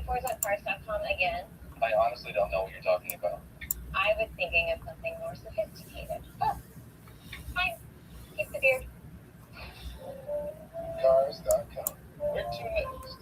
metaphors on Cars.com again? I honestly don't know what you're talking about. I was thinking of something more sophisticated. Oh, fine. Keep the beard. Cars.com. Where to next?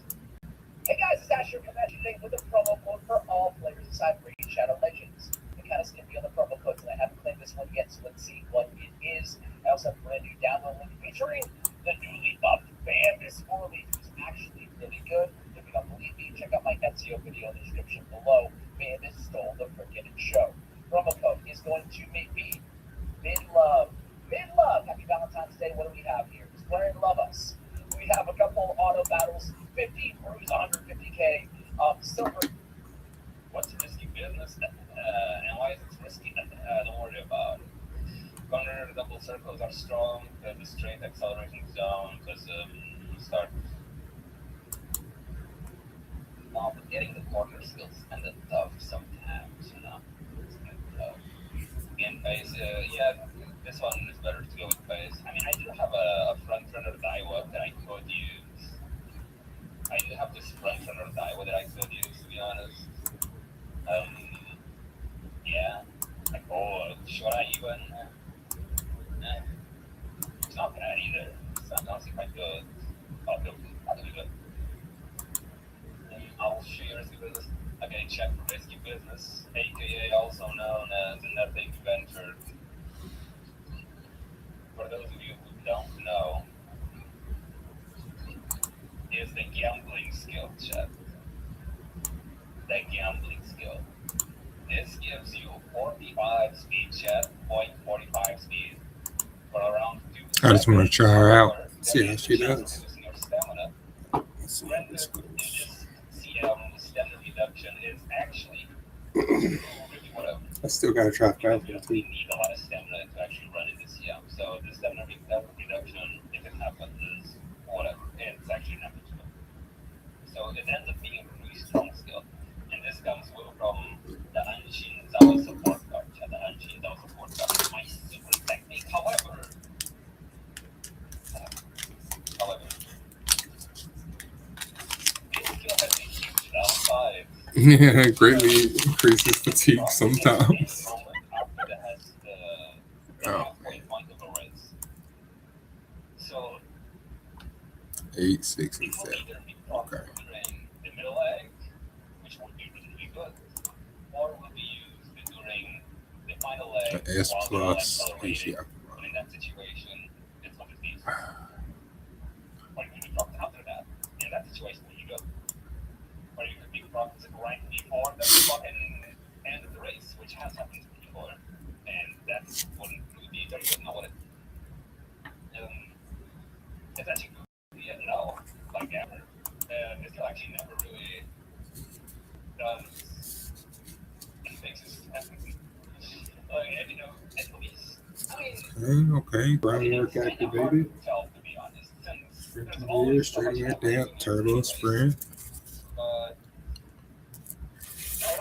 Hey guys, it's Asher Convention with a promo code for all players inside Raid Shadow Legends. I'm kind of skimpy on the promo codes, and I haven't claimed this one yet, so let's see what it is. I also have a brand new download link featuring the newly buffed Bandis Orly, who's actually really good. If you don't believe me, check out my SEO video in the description below. Bandis stole the freaking show. Promo code is going to be Midlove. Midlove! Happy Valentine's Day. What do we have here? Square and Love Us. We have a couple auto battles, 50 Bruise, 150k. Silver. What's a risky business? And why is it risky? Don't worry about it. Corner double circles are strong. The straight acceleration zone does start. But getting the corner skills and the tough sometimes, It's kind of tough. And pace, this one is better to go with pace. I mean, I do have a front runner Daiwa that I could use. I do have this front runner Daiwa that I could use, to be honest. Like, should I even? It's not bad either. Sometimes if I could, I'll do good. I'll show you risky business. Okay, check for risky business, aka also known as a nothing venture. For those of you who don't know, is the gambling skill check. The gambling skill. This gives you 45 speed check, 0.45 speed for around 2 seconds. I just want to try her out, see how That she does. reduces your stamina. Let's see how this goes. Stamina reduction is actually really whatever. I still got to try You Falcon don't too. need a lot of stamina to actually run in this CM. So the stamina reduction, if it happens, is whatever. It's actually negligible. So it ends up being a really strong skill. And this comes from the Anshin Zawa support card. Yeah, the Anshin Zawa support card is my super technique. However, this skill has a huge downside. Yeah, greatly increases fatigue sometimes. After that has the halfway point of a race. So 8, 6, it and will 7. either be proper during the middle leg, which would be really good, or will be used during the final leg. An S while they're plus accelerating. ACI. But in that situation, it's what it is. Or you could be propped after that. In that situation, where you go. Or you could be propped right before the fucking end of the race, which has happened before. And that wouldn't really be very good. Not what it. It's actually good. No, like ever. This guy actually never really does anything systematically. At least, I mean, Okay, groundwork activated. tell, to be honest. Since Sprint there's to always gear, so much straighten that happening down, in turbo this sprint. But a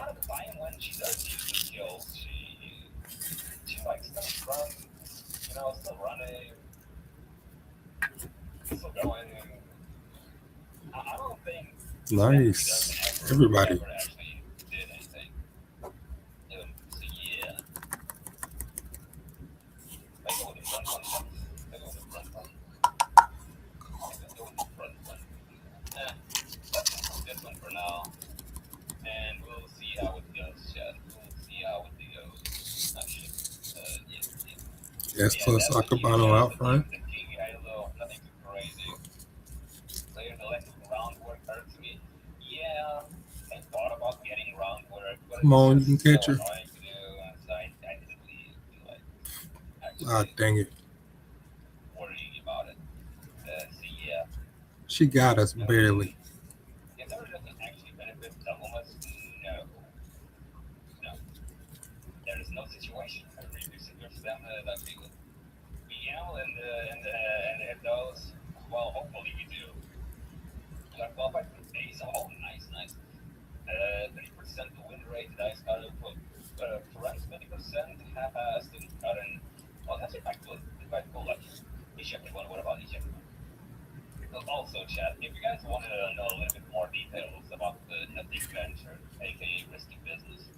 lot of the time when she does use the skills, she like still runs, still running, still going. I don't think Nice. Everybody. ever actually did anything. So yeah. Let's go with the front one. Let's go with the front one. Let's go with the front one. This one for now. And we'll see how it goes, chat. We'll see how it goes. Actually, S plus Akabano out front. The king, nothing too crazy. Players electrical groundwork hurts me. Yeah, I thought about getting groundwork, but Come on, it's you just can catch so her. annoying to do, and so I didn't really feel like Ah, actually dang it. worrying about it. So yeah. She got us barely. If there doesn't actually benefit some of us, no. There is no situation for reducing your stamina that we would be able and if those, well, hopefully we do. You got qualified for days. Oh, nice. 30% win rate. Dice card put friends 20%. Half student current. Oh, that's quite cool. Actually. Ejected one. What about ejected one? Also, chat, if you guys want to know a little bit more details about the Nothing Venture, aka Risky Business,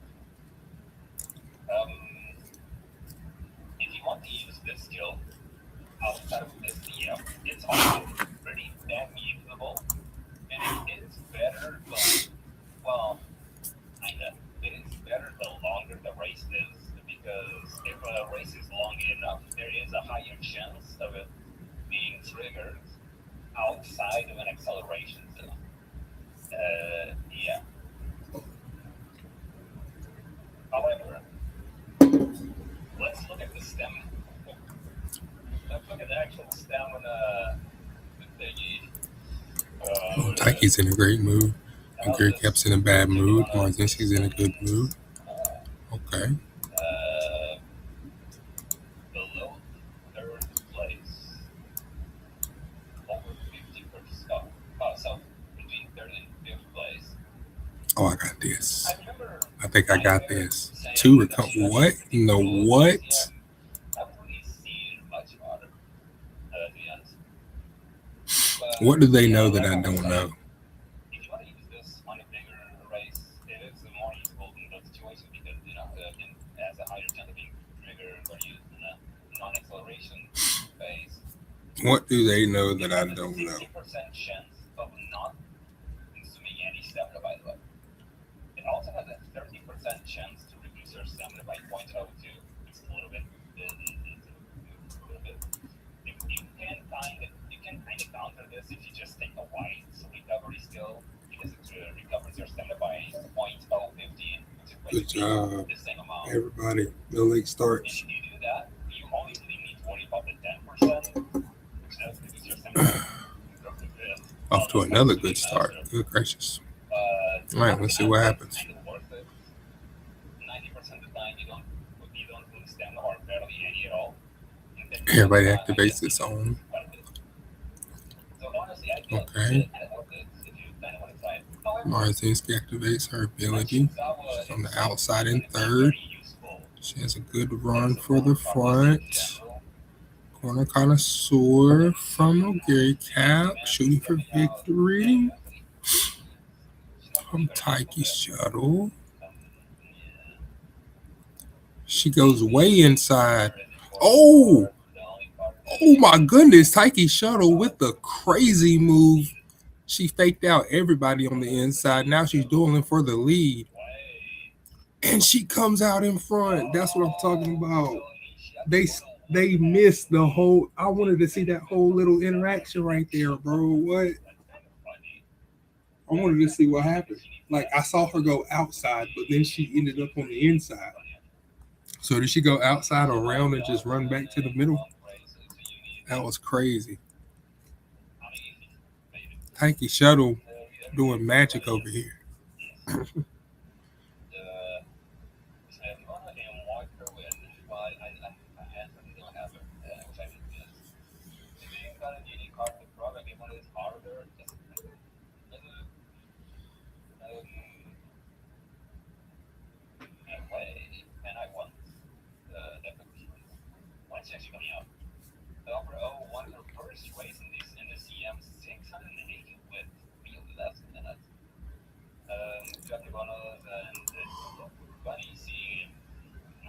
if you want to use this skill outside of this DM, it's also pretty damn usable, and it is better well, kinda. It is better the longer the race is, because if a race is long enough, there is a higher chance of it being triggered outside of an acceleration zone. Yeah. However, let's look at the stamina. Let's look at the actual stamina thingy. Oh, Taiki's in a great mood. Gary Cap's in a bad mood. Marzinski's in a good mood. Okay. Below third place, over 50%. So between third and fifth place. Oh, I got this. I remember I think I got this. Two recover. What? No, what? I haven't really seen much about it, to be honest. What do they know that I don't know? If you want to use this on a bigger race, it is more useful in those situations because, it has a higher chance of being triggered or used in a non-acceleration phase. What do they know that I don't know? 60% chance of not consuming any stamina, by the way. It also has a 30% chance to reduce your stamina by 0.02. It's a little bit. You can kind of counter this if you just take a white recovery skill, because it recovers your stamina by 0.015, which is Good job, the same amount. everybody. The late And starts. if you do that, you only really need to worry about the 10%, which does reduce your stamina. Off to another good start. Good gracious. All right, let's see what happens. 90% of the time you don't lose stamina or barely any at all. Everybody activates its own. Okay. Marzinski activates her ability. She's on the outside in third. She has a good run for the front. Corner connoisseur from Gary Cap, shooting for victory. From Taiki Shuttle. She goes way inside. Oh! Oh my goodness, Taiki Shuttle with the crazy move. She faked out everybody on the inside. Now she's dueling for the lead. And she comes out in front. That's what I'm talking about. They missed the whole. I wanted to see that whole little interaction right there, bro. What? I wanted to see what happened. Like, I saw her go outside, but then she ended up on the inside. So did she go outside around and just run back to the middle? That was crazy. Taiki Shuttle doing magic over here.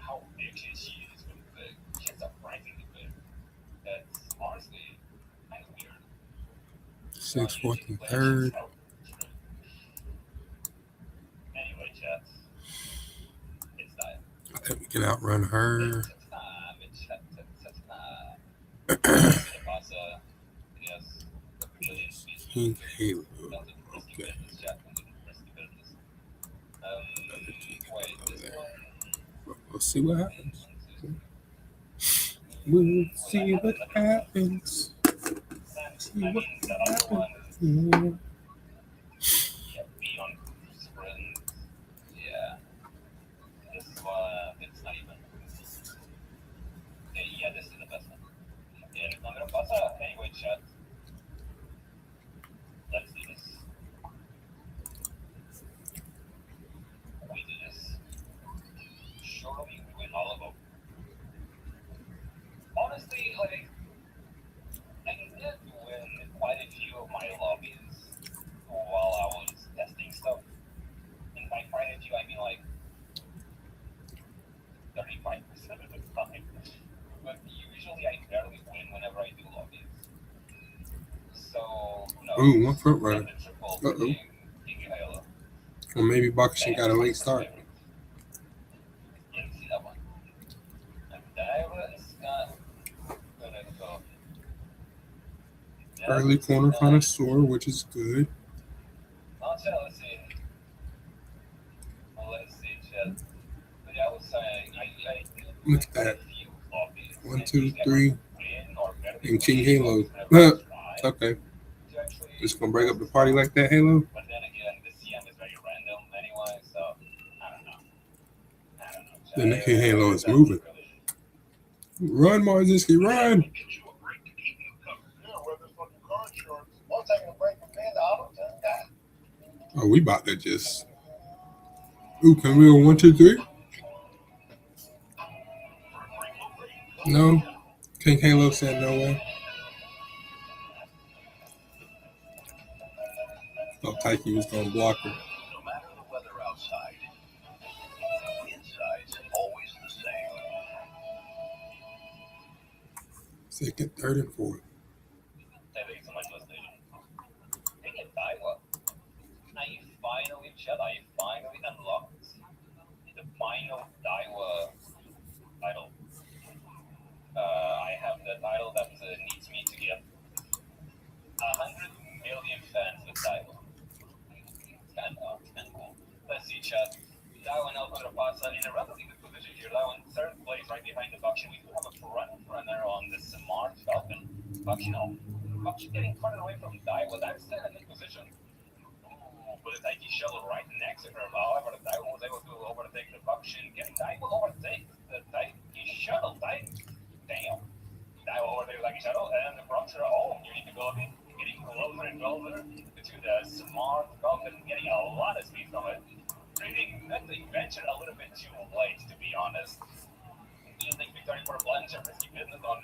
How big she is with the she has a surprisingly big. That's honestly kind of weird. 6th, 4th, and 3rd. Anyway, chat. It's time. I think we can outrun her. King Halo. Okay. We'll see what happens. We'll see what happens. See what happens. Yeah. This is why it's not even. Yeah, this is the best one. Anyway, chat. Let's do this. We do this. Surely we win all of them. Honestly, I did win quite a few of fine. But usually I barely win whenever I do lobbies. So, no. Ooh, one front runner. And the triple Uh-oh. freaking Halo. Or maybe Bakushin got a late start. You didn't see that one. And Daiwa is not gonna go. Early corner connoisseur, which is good. Let's see. Well, let's see, Chad. But yeah, I was saying, I do Look at quite a that. few lobbies. 1, And 2, usually I 3. win or barely And King win Halo. lobbies whenever I try Okay. to actually Just gonna break up the party like that, Halo? But then again, the CM is very random anyway, so I don't know. Chad. Then the King Halo is moving. Run, Marzinski, run! One taking a break from being the auto guy. Oh, we about to just. Ooh, can we go 1, 2, 3? No. King Halo said no way. Thought Taiki was gonna block her. No matter the weather outside, inside's always the same. Second, third, and fourth. Thank you so much, listening. Dang it, Daiwa. I finally unlocked the final Daiwa title. I have the title that needs me to get 100 million fans with Daiwa. It's kind of cool. Let's see, chat. Daiwa and Alejandro Pasa in a relatively good position here. Daiwa in third place, right behind the Bakshin. We do have a front runner on the Smart Falcon. Bakshin getting further away from Daiwa. That's still in a good position. But the Taiki shuttle right next to her. However, the Daiwa was able to overtake the Bakshin. Getting Daiwa overtake the Taiki shuttle. Damn. Daiwa overtake the Taiki shuttle. And the Proxer, you need to go in. Getting closer and closer to the Smart Falcon. Getting a lot of speed from it. Trading that invention a little bit too late, to be honest. Do you think victory for a plunge and risky business on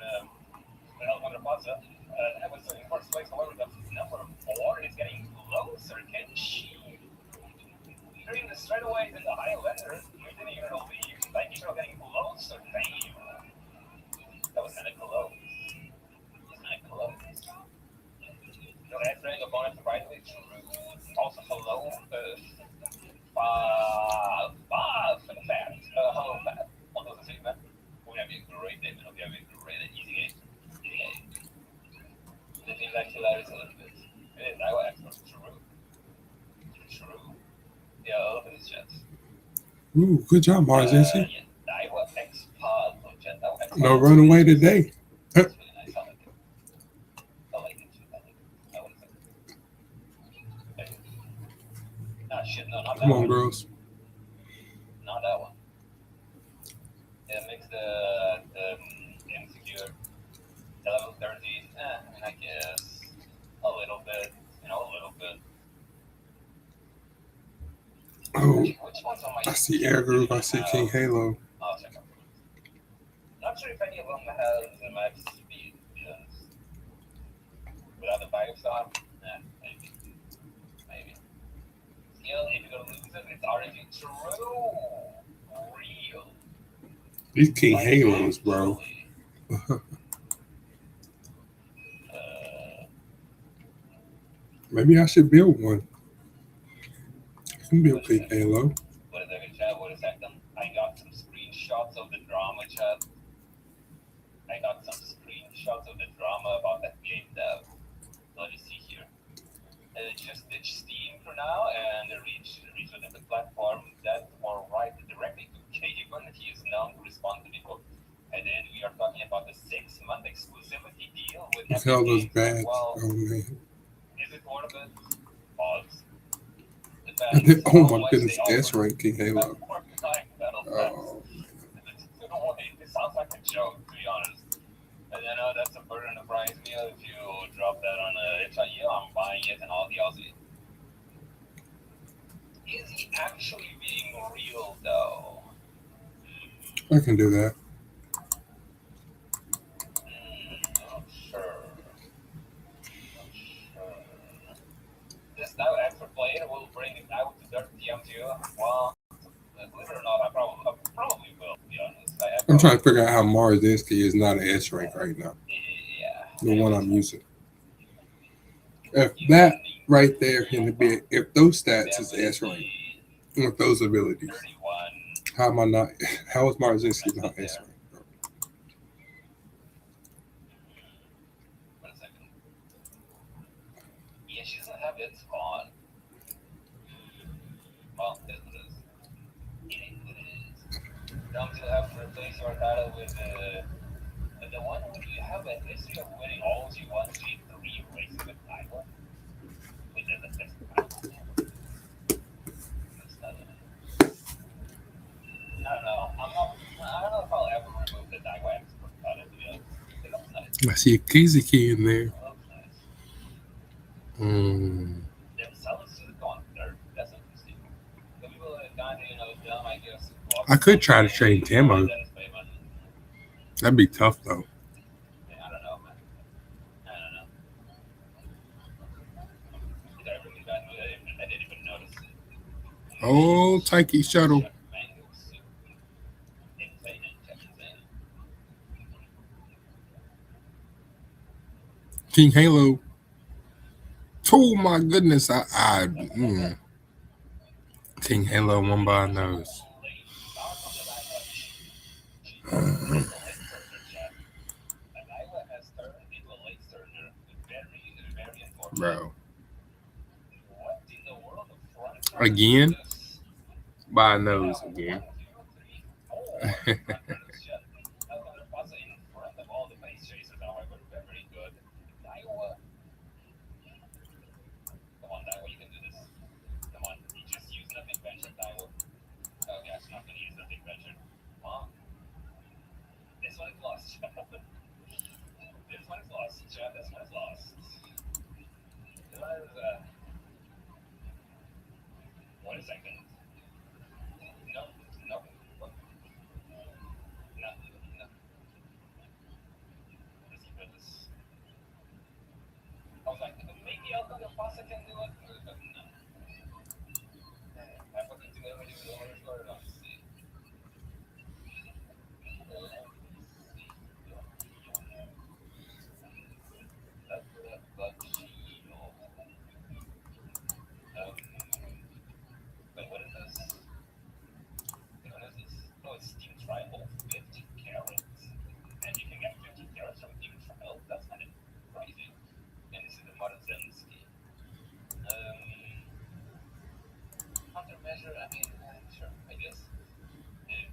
Alejandro Pasa? I was in first place, however, the number 4 is getting closer. Can she? During the straightaways in the Highlander, we didn't even believe. Like, you're getting closer. Damn. That was kind of close. The red ring opponent surprisingly true. Also, hello, Fat. Hello, Fat. What does it say, man? We're gonna be a great day, man. We're gonna be a great and easy game. The thing that hilarious a little bit. It is Iowa expert. True. Yeah, I love his chats. Ooh, good job, Marzinski. Yeah, Iowa expert. No runaway today. That's really nice. I like it. I would say. Shit, no, not that Come on, one. girls. Not that one. It makes the insecure. The level 30, I guess a little bit. Oh, Which one's on my I see Air Groove. I see King Halo. I'll check out. Not sure if any of them has the max speed. Yes. Without the fire stop, maybe. Still, if you're gonna lose it, it's already true. Real. These King Halos, bro. Maybe I should build one. I can build King Halo. What is that, chat? Wait a second. I got some screenshots of the drama, chat. About that game dev. Let me see here. Just ditch Steam for now and reach a different platform that will write directly to Capricorn. He is known to respond to people. And then we are talking about the 6-month exclusivity deal with Look at all those Games. bags. Well, Oh, man. is it worth it? Pause. Oh, my goodness. S rank King Halo. Oh. It sounds like a joke, to be honest. And then that's a burger and a fries meal. If you drop that on a HIU, I'm buying it and all the Aussie. Is he actually being real, though? I can do that. Not sure. This now expert player will bring it out to 30 TM2. Well, believe it or not, I probably will, to be honest. I I'm trying to figure out how Marzinski is not an S rank right now. Yeah. The one I'm using. If that right there in the bit, if those stats is S rank with those abilities, 31. how am I not? How is Marzinski not S rank? Wait a second. Yeah, she doesn't have its on. Well, it is. It is what it is. Now to have to replace your title with the one where you have a history of winning all you want G3 races with Iowa. Wait, that's not I don't know. I don't know if I'll ever remove the Iowa expert title, to be honest. It looks nice. I see a Kizuki in there. It looks nice. Mm. Their sellers should have gone third. That's interesting. The people that have gone, dumb, I guess. I could try to train Timo. That'd be tough though. Yeah, I don't know, man. I don't know. I really got I didn't even notice it. Oh, Taiki shuttle. King Halo. Oh my goodness, King Halo won by a nose. Bro. Again? By a nose again. Come on, Daiwa, you can do this. Come on, you just use nothing venture, Daiwa. Oh, gosh, I'm not going to use nothing venture. Mom, this one is lost, Chad. This one is lost, Chad. This one is lost. Wait a second. No, no. No, no. Let's keep it this. I was like, maybe Alpha Pasta can do it, but no. I fucking do it when you do it. Let's see. Wait, what is this? What is this? Oh, it's Steam Tribal, 50 carats. And you can get 50 carats from Steam Tribal? That's kind of crazy. And this is the Marzinski. Countermeasure, I mean, sure, I guess.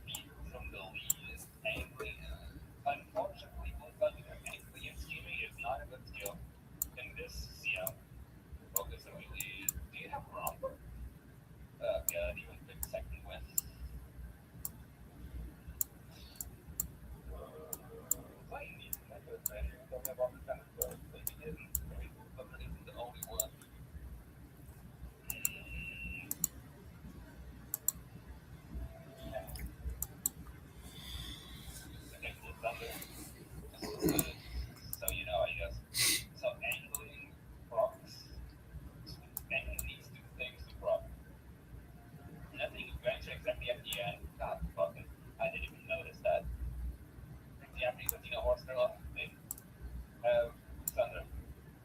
Beat from the lead is angry. Unfortunately, angry and scheming is not a good skill in this CM. Focus on really. Do you have Romper? Oh god, even pick second win. Playing these kind of measures, don't have all the kind of stuff, but he didn't. But he's the only one. So I guess. So angling procs. Angling needs two things to proc. Nothing venture exactly at the end. God fucking, I didn't even notice that. The after you horse they're off. They have Thunder.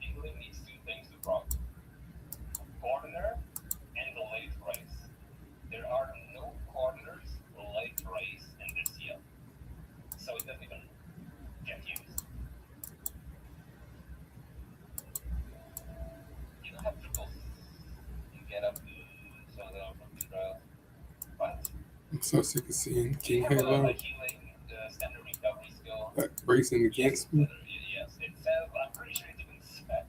Angling needs two things to proc. Corner and the late race. There are no corners late race in this year. So it doesn't even get used. You don't have triples. You get up to some of them from the trial. But I'm so sick of seeing King you have Halo a healing standard recovery skill. racing against me. Yes, it says, I'm pretty sure it even says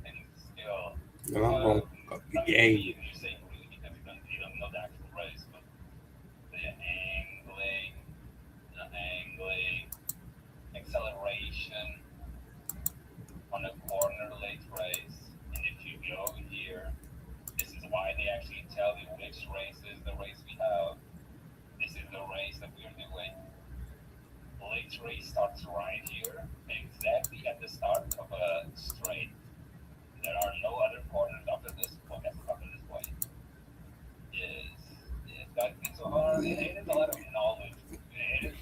in skill. And I'm going up the game. You're saying really because you don't know the actual race, but the angling, acceleration on a corner late race, and if you go here, this is why they actually tell you which race is the race we have. This is the race that we're doing. Late race starts right here, exactly at the start of a straight. There are no other corners after this point. Is that it's so hard? It is a lot of knowledge. It is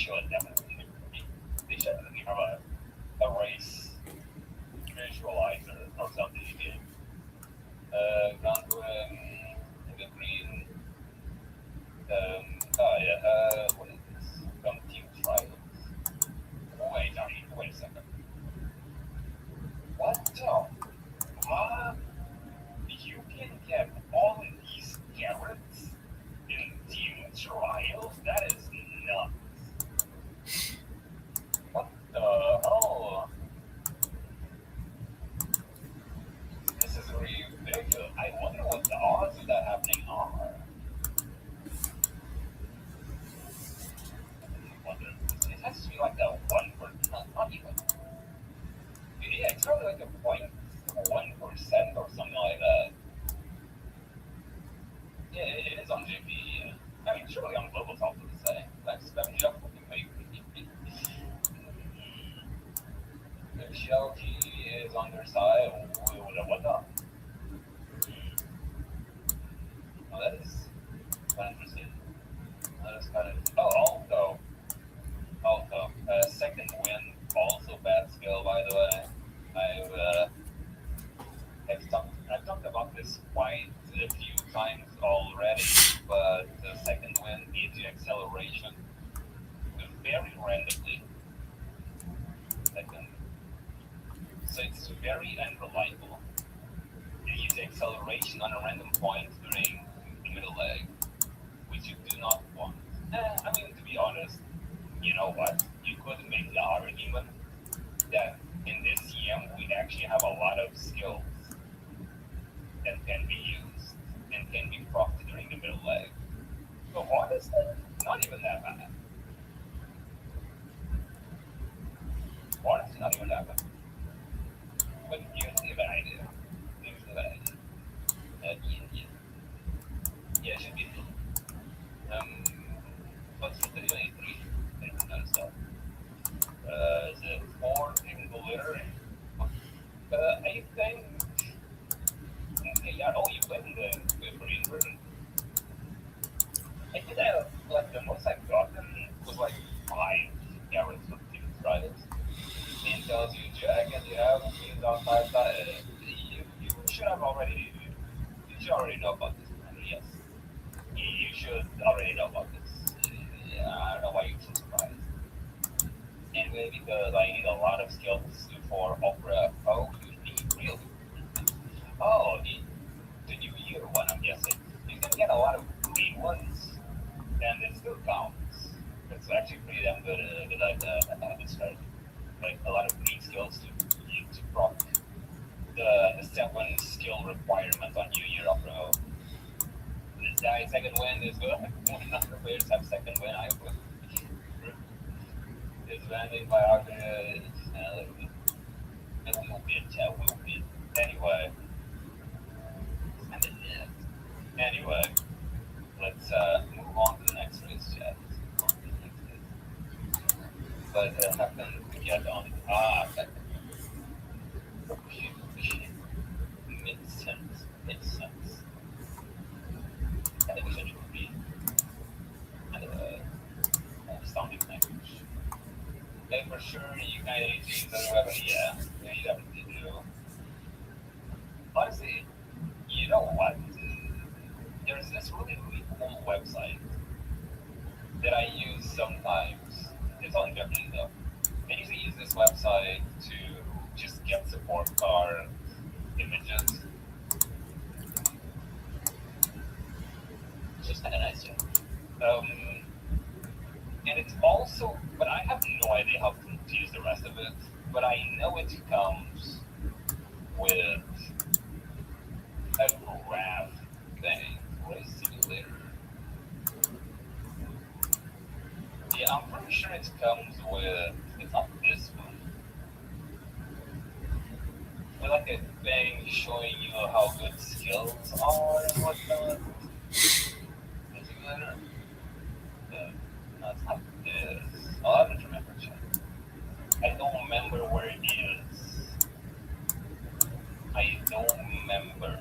should definitely. They should have a race visualizer or something you can. Gone to the green. Oh yeah. What is this? From Team Trials. Wait a second. What the? Huh? You can get all of these carrots in Team Trials? That is nuts. What the hell? This is ridiculous. I wonder what the odds of that happening are. It has to be like a 1%, not even. Yeah, it's probably like a 0.1% or something like that. Yeah, it is on JP. Yeah. I mean, surely on global top to the same. Like, spam it up for me. The Shelty is on their side. What the? Oh, that is kind of interesting. That is kind of. Oh, also, second win, also bad skill, by the way. I've talked about this quite a few times already, but the second win gives you acceleration very randomly. Second, so it's very unreliable. You use acceleration on a random point during the middle leg, which you do not want. I mean, to be honest, you know what? You could make the argument that in this CM we actually have a lot of skills that can be used and can be propped during the middle leg. So honestly, not even that bad. Honestly, not even that bad. But here's the bad idea. Here's the bad idea. Yeah, it should be fun. What's the 23? Different kind of stuff. Is it 4 in the litter? I think. Yeah, oh, you played in the Korean version. I think like the most I've gotten was like 5 carrots for 2 trials. And tells you Jack and you have used on 5 you should have already you should already know about this. Yes. You should already know about this. Yeah, I don't know why you're so surprised. Anyway, because I need a lot of skills for Opera. Oh, you need really. Oh, the new year one, I'm guessing. You can get a lot of green ones, and it still counts. It's actually pretty damn good at this strategy. Like a lot of green skills to proc the 7 skill requirements on New Year Opera. This guy second win is good. None of the players have second win. I would. It's landing by our it will be a will be. Anyway. Anyway, let's move on to the next race, chat. But happen to get on. That makes sense. Makes sense. I think we should be sounding language. And for sure, you guys need to use the weapon. Yeah, you definitely do. Honestly, you know what? There's this really cool website that I use sometimes. It's only Japanese though. I usually use this website to just get support car images. It's just kind of nice, yeah. And it's also, but I have no idea how to use the rest of it. But I know it comes with a graph thing, race simulator. Yeah, I'm pretty sure it comes with. It's not this one. With like a thing showing you how good skills are and whatnot. Simulator. No, it's not this. I don't remember. I don't remember where it is. I don't remember.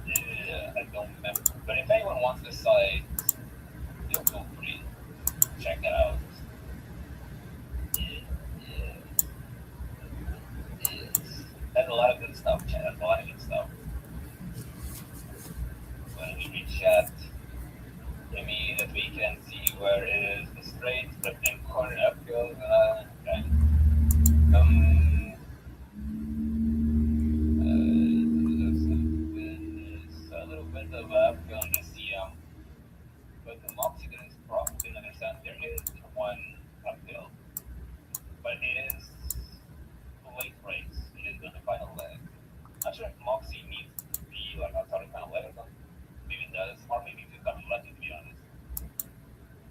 Yeah, I don't remember. But if anyone wants the site, feel free. where it is straight but then corner uphill. Um, there's a little bit of uphill in the CM, but the Moxie didn't understand there is one uphill, but it is a late race. It is on the final leg. Not sure if Moxie needs to be like outside the final leg or something. Maybe it does, or maybe if you've got lucky to be honest.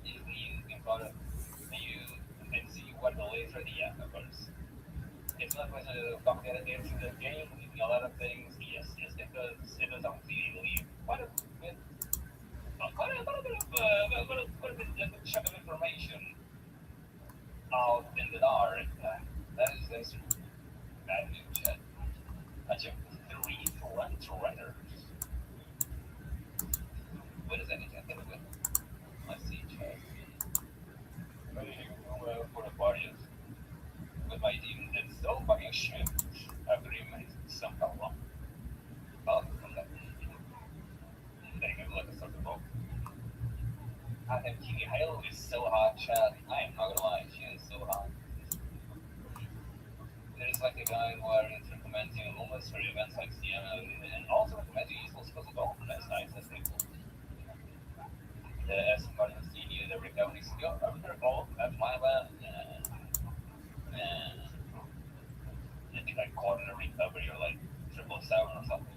You can go to you and see what the lays are. Yeah, of course. It's not going to complicate into the game, leaving a lot of things. Yes, it does obviously leave quite a bit, quite a bit, a good chunk of information out in the dark. That's bad news. I checked 3 runners. What does that mean? Let's see, chat. For the parties with my team that's so fucking shit after he made somehow wrong. Oh, from that. Then you look at something wrong. I think Kitty Hale is so hot, chat. I am not gonna lie, she is so hot. There's like a guy where he's recommending almost for events like Sienna and also recommending useful skills as well. That's nice, that's pretty cool. The S Martin Senior, the recovery skill, they're all at my lab. And I think I caught in a recovery or like 777 or something.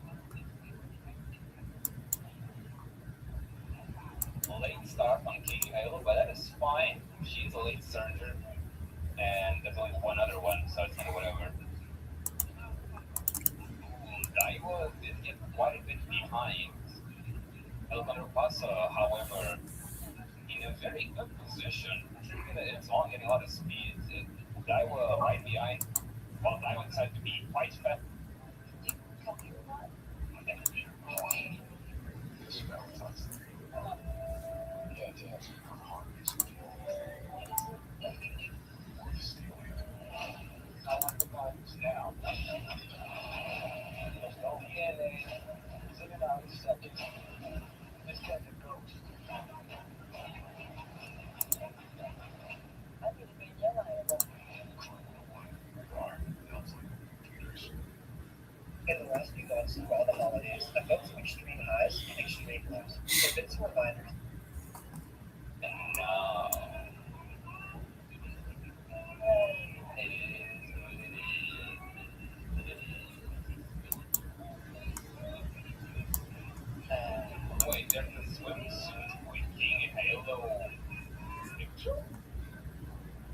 Late start on Katie Hale, but that is fine. She's a late surger, and there's only one other one, so it's not whatever. Daiwa did get quite a bit behind El Paso, however, in a very good position. It's on getting a lot of speed. Daiwa right behind. Well, Daiwa decided to be quite fast. Now, In the last few months, throughout the holidays, I felt some extreme highs and extreme lows. So been some reminders. no. It is what it is. Wait, there's a swimsuit with King Halo picture?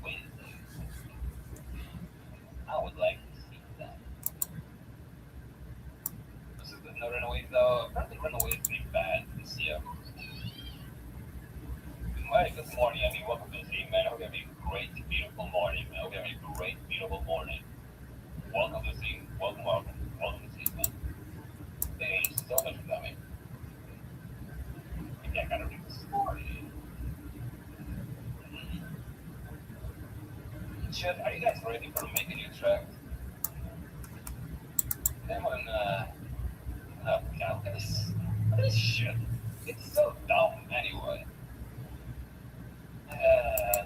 Wait, I would like to see that. This is no Runaways though. Apparently Runaways is pretty bad this year. Hi, good morning. I mean, welcome to the stream, man. I hope you have a great, beautiful morning, man. I hope you have a great, beautiful morning. Welcome to the stream. Welcome to the stream, man. Thank you so much for coming. I gotta read the story. Chet, are you guys ready for making new track? That one, oh god, look at this shit. It's so dumb, anyway.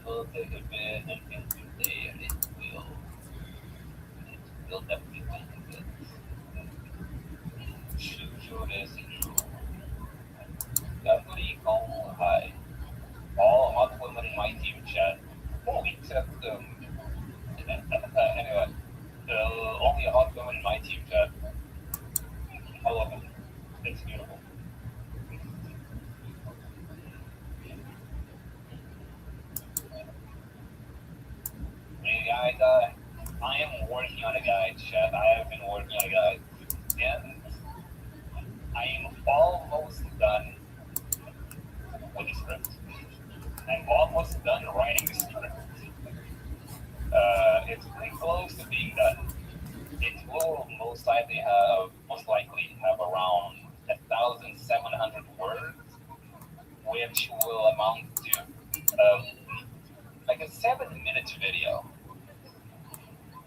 We'll take a bit and get to there. It will definitely make it. Shoot this intro. Definitely on high. All hot women in my team chat. Oh, except anyway, the only hot women in my team chat. I love it. It's beautiful. Hey guys, I am working on a guide, chat. I have been working on a guide, and I am almost done with the script. I'm almost done writing the script. It's pretty close to being done. It will most likely have around 1,700 words, which will amount to like a 7-minute video.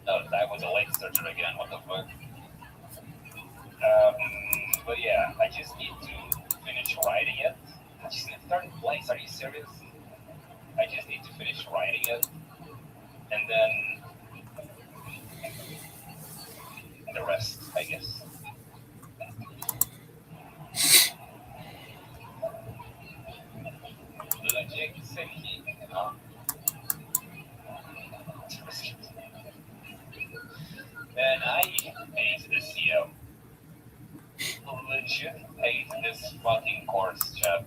No, that was a late searcher again. What the fuck? But yeah, I just need to finish writing it. I just need to start in place. Are you serious? finish writing it, and then the rest, I guess. Legit, man, I hate this CEO. Legit hate this fucking course, chat.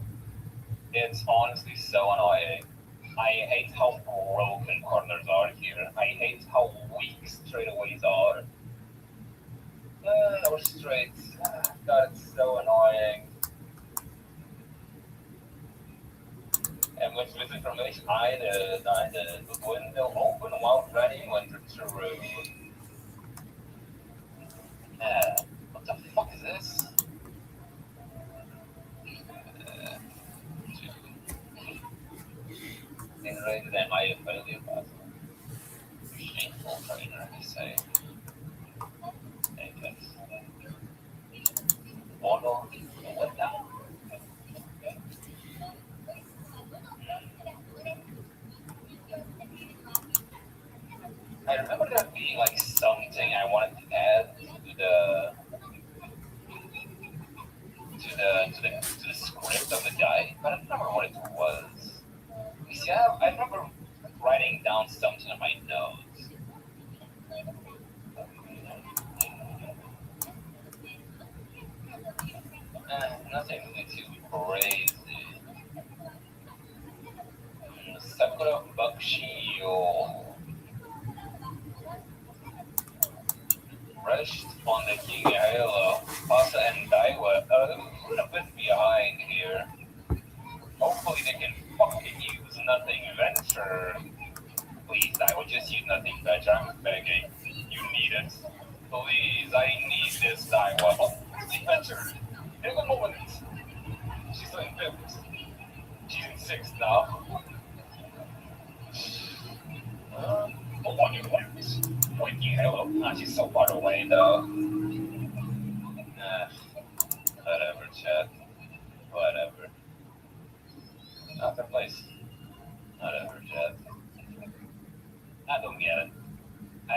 It's honestly so annoying. I hate how broken corners are here. I hate how weak straightaways are. Or straights. God, it's so annoying. And with this information, I did the window open while running went through. What the fuck is this? Generated MIA failure path. Shameful trainer, I say. Apex. Bono. What now? I remember there being like something I wanted to add to the script of the guy, but I don't remember what it was. You see, I remember writing down something on my notes. Nothing really too crazy. Sakura Bakshio. Rushed on the King Halo. Pasa and Daiwa a little bit behind here. Hopefully they can fucking use nothing venture. Please, Daiwa, just use nothing venture. I'm begging. You need it. Please, I need this Daiwa. Oh, she ventured. In a moment. She's doing fifth. She's in sixth now. On your left. Winking hello. She's so far away though. Whatever, chat. Whatever. Not their place. Whatever, chat. I don't get it. I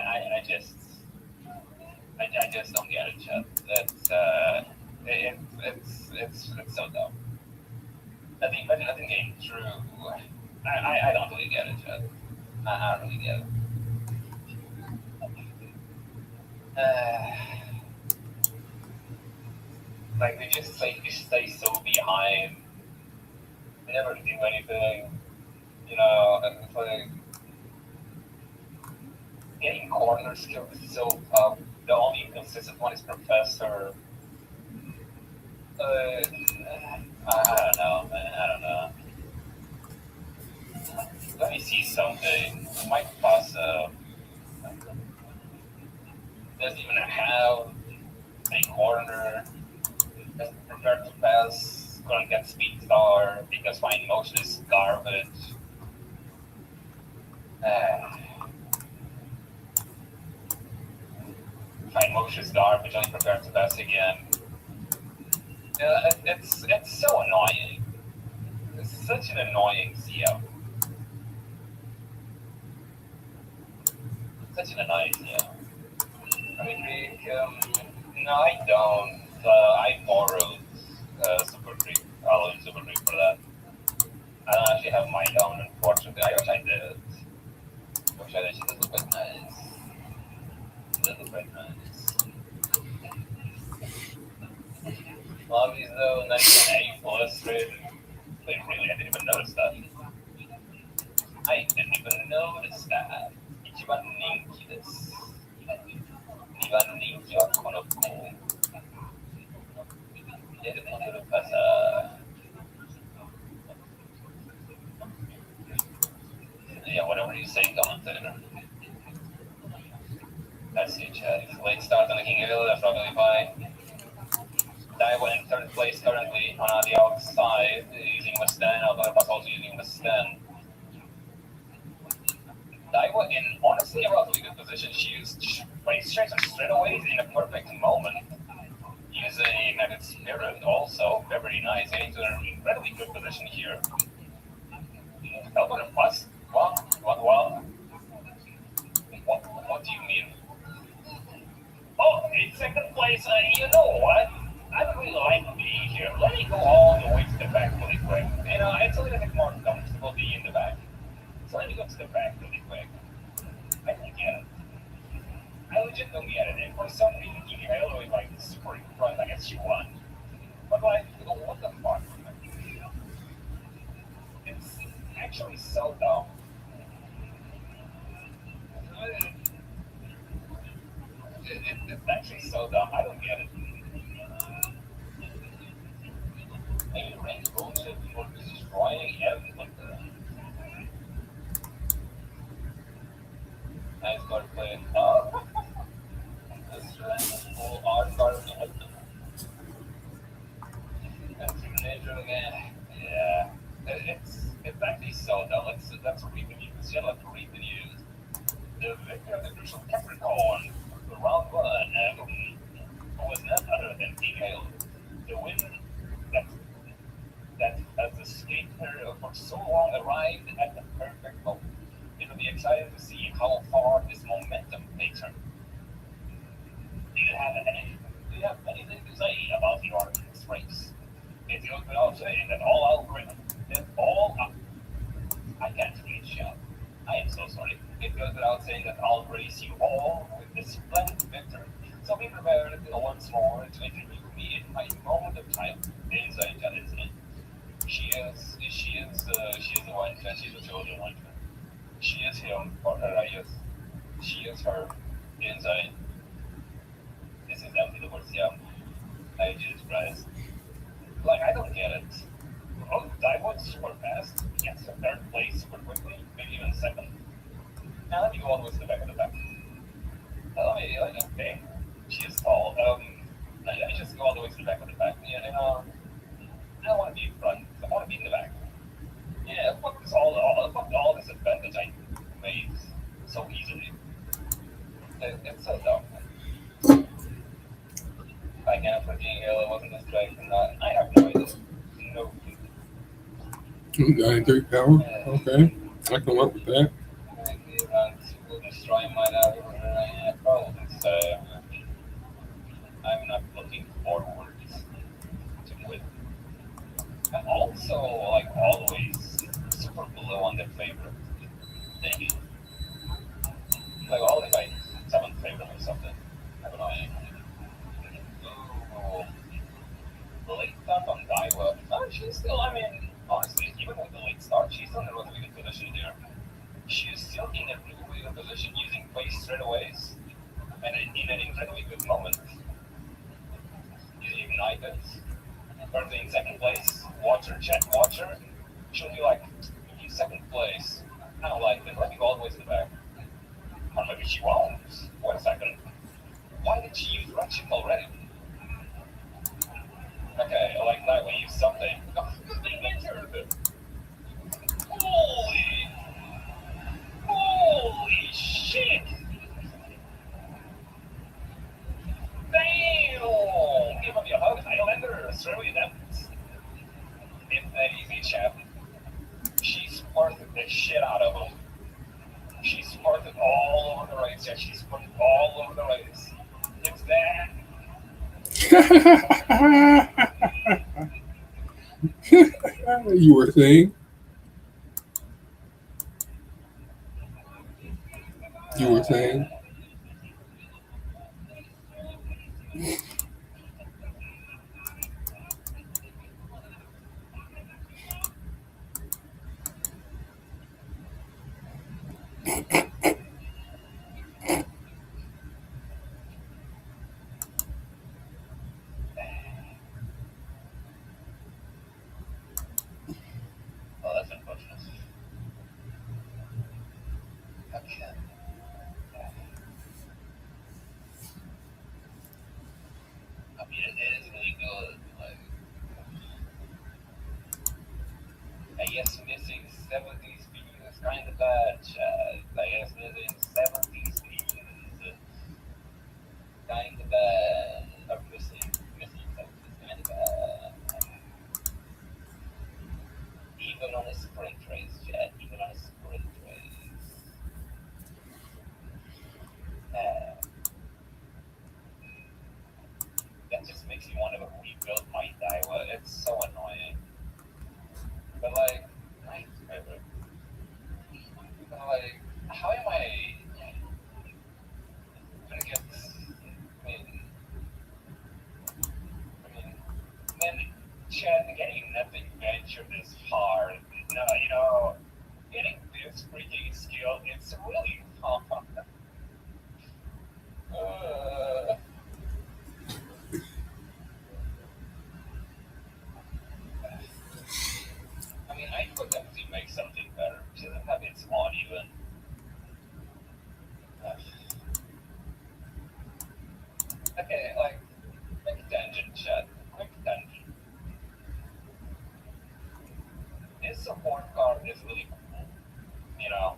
just don't get it, chat. It's so dumb. I think getting through. I don't really get it, chat. I don't really get it. Like they just stay so behind. They never do anything. You know, and it's like getting corner skills is so tough. The only inconsistent one is Professor. I don't know, man. I don't know. Let me see something. Mike Pasa doesn't even have a corner. Doesn't prepare to pass. Couldn't get speed star because fine motion is garbage. Fine motion is garbage. Only prepare to pass again. It's so annoying. It's such an annoying CF. Such an annoying CF. I mean, no, I don't. I borrowed Super Creep. I'll use Super Creep for that. I don't actually have my own, unfortunately. I wish I did. Wish I did. She does look quite nice. She does look quite nice. Lobbies though, 91A plus rated. Wait, really? I didn't even notice that. I didn't even notice that. 一番人気です。2番人気はこの子。出るの来るかさ。Yeah, whatever you say, commentator. Let's see, chat. Late start on the King Hill, that's probably fine. Daiwa in third place currently on the outside, using Western, although was also using Western. Daiwa in honestly a relatively good position. She used straight straightaways in a perfect moment. Using Magnet Spirit also, very nice, getting to an incredibly good position here. Elbow plus, wow, Well, what do you mean? Oh, in second place, you know what? I don't really like being here. Let me go all the way to the back really quick. It's a little bit more comfortable being in the back. So let me go to the back really quick. I don't get it. I legit don't get it. And for some reason, you really like the super in front. I guess you won. But like, what the fuck? It's actually so dumb. It's actually so dumb. I don't get it. Maybe rank bullshit for destroying everything. Nice card play. Oh, this random full art card. That's major again. Yeah. It's actually so dumb. Let's read the news. Yeah, let's read the news. The victor of the crucial Capricorn round one was none other than Miguel. The win that that has escaped her for so long arrived at the perfect moment. It'll be exciting to see how far this momentum takes her. Do you have anything to say about your next race? It goes without saying that all algorithm that all I can't reach out. I am so sorry. It goes without saying that I'll race you all with this splendid victory. So be prepared once more to interview me in my moment of triumph. Ladies and gentlemen, she is the one, she's the chosen one. She is him, or her, I guess. She is her. Inside. This is definitely the worst, yeah. I Jesus Christ. Like, I don't get it. Oh, I went super fast. Yes, third place super quickly, maybe even second. Now let me go all the way to the back of the pack. Okay. She is tall. Let me just go all the way to the back of the pack. Yeah, I don't want to be in front. I want to be in the back. Yeah, fuck all this advantage I made so easily. It's so dumb. I can't freaking hell it wasn't a strike or not. I have no idea. No Got 3 power. Okay. I can work with that. idea. Will destroy my probably. So I'm not looking forward to it. I'm also like always super below on their favorite. Dang it. Like always like seventh favorite or something. I don't know. Ooh. Late start on Daiwa. Oh, she's still, I mean, honestly, even with the late start, she's still in a relatively good position there. She's still in a really good position using place straightaways and in an incredibly good moment. Using United. Currently in second place. Watch her, check, watch her. She'll be like, in second place. I don't like it. Let me go all the way to the back. Or maybe she won't. Wait a second. Why did she use red chip already? Okay, I like that we use something. Oh, being injured. Holy, holy shit! Damn! Give me a hug, Highlander. Throw it up. It's that easy, chap. She sparked the shit out of him. She sparked it all over the race. Yeah, she sparked it all over the race. It's that. You were saying? You were saying? Oh, that's unfortunate. Okay. I mean, it is really good. Like, I guess missing 70 speed is kind of bad, Chad. I guess missing 70 speed is kind of bad. Or missing 70 is kind of bad. Even on a sprint race, Chad. Even on a sprint race. But like, my favorite. But like, how am I gonna get? I mean, then Chad getting nothing ventured is hard. No, getting this freaking skill, it's really hard. Uh, I mean, I could definitely make something better. She doesn't have its audio and. Uh, okay, like, quick tangent, Chad. Quick tangent. This support card is really cool.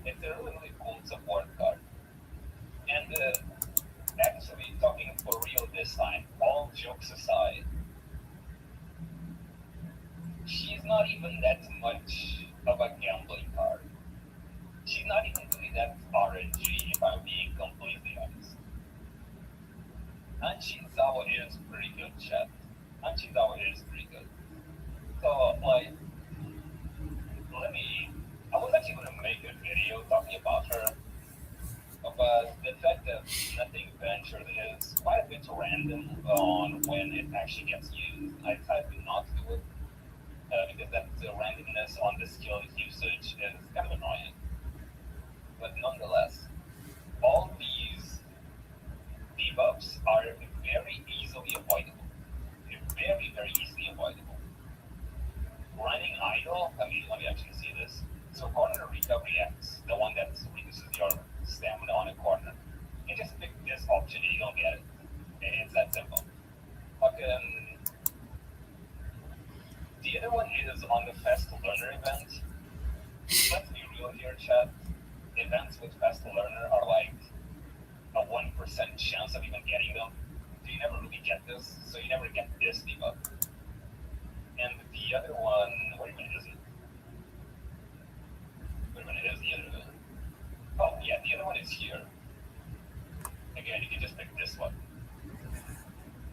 It's a really, really cool support card. And actually, talking for real this time, all jokes aside, she's not even that much of a gambling card. She's not even really that RNG, if I'm being completely honest. Anchizawa is pretty good, chat. Anchizawa is pretty good. So, like, let me. I was actually gonna make a video talking about her, but the fact that nothing ventured is quite a bit random on when it actually gets used. I decided not to do it because that the randomness on the skill usage is kind of annoying. But nonetheless, all these debuffs are very easily avoidable. They're very, very easily avoidable. Running idle, let me actually see this. So corner recovery X, the one that reduces your stamina on a corner. You just pick this option and you don't get it. It's that simple. Fucking the other one is on the Fast Learner event. Let's be real here, chat. Events with Fast Learner are like a 1% chance of even getting them. So you never really get this. So you never get this debuff. And the other one, wait a minute, is it? Wait a minute, is the other one? Oh, yeah, the other one is here. Again, you can just pick this one.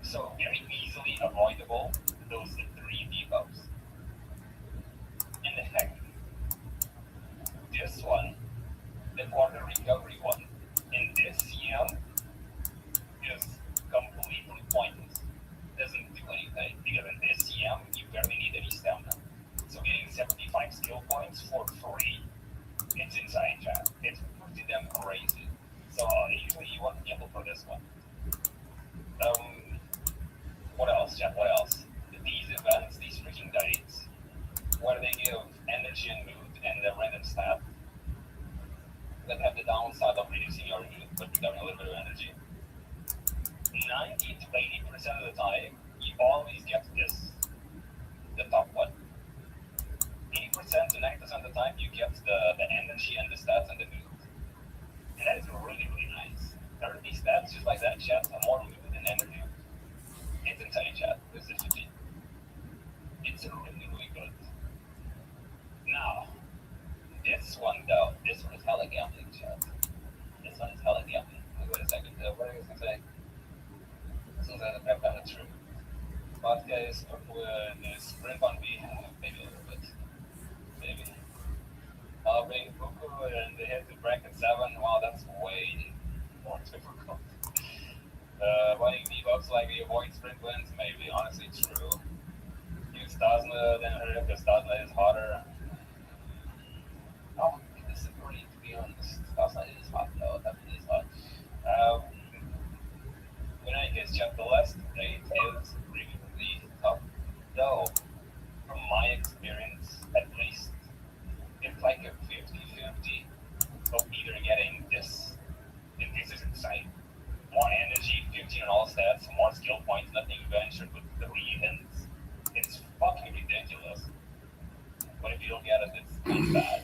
So very easily avoidable, those three debuffs. And the heck, this one, the quarter recovery one, in this CM is completely pointless. Doesn't do anything because in this CM you barely need any stamina. So getting 75 skill points for free, it's insane, chat. It's pretty damn crazy. So usually you want to gamble for this one. What else, chat? What else? These events, these freaking dates, where they give energy and mood and the random stat that have the downside of reducing your mood but becoming a little bit of energy. 90 to 80% of the time, you always get this, the top one. 80% to 90% of the time, you get the energy and the stats and the mood. And that is really, really nice. 30 stats, just like that, chat, more mood and energy. It's insane, chat. This is 50. It's really, really good. Now, this one, though, this one is hella gambling, chat. This one is hella gambling. Wait a second, what was I going to say? This one's kind of true. But guys, the sprint on B, maybe a little bit. Maybe. Being Fuku and they hit the bracket 7, wow, that's way more difficult. Running debuffs like the avoid sprint wins, maybe, honestly true. Use Stasna, then hurry up because Stasna is hotter. Oh, I disagree, to be honest. Stasna is hot, though, that is hot. Um, when I guess Jeff, the last date is really, really tough, though, from my experience, at least, it's like a 50-50 of either getting this, and this is insane, more energy, 15 on all stats, more skill points, nothing ventured with 3 hints. It's fucking ridiculous. But if you don't get it, it's kind of bad.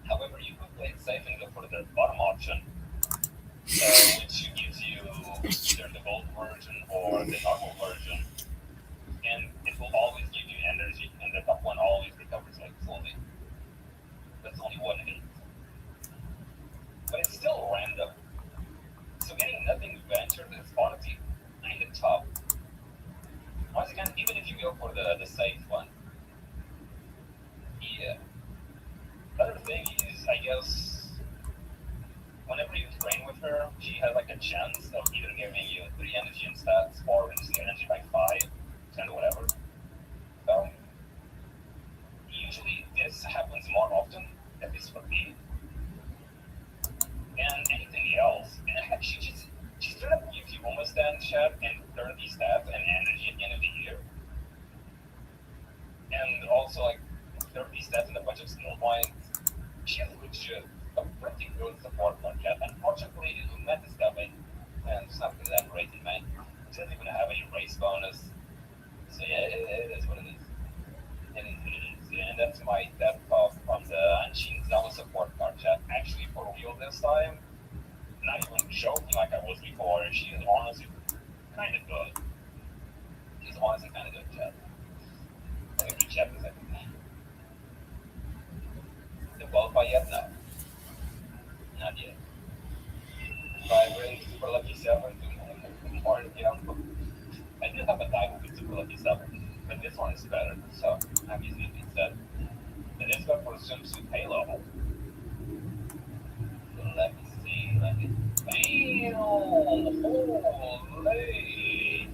However, you could play it safe and go for the bottom option, which gives you either the gold version or the normal version, and it will always give you energy, and the top one always recovers like fully. That's only 1 hit. But it's still random. So getting nothing ventured is honestly kind of tough. Once again, even if you go for the safe one, chance of either giving you 3 energy in stats or reducing your energy by 5, 10, or whatever. Um, Usually this happens more often, at least for me, than anything else. And she straight up gives you almost that chat and 30 stats and energy at the end of the year. And also like 30 stats and a bunch of skill points. She's legit a pretty good support for chat. Unfortunately, Met is coming, and it's not really that great in Met. It doesn't even have any race bonus. So yeah, it is what it is. It is what it is. Yeah, and that's my death talk from the Unseen Zama support card chat. Actually, for real this time, not even joking like I was before. She is honestly kind of good. She's honestly kind of good, chat. Let me recheck this. The qualify yet? No, not yet. 5 rings, super lucky 7, 2 more, yeah. I do have a die with super lucky 7, but this one is better, so I'm using it instead. And this one for swimsuit halo. Let me see, Bam! Holy!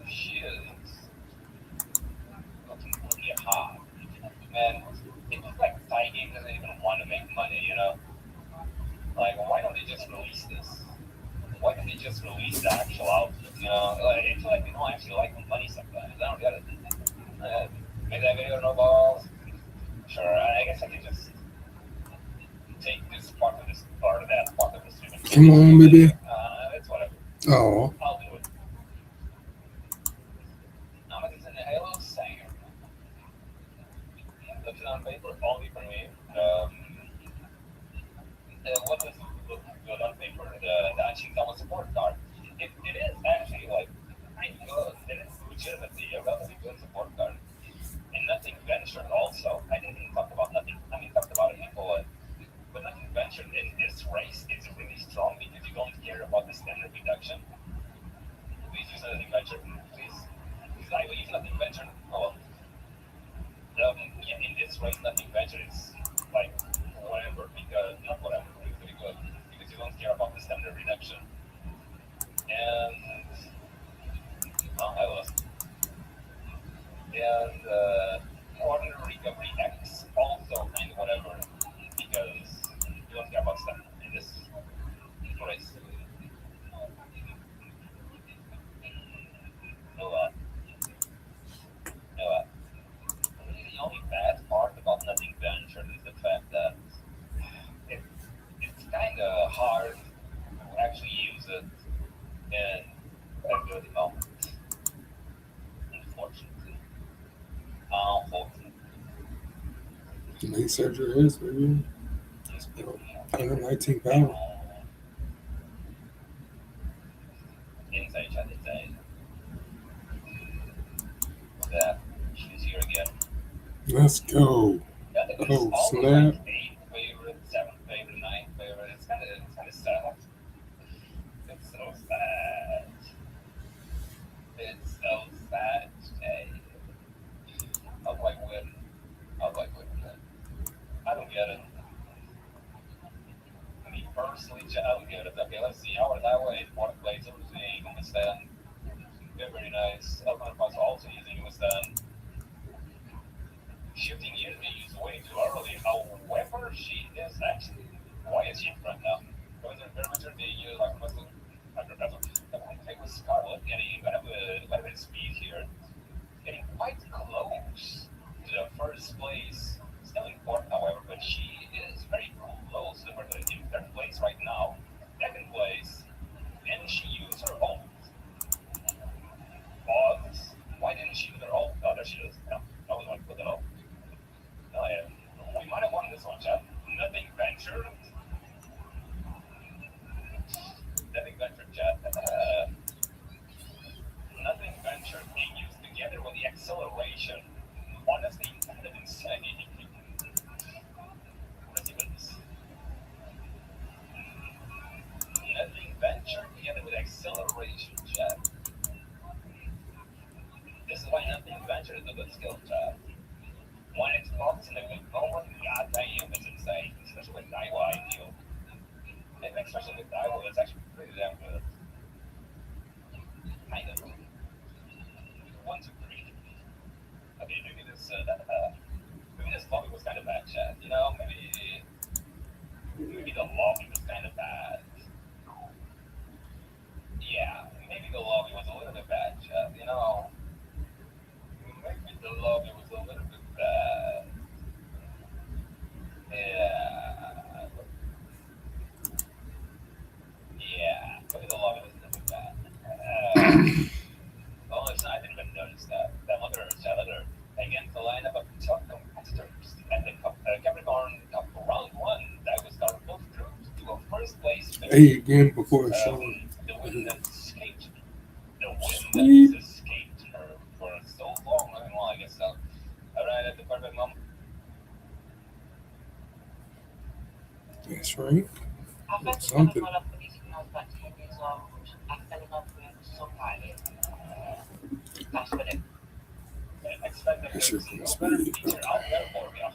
She is looking pretty hot. Man, it looks like Thai game doesn't even want to make money, you know? Like, why don't they just release this? Why don't they just release the actual outfit? You know, like, I feel like they don't actually like money sometimes. I don't get it. Make that video, no balls. Sure, I guess I can just take this part of this part of that part of this stream. Come on, baby. It's whatever. Oh, I'll do it. But it's in the Halo Singer. Looks on paper only for me. What does look good on paper? The Ashikawa support card. It is actually like kind of good. It is legitimately a relatively good support card. And Nothing Ventured also. I didn't even talk about Nothing. I mean, talked about it before. But Nothing Ventured in this race is really strong because you don't care about the standard reduction. Please use Nothing Ventured. Please. Because I will use Nothing Ventured. Oh, yeah, in this race, Nothing Ventured is like whatever. Because, not whatever. It's pretty good. Because you don't care about the standard reduction. And. Oh, I lost. And Ordinary Recovery X also kind of whatever because you don't care about stuff in this race. No, no, the only bad part about Nothing Ventured is the fact that it, it's kind of hard to actually use it in a good moment, unfortunately. Unfortunately. make surgery is, baby. 119 pounds. Inside chat inside. That she's here again. Let's go. Yeah, I think Oh, it's all snap. like 8th favorite, 7th favorite, 9th favorite. It's kind of sad. It's so sad. It's so sad. Hey, how do I win? How do I win that? I don't get it. Me personally, I don't get it. Okay, let's see. How are that way? Fourth place, using Umamasume. Very nice. Elman also using Umamasume. Shifting in they use way too early. However, she is actually why is she in front now? Because in very much they use like Muslim the one thing with Scarlet getting quite a bit of speed here. Getting quite close to the first place. Still in fourth, however, but she is very close to in third place right now. Second place. And she used her ult. But why didn't she use her ult? Oh, there she is. No, I was like, put it ult. Oh yeah. We might have won this one, Chad. Nothing ventured. Nothing ventured, Chad. Nothing ventured being used together with the acceleration. Honestly, kind of insane. Let's see what this. Nothing ventured together with acceleration, Chad. This is why Nothing ventured is a good skill, Chad. One Xbox and a good moment, god damn, it's insane. Especially with Nightlight, you. maybe this lobby was kind of bad, chat. You know, maybe the lobby was kind of bad. Yeah, maybe the lobby was a little bit bad, chat. You know, maybe the lobby was a little bit bad. Yeah. Yeah, maybe the lobby was a little bit bad. Oh, listen, I didn't even notice that. Look at her. Against the lineup of top competitors at the Capricorn Cup Round 1, that was got both groups to a first place finish. Hey, again before the show. The win that escaped her for so long. I mean, well, I guess so. Alright, at the perfect moment. That's right. I've been Something. all of these when I was about 10 years old. I fell in love with somebody. That's what it. Expected That's to your see no conspiracy. better feature out there for you.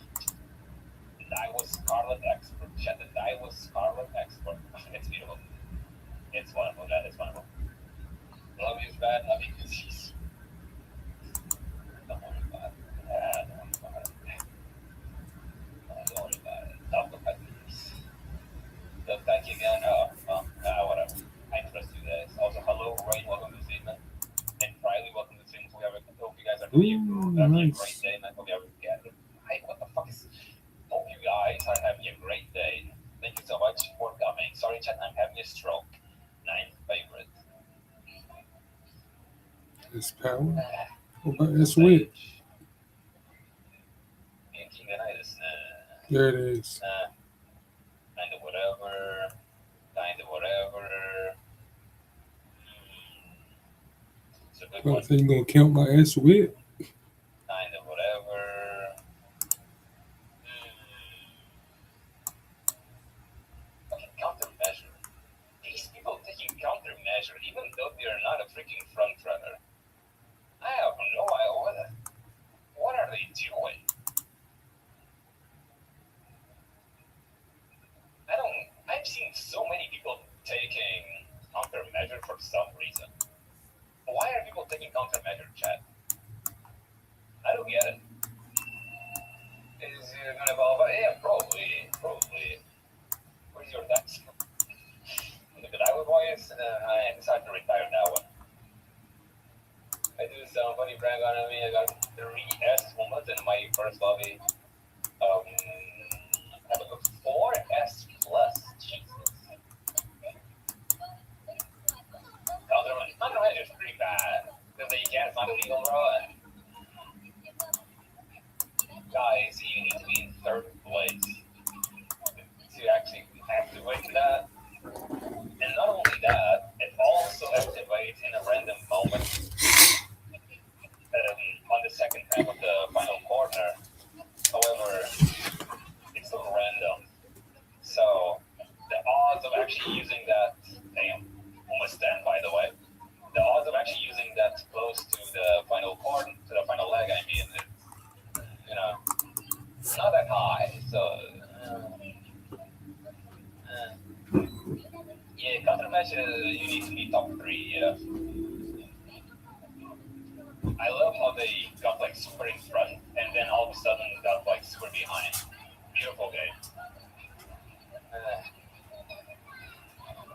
I was Scarlet Expert. Chat that I was Scarlet Expert. It's beautiful. It's wonderful, Dad. It's wonderful. Love you is bad. Love you is cheese. Don't worry about it. Don't worry about it. Top competitors. So thank you again. Whatever. I trust you guys. Also, hello, Ray. Welcome to the statement. And Riley, welcome to the stream. Hope you guys are having a great day. And I hope you have what the fuck is... Hope you guys are having a great day. Thank you so much for coming. Sorry, chat, I'm having a stroke. 9th favorite. It's power. What about that switch? There it is. Kind of whatever. It's a good Well, I one. think you're gonna count my ass whip. Kind of whatever. Fucking countermeasure. These people taking countermeasure, even though they're not a freaking front runner. I have no idea. What are they doing? I've seen so many people taking countermeasure for some reason. Why are people taking countermeasure, chat? I don't get it. Is it gonna evolve? Yeah, probably. Where's your desk? Look at Iowa boys. I decided to retire that one. I do somebody brag on me. I got 3 S moments in my first lobby. I have a 4 S plus. Jesus. Countermeasure is pretty bad. Because you can't find a legal run. Guys, you need to be in 3rd place to actually activate that. And not only that, it also activates in a random moment on the second half of the final corner. However, it's still random. So the odds of actually using that, almost 10 by the way, the odds of actually using that close to the final corner, to the final leg, I mean, it's not that high. So yeah, countermeasure, you need to be top 3. Yeah. I love how they got like super in front and then all of a sudden got like super behind. Beautiful game.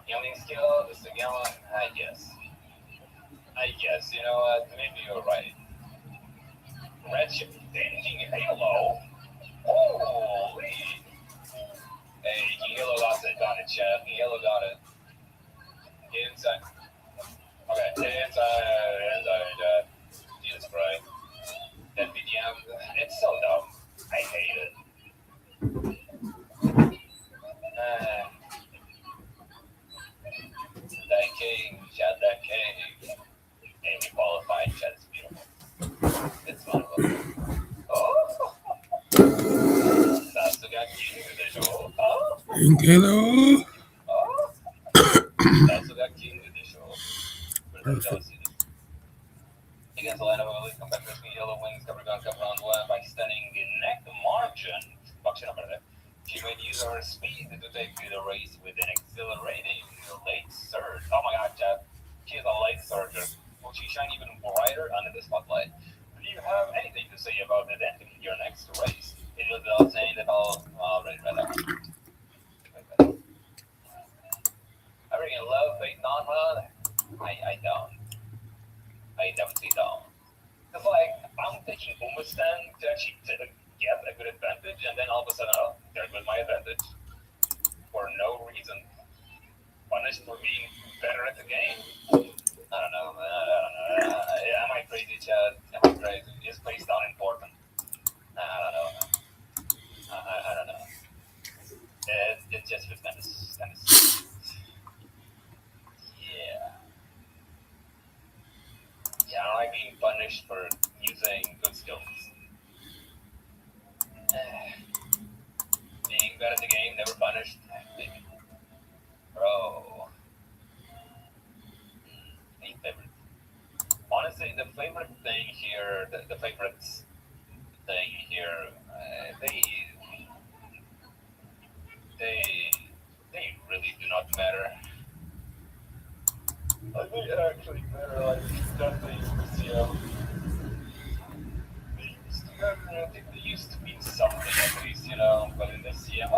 Yelling skill, this again, I guess. You know what? Maybe you're right. Redshift changing Halo. Holy! Hey, Halo got it, chat. Halo got it. Get inside. Okay, get inside. Jesus Christ. That BDM, it's so dumb. I hate it. That king, chat, that king. And he qualified, chat, it's beautiful. It's wonderful. Oh! Sasuga king de show. Hello. Sasuga king de show. Perfect. Against the line of elite competitors, Yellow Wings, Capricorn Cup Round 1 by stunning neck margin. She made use of her speed to take the race with an exhilarating late surge. Oh my god, Jeff. She is a late surger. Will she shine even brighter under the spotlight? Do you have anything to say about then your next race, it was saying about red. I really love Vietnam. I don't. I definitely don't. It's like I'm taking Umamasume to actually get a good advantage, and then all of a sudden, oh, there goes my advantage for no reason. Punished for being better at the game. I don't know. Am I crazy, Chad? Am I crazy? Is face down important? I don't know. I don't know. It just feels kind of yeah. Yeah, I don't like being punished for using good skills. Being good at the game, never punished. Maybe. Bro. The favorite. Honestly, the favorite thing here, the favorites thing here, they, they really do not matter. Like, they actually matter. Like, definitely, you know, they used to matter. I think they used to mean something at least, you know, but in this, yeah, I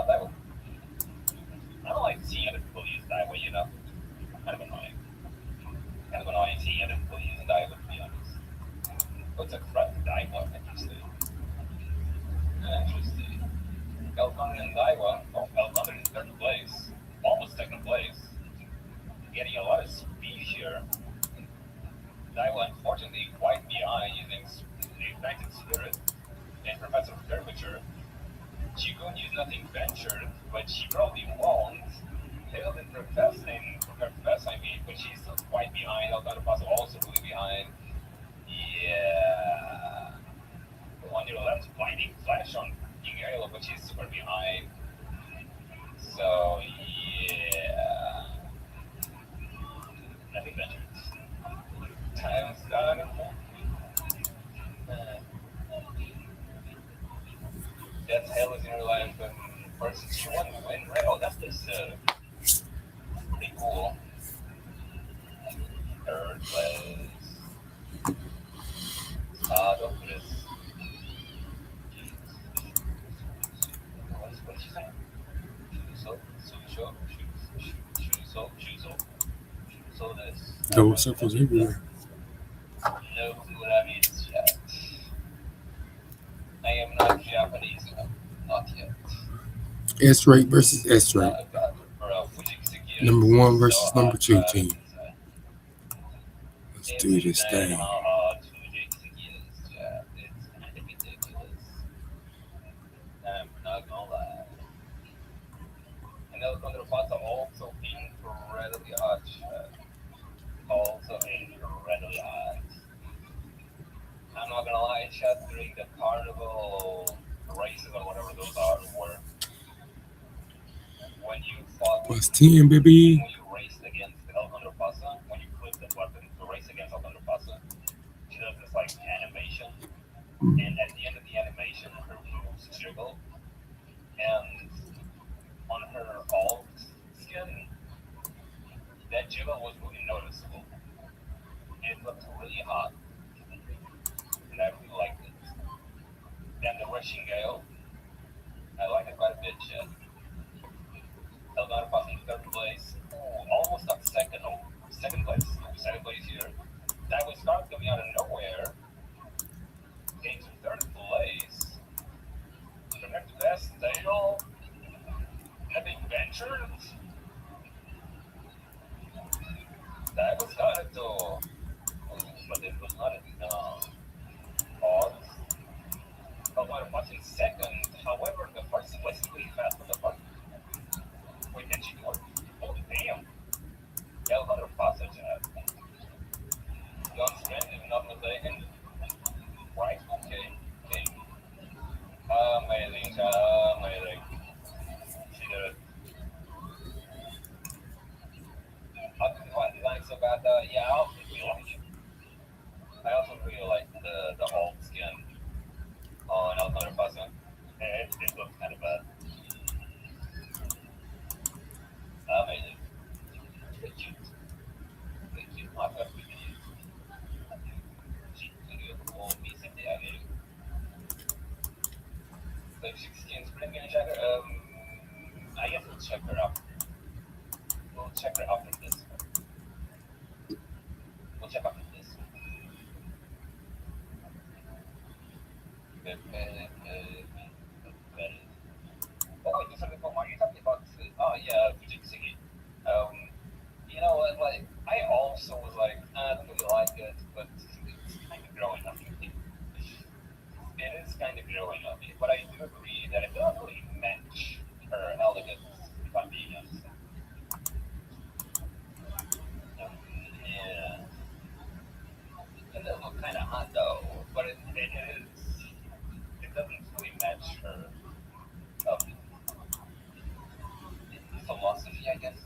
don't like seeing other people use that way, you know. Kind of annoying. Kind of annoying seeing other people using that way, to be honest. What's a crap Daiwa? Interesting. Interesting. Elton and Daiwa. Oh, Elton in third place. Almost second place. Getting a lot of speed here. Daiwa, unfortunately, quite behind using the Ignited Spirit and Professor Curvature. She couldn't use nothing ventured, but she probably won't. Failed in Profess, I mean, but she's still quite behind. Elton Paso also really behind. Yeah. On your left, blinding flash on Ingelo, but she's super behind. So, yeah. Nothing ventured. Time's done. That's hell is in real life. First, she won the win, right? Oh, that's this. Pretty cool. Third place. Don't put this. What did she say? So this. Double circles everywhere. No clue what that means yet. I am not Japanese enough. Not yet. S rate versus S rate. Number one versus number two team. Let's do this thing. It's kind of ridiculous. I'm not gonna lie. And El Contrapasa also incredibly hot. Also incredibly hot. I'm not gonna lie, chat during the carnival races or whatever those are were when you fought Plus 10, baby. when you raced against El Contrapasa, when you click the button to race against El Contrapasa, she does this like animation, and at the end of the animation her moves jiggle, and on her alt skin that jiggle was really noticeable. It looked really hot, and I really liked it. Then the rushing gale, I like it quite a bit, shit. Delgado passing third place. Ooh, almost got second. Oh, second place. Second place here. That was not coming out of nowhere. Came to third place. Connect to best. Dale. Nothing ventured. That was kind of though. But it was not enough. Odd. Delgado passing second. However, the first place is pretty fast for the first. Wait, did she do it? Oh, damn. Delgado passage. John Smith, if not mistaken. Right, okay. Okay. Amazing, amazing. She did it. How could you design so bad? Yeah, I also really like it. I also really like the alt skin on El Contrapasa. It looks kind of bad. Amazing. Pretty cute. Pretty cute. My favorite video. She could do a cool piece of the idea. the 16 spring and check her. I guess we'll check her after. We'll check her after this. We'll check after this. Oh wait, just something. Are you talking about? Oh yeah, Fujitsugi. Um, you know what? Like I also was like, I don't really like it, but it's kind of growing on me. It is kind of growing on me, but I do agree that it doesn't really match her elegance. If I'm being honest. Yeah, it does look kind of hot though, but it is. It doesn't really match her um, philosophy, I guess.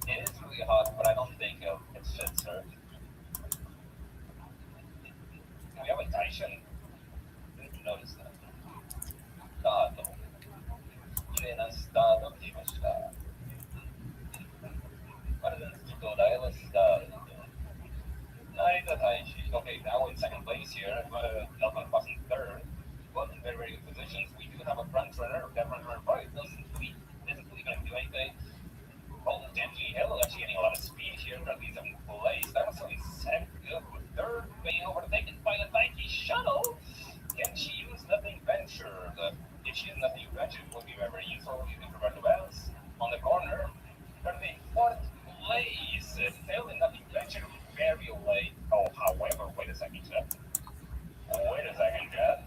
It is really hot, but I don't think it fits her. We have a Taishan. Didn't notice that. Stado. 綺麗なスタートって言いました。Delilah Star. Narita Taishi. Okay, now in second place here, Elton Foss in third. Both in very, very good positions. We do have a front runner. That front runner probably isn't really going to do anything. Oh, Genji Hill actually getting a lot of speed here for these in place. That was only second. Third being overtaken by a Nike shuttle. Can she use nothing venture? If she uses nothing venture, it will be very useful using Roberto Wells on the corner. 34th place. Failed in nothing venture very late. Oh, however, wait a second, Jeff. Wait a second, Jeff.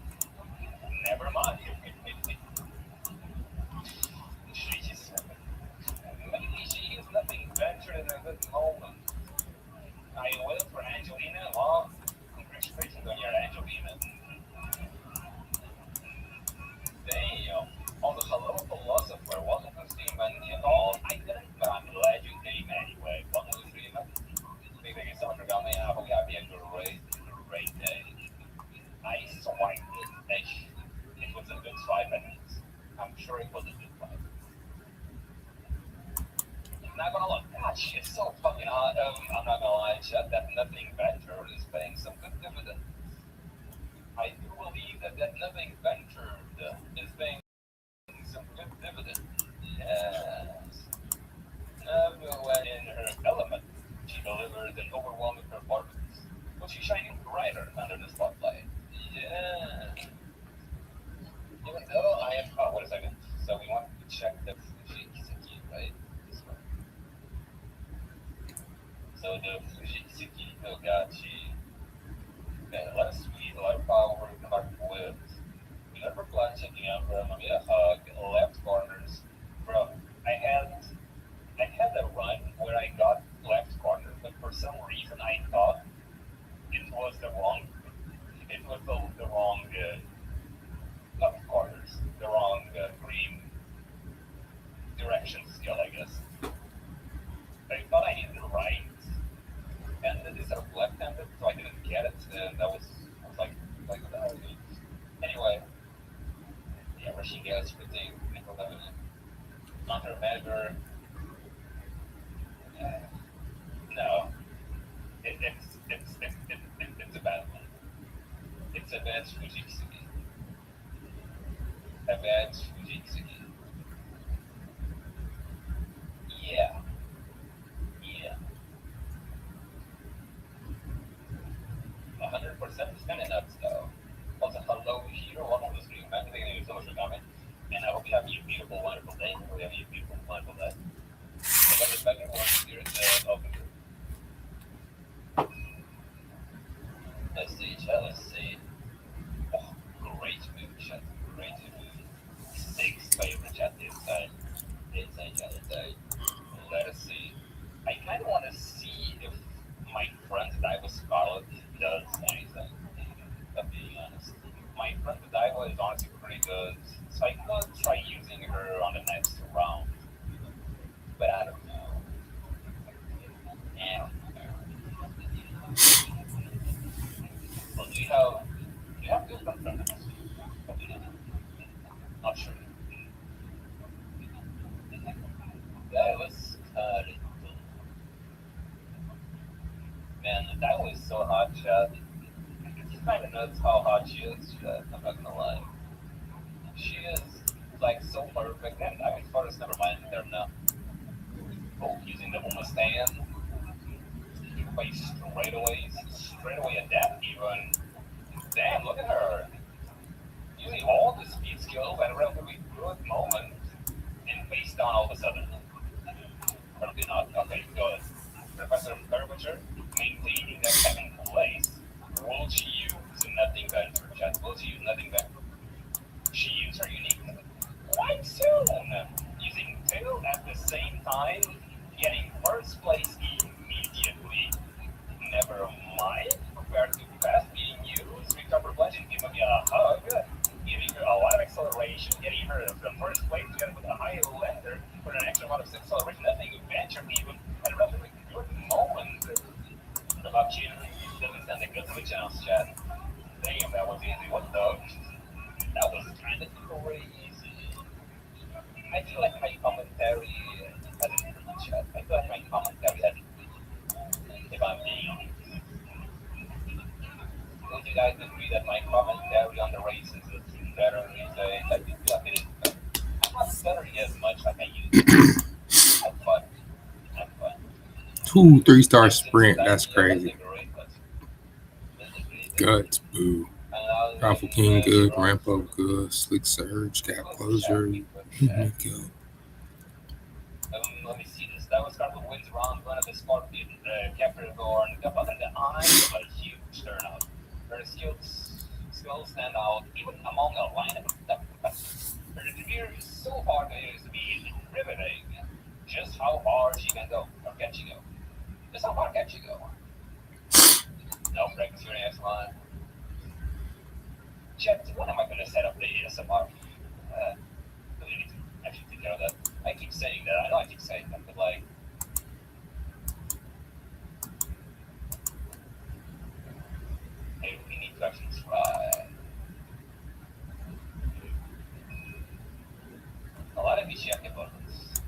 Never mind. She's maybe she is nothing venture in a good moment. I waited for Angelina. Well, congratulations on your Angelina. Damn. Also, hello, philosopher. Welcome to Steam. And all, I didn't, but I'm glad you came anyway. Welcome to Steam. Big thank you so much for coming. I hope you have a great day. I swiped it. It was a good 5 minutes. I'm sure it was a good 5 minutes. Not gonna lie, God, shit's so fucking hot. I'm not gonna lie, Chad, that nothing venture is paying some good dividends. I do believe that nothing ventured is paying some good dividends. Yes. When in her element, she delivers an overwhelming performance, but she's shining brighter under the spotlight. Yeah. Even though I am. Oh, wait a second. So we want to check the Fujitsuki, right? This one. So the Fujitsuki Togachi. Okay, let us squeeze a lot of power back with. We never plan checking out from a hug, left corners. Bro, I had a run where I got left corner, but for some reason I thought it was the wrong left corners, the wrong green direction skill, I guess. I thought I did it right, and instead of left-handed, so I didn't get it. And I was like that. Anyway, yeah, rushing gas, everything, countermeasure. No, it's a bad one. It's a bad Fujitsuki. A bad Fujitsuki. Yeah, yeah. 100% is kind of nuts though. Also, hello here, welcome to the stream, man. Thank you so much for coming. And I hope you have a beautiful, wonderful day. I hope you have a beautiful, wonderful day. So let me back and forth here at the open. Let's see, chat, let's see. Oh, great move, chat. Great move. 6 favorite chat inside. Inside, chat, inside. Let us see. I kind of want to see if my friend Diva Scarlet does anything. I'm being honest. My friend Diva is honestly pretty good, so I could try using her on the next round. But I don't know. Yeah. Well, do you have different friends? Not sure. That was man, that was so hot, Chad. It's kind of nuts how hot she is, Chad. I'm not gonna lie. she is like so perfect. And I mean, first, never mind. They're not using the Umamasume by straight away adapt even. Damn, look at her. Using all the speed skills at a relatively good moment and face down all of a sudden. Probably not. Okay, good. Professor Curvature maintaining that second place. Will she use nothing better? Chat, will she use nothing better? She used her unique quite soon. Using two at the same time, getting first place immediately. Never mind, compared to fast being used, recover legend, give me a hug, giving her a lot of acceleration, getting her the first place together with a high lender for an extra amount of acceleration, nothing venture even at a relatively good moment. About you, doesn't stand a good switch chance, chat. Damn, that was easy. What the? That was kind of crazy. I feel like my commentary has improved, chat. I feel like my commentary has improved, if I'm being honest. Would you guys agree that my commentary on the races is better these days? I do feel like it is better. I'm not stuttering as much like I used to. Have fun. Have fun. 2 3-star And since sprint. that, That's yeah, let's crazy. decorate. Let's decorate. Guts, boo. Powerful King, good. Ramp up, good. Slick Surge, Gap Closer. Here we go. Let me see this. That was Scarlet wins round one of the Scorpion, Capricorn, got under the eyes of a huge turnout. Her skills stand out even among a lineup of tough competitors. Her career is so far continues to be riveting. Just how far she can go, or can she go? Just how far can she go? No breaks your ass line. Chet, when am I going to set up the ASMR? We need to actually take care of that. I keep saying that. I know I keep saying that, but like, hey, we need to actually try. A lot of these check buttons.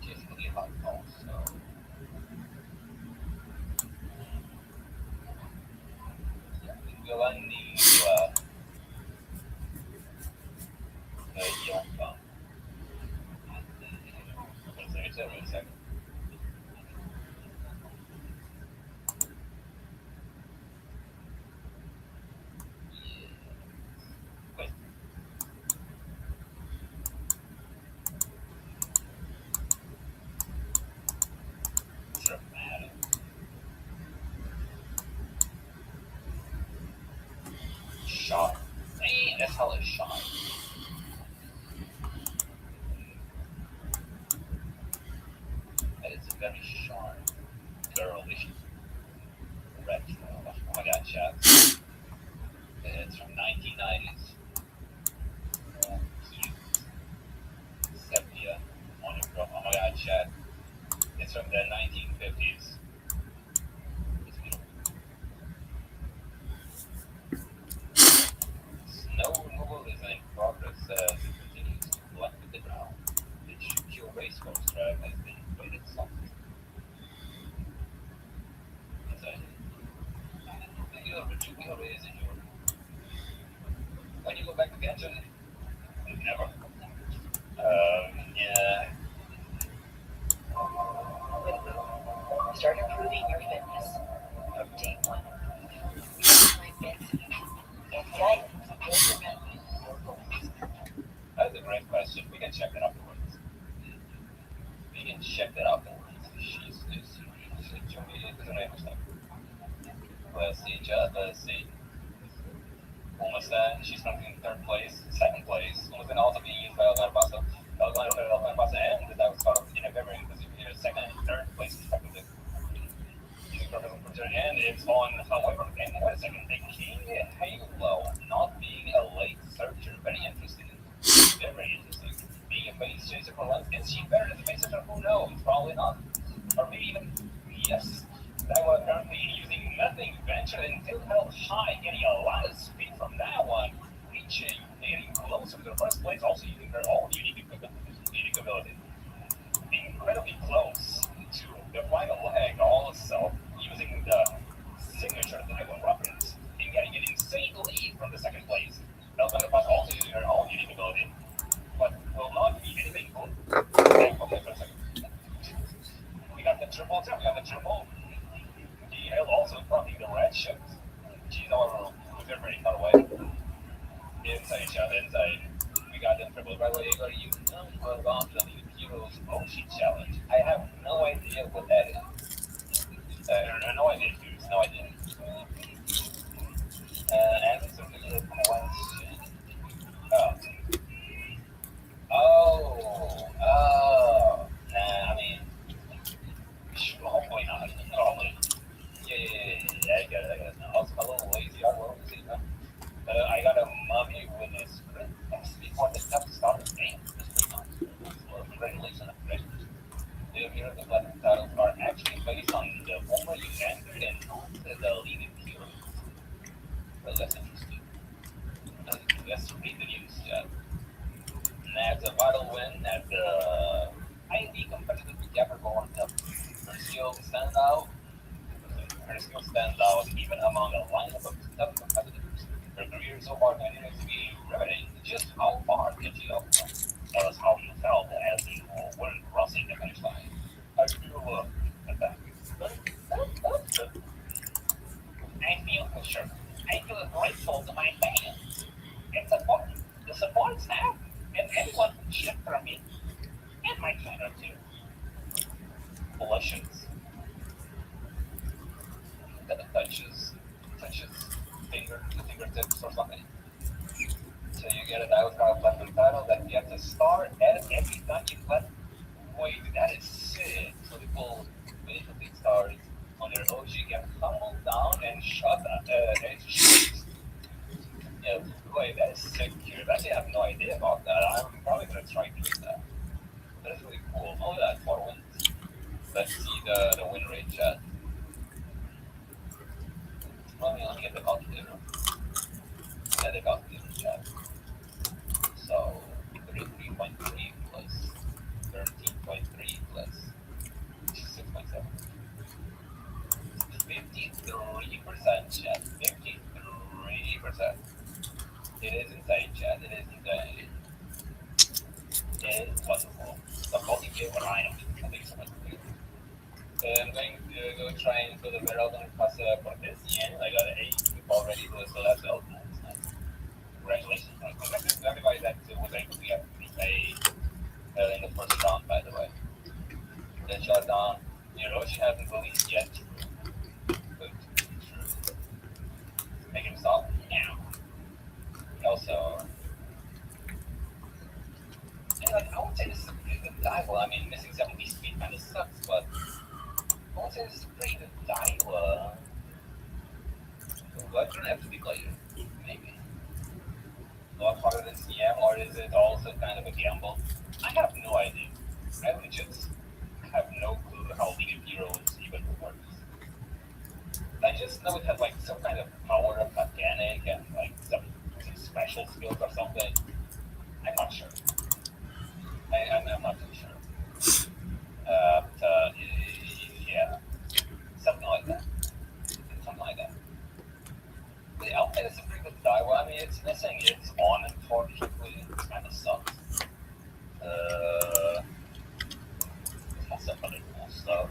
Just really hot also. We will need young bump. Wait a second. Wait. Dramatic. Sharp. Man, that's hella sharp. That is very sharp. Girlish. Retro. Oh my god, chat. It's from 1990s. Cute. Sepia. Monochrome. Oh my god, chat. It's from the 1950s. It's beautiful. Snow removal is in progress as it continues to collect with the ground. The Chukio race course track has been rated soft. The Chukio race in your. When you go back to Genshin, never. Yeah. Start improving your fitness from day one. Guidance. That's a great question. We can check that afterwards. We can check that afterwards. She's this. Let's see, let's see. Almost she's coming in third place, second place. Almost also being used by Umamasume. Umamasume, and that was called in a memory because you know, second and third place respectively. And it's on, however, and wait a second, the King Halo not being a late searcher. Very interesting. Very interesting. Being a base chaser for once. Is she better than the base chaser? Who knows? Probably not. Or maybe even, yes. That was apparently using nothing venture until held high, getting a lot of speed from that one, reaching, getting closer to the first place, also using her own unique ability. Incredibly close to the final leg, also using the signature Dragon reference and getting an insane lead from the second place. Elvin also using inside shot, inside. We got them triple. By the way, Igor, you know about the Heroes Oshi Challenge. I have no idea what that is. No idea, dude. No idea. Answer to the question. Oh. Nah, I mean, hopefully not. Hopefully. Yeah. I got it. I was a little lazy. I will see, man. I got a mummy with a script before the stuff started game. Well, congratulations. The hero the button titles are actually based on the former you entered and not the leading hero. Well, that's interesting. Let's read the news. As a vital win at the highly competitive Capricorn her skill stands out. Her skill stands out even among a lineup of tough competitors. Her career so far continues to be riveting. Just how far did she go? Tell us how you felt as you were crossing the finish line. I feel attack. I feel grateful to my fans and support, the support staff, and everyone who cheered for me, and my trainer too. Blushes, that touches fingertips or something. So you get a dive card platinum title that you have to start at every time you play. Wait, that is sick. So people basically start on their OG get humbled down and shut and shoot. Yeah, wait, that is sick. Actually, I have no idea about that. I'm probably gonna try doing that. That's really cool. Oh, that's 4 wins. Let's see the win rate chat. Let me get the calculator. Yeah, the calculator chat. So 33.3 plus 13.3 plus 6.7. 53% chat. 53%. It is insane, chat. It is insane. It is wonderful. The multi-game line. I think so much. I'm going to go try and build a barrel on class for this yen. I got an 8 already, so that's nice. Congratulations. Congratulations to everybody that was able to get a in the first round, by the way. Then shot down. Hiroshi hasn't released yet. Good. True. Make him stop. Yeah. Also, and like, I would say this is a pretty good dive. Well, I mean, missing 70 speed kind of sucks, but I would say this is a pretty good dive. But don't have to be later. Maybe. A lot harder than CM, or is it also kind of a gamble? I have no idea. I legit have no clue how League of Heroes even works. I just know it has like some kind of power of mechanic and like some special skills or something. I'm not sure. I'm not too sure. Yeah, something like that. Something like that. The outfit is a pretty good die. Well, I mean, it's missing its on, unfortunately. It kind of sucks. It has some other cool stuff.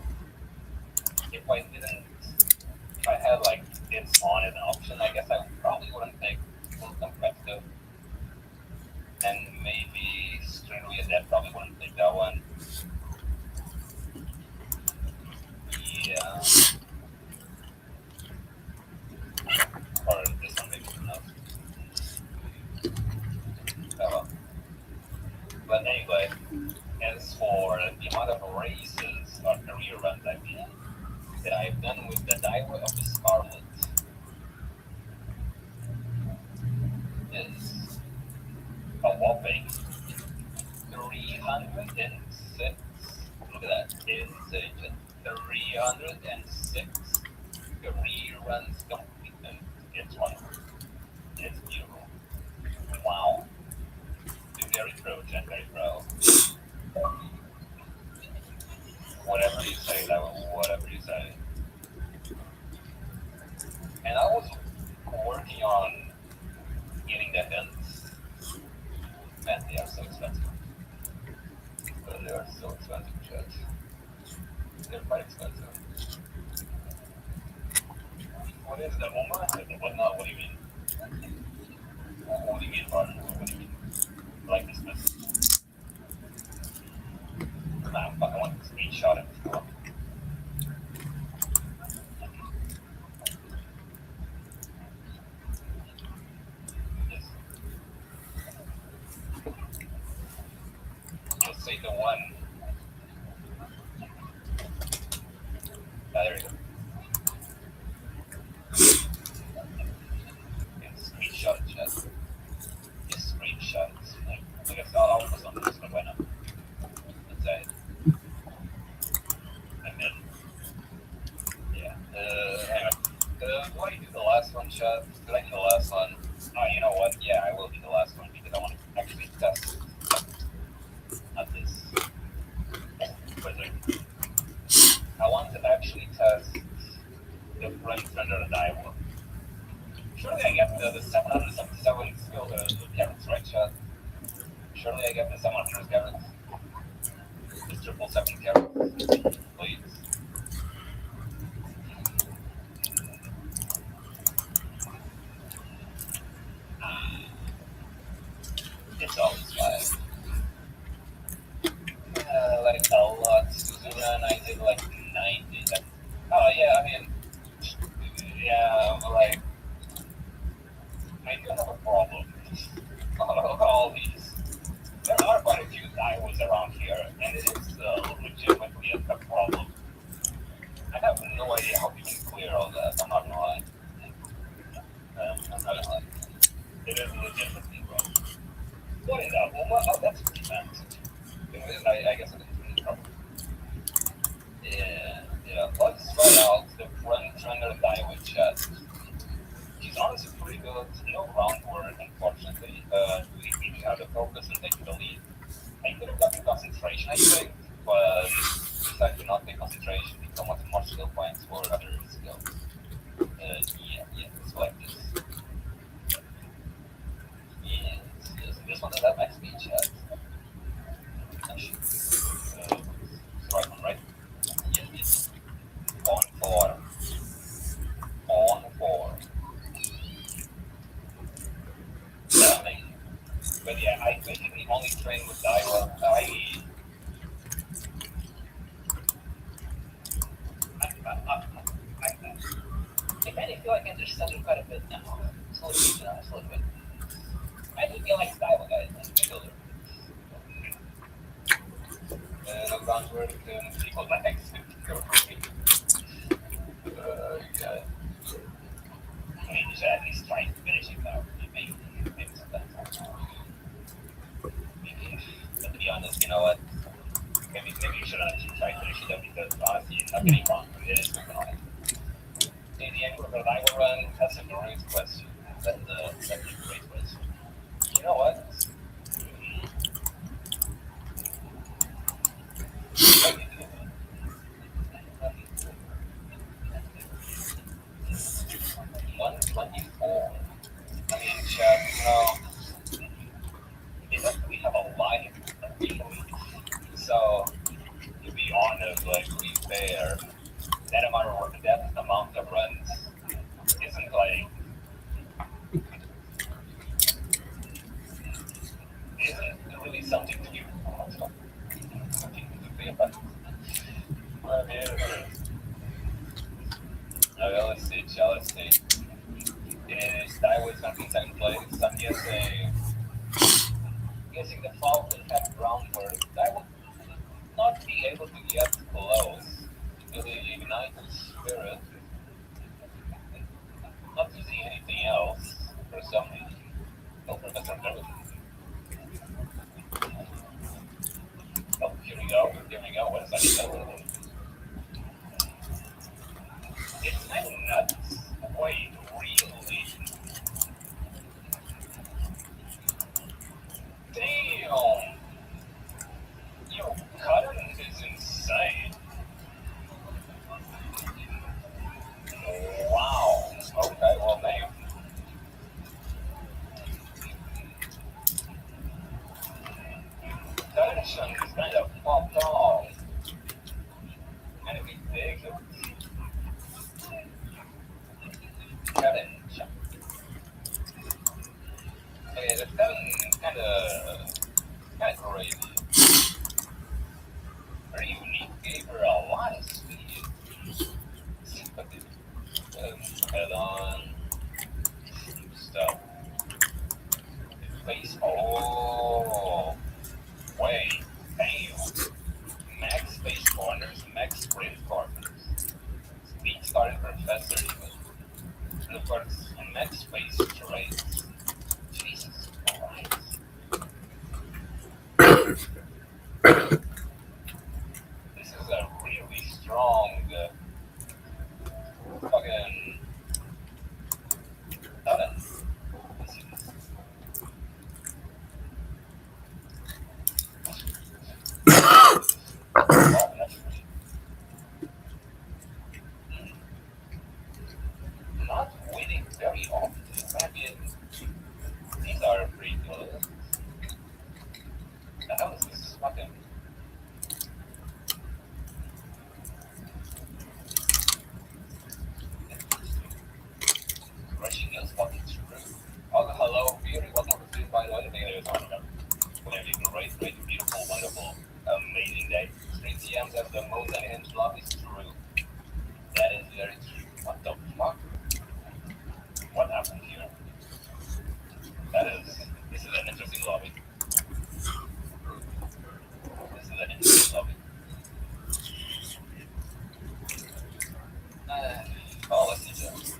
If I had like its on as an option, I guess I probably wouldn't take full competitive. And maybe strictly adept probably wouldn't take that one. Yeah. Or this one maybe enough. Oh well. But anyway, as for the amount of races or career runs that I've done with the Diver of the Scarlet is a whopping 306. Look at that. It's 306 career runs completed. It's wonderful. It's beautiful. Wow. Very pro, Jen, very pro. Whatever you say, whatever you say. And I was working on getting the hints. Man, they are so expensive. They are so expensive, Jet. They're quite expensive. What is the Oma? What not? What do you mean? What do you mean, partner? take the one. There we go. Screenshot it, chat. Just screenshot it. I guess I'll post on this one. Why not? That's it. And then, yeah. Anyway. Why do you do the last one, chat? Did I do the last one? Oh, you know what? Yeah, I will do the last one because I want to actually test not this wizard. I want to actually test the front under the die wall. Surely I get the 777 skill, the carrots, right, chat? Surely I get the 700 carrots. The 777 carrots. Please. It's always fine. Like a lot. Suzuna and I did like 90. Oh, yeah, I mean, yeah, like, I do have a problem. All these. There are quite a few Daiwas around here, and it is legitimately a problem. I have no idea how we can clear all that. I'm not gonna lie. I'm not gonna lie. It is legitimately wrong. What is that? Well, that's pretty fancy. I guess I didn't really trouble. Yeah. Let's try out the front runner Daiwa chat. He's honestly pretty good. No groundwork, unfortunately. We really have to focus and take the lead. I could have gotten concentration, I think, but decided to not take concentration because I wanted more skill points for other skills. It's like this. Yes. This one does have max speed chat. Actually, it's the right one, right? Yes. On 4. Amazing. But yeah, I basically only train with Daiwa. I kind of feel like I understand it quite a bit now. Slowly, slowly. I do feel like Daiwa guys. I feel it. No groundwork, people like X. Yeah. I mean, you should at least try to finish it though. Maybe sometimes. But to be honest, you know what? Maybe you shouldn't actually try to finish it though because honestly, it's not getting wrong. It is moving on. In the end, what I will run, that's a great question. That's a great question. You know what? Let me do it. 124. I mean, chat, we have a life, really. So, to be honest, like, to be fair, that amount of runs isn't like, isn't really something to give something to be about. Okay, let's see. Is Daiwa's going to be second place? I'm guessing the Falcon have groundwork. I will not be able to get close to the Ignited Spirit. Not using anything else for some reason. Oh, Professor David. Oh, here we go. What is that? It's kind of nuts. Wait, really? Damn! Yo, Cutting is insane. Wow. Okay, well, damn. Tension is kind of popped off. Kind of ridiculous. Cutting. Okay, the cutting kind of crazy. Very unique. Gave her a lot of speed. Head on. Stuff. Face. Oh. Wait. Damn. rates. Jesus Christ. This is a really strong fucking button. Let's see this. Oh, that's pretty. Not winning very often. I mean, these are pretty good. The hell is this fucking? Rushing is fucking true. Oh, hello, beauty. Welcome to Food by the way. Today is on great, beautiful, wonderful, amazing day. Street CMs have the most unhinged lobbies. True. That is very true. What the fuck? What happened here? This is an interesting lobby. This is an interesting lobby. Oh, let's see this.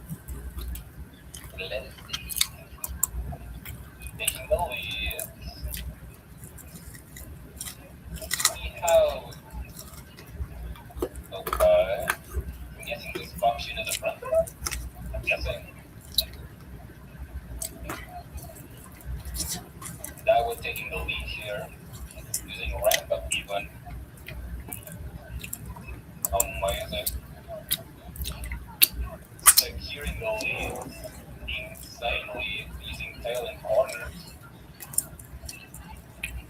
Let's see. Taking the lead. We have. Okay. I'm guessing this function in the front. I'm guessing. That was taking the lead here. Using ramp up even. Amazing. Securing the lead insanely using tail and corners.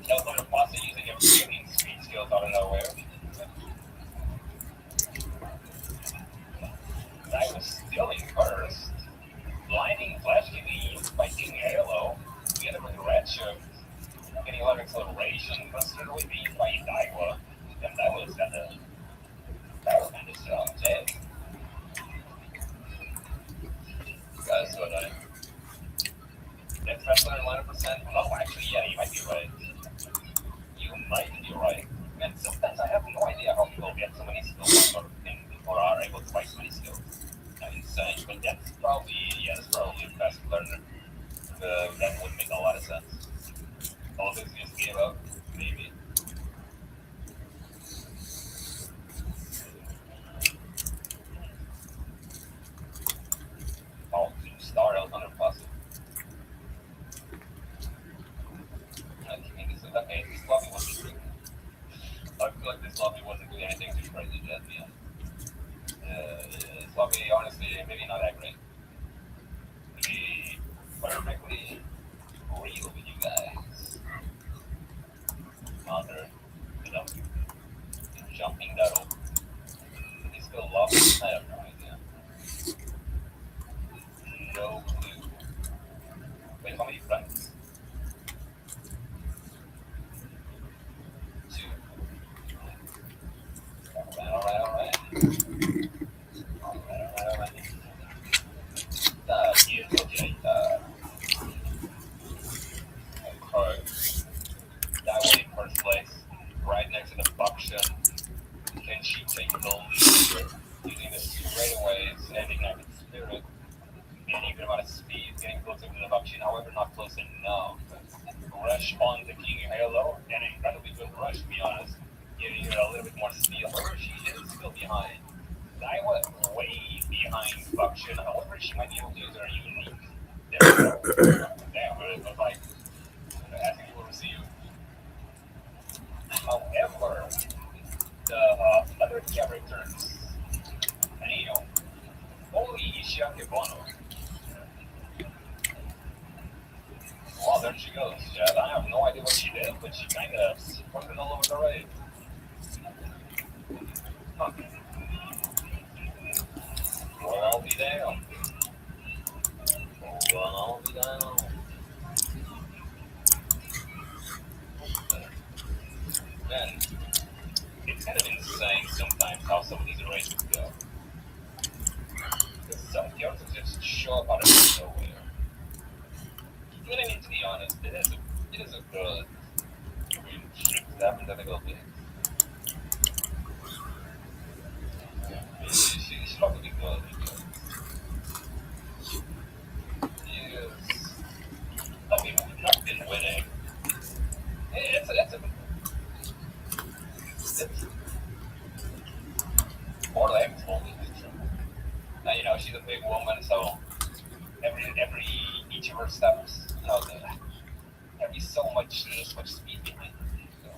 Kelton Foster using a brilliant speed skills out of nowhere. I was still in first. Blinding flash TV by King Halo. Together with Redshift. Getting a lot of acceleration, considerably beat by Daiwa. And that was kind of strong. Jay. Guys, what that's wrestler 100%. No, actually, yeah, you might be right. You might be right. And sometimes I have no idea how people get so many skills or are able to buy so many skills. I'm insane. But that's probably a fast learner. That would make a lot of sense. All this just gave up, maybe. Oh, 2-star L100 plus. Okay, this lobby wasn't true. I feel like this lobby wasn't doing anything too crazy yet, yeah. This lobby, honestly, maybe not that great. To be perfectly real with you guys. Under, jumping that over. This still lobby, I have no idea. No clue. Wait, how many friends? 2. Alright. Okay. That one in first place, right next to the Buckshot. Can she take the lead using the straightaways, ending up with spirit, gaining a good amount of speed, getting closer to the Buckshot, however, not close enough. Rush on the King Halo, an incredibly good rush, to be honest, giving her a little bit more speed. However, she is still behind. Daiwa way behind Buckshot, however, she might be able to use her unique. There we go. Damn, it looks like I think we'll receive. However, the other characters, damn, holy Ishiake Bono. Well, there she goes. Yeah, I have no idea what she did, but she kind of fucking all over the raid. Huh. Well, I'll be down. Man, it's kind of insane sometimes how some of these races go. Because some characters just show up out of nowhere. But I mean, to be honest, it is a good. I mean, shit, that happens at the go big. She's probably good. Yes. steps. There'd be so much speed behind it.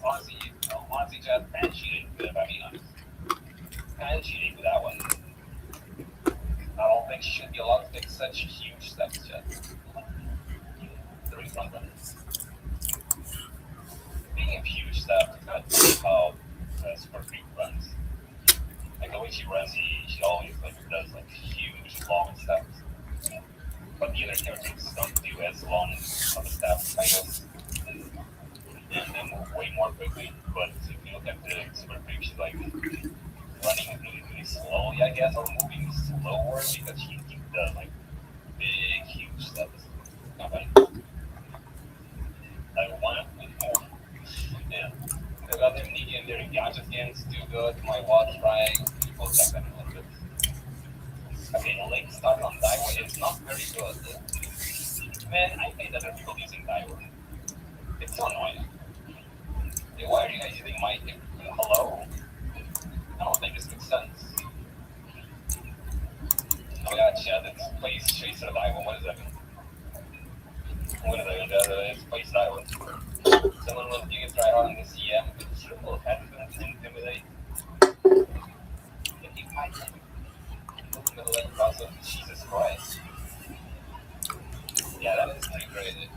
Honestly, Chad, kind of cheating, if I'm being honest. Kind of cheating with that one. I don't think she should be allowed to take such huge steps, Chad. Three front runners. Speaking of huge steps, it's kind of funny how Super Freak runs. Like the way she runs, she always does huge long steps. But the other characters don't do as long of the steps, I guess. And they move way more quickly. But if you look at the Super Freak, she's running really slowly, I guess, or moving slower because she does big, huge steps. Not funny. I want to more. Yeah. The other medium there, Gacha skins, do good. My watch right. People check them a little bit. Okay, late start on Daiwa is not very good. Man, I hate other people using Daiwa. It's so annoying. Hey, why are you guys using my hello? I don't think this makes sense. Oh my god, Chad, it's place Chaser Daiwa. What is that? What is that? It's place Daiwa. Someone will do it right on in the CM. It's triple headphones to intimidate. 55 middle lane crossover. Jesus Christ. Yeah, that is pretty crazy.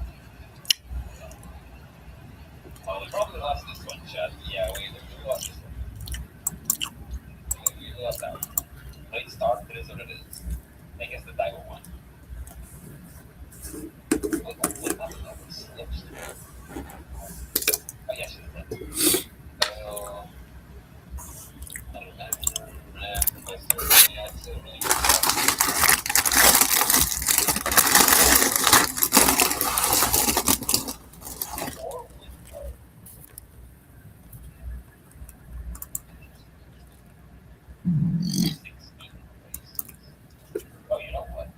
Oh, we probably lost this one, Chad. Yeah, we lost this one. We lost that one. Late start, it is what it is. I guess the Daiwa one. Oh, yeah, she did that. So, I don't know. Yeah, it's really good. Oh, you know what?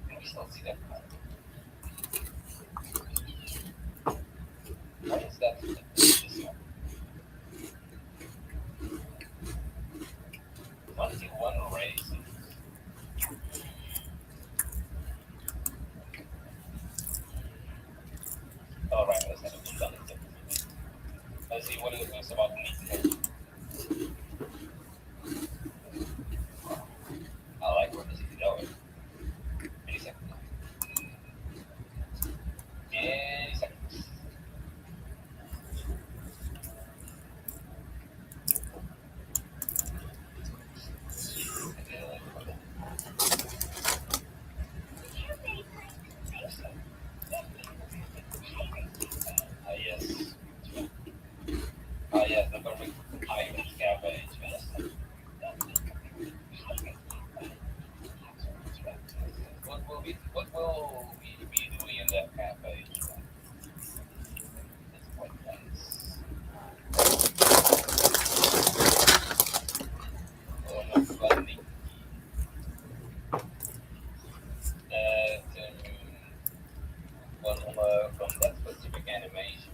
Can we still see that? What is that? This one. 21 races. All right, let's have a done it. Let's see what it is about me. I like where this is going. Any second. Any second. Yes. Yes, the perfect Irish cafe. What will we be doing in that cafe? It's quite nice. Oh, no, funny. From that specific animation.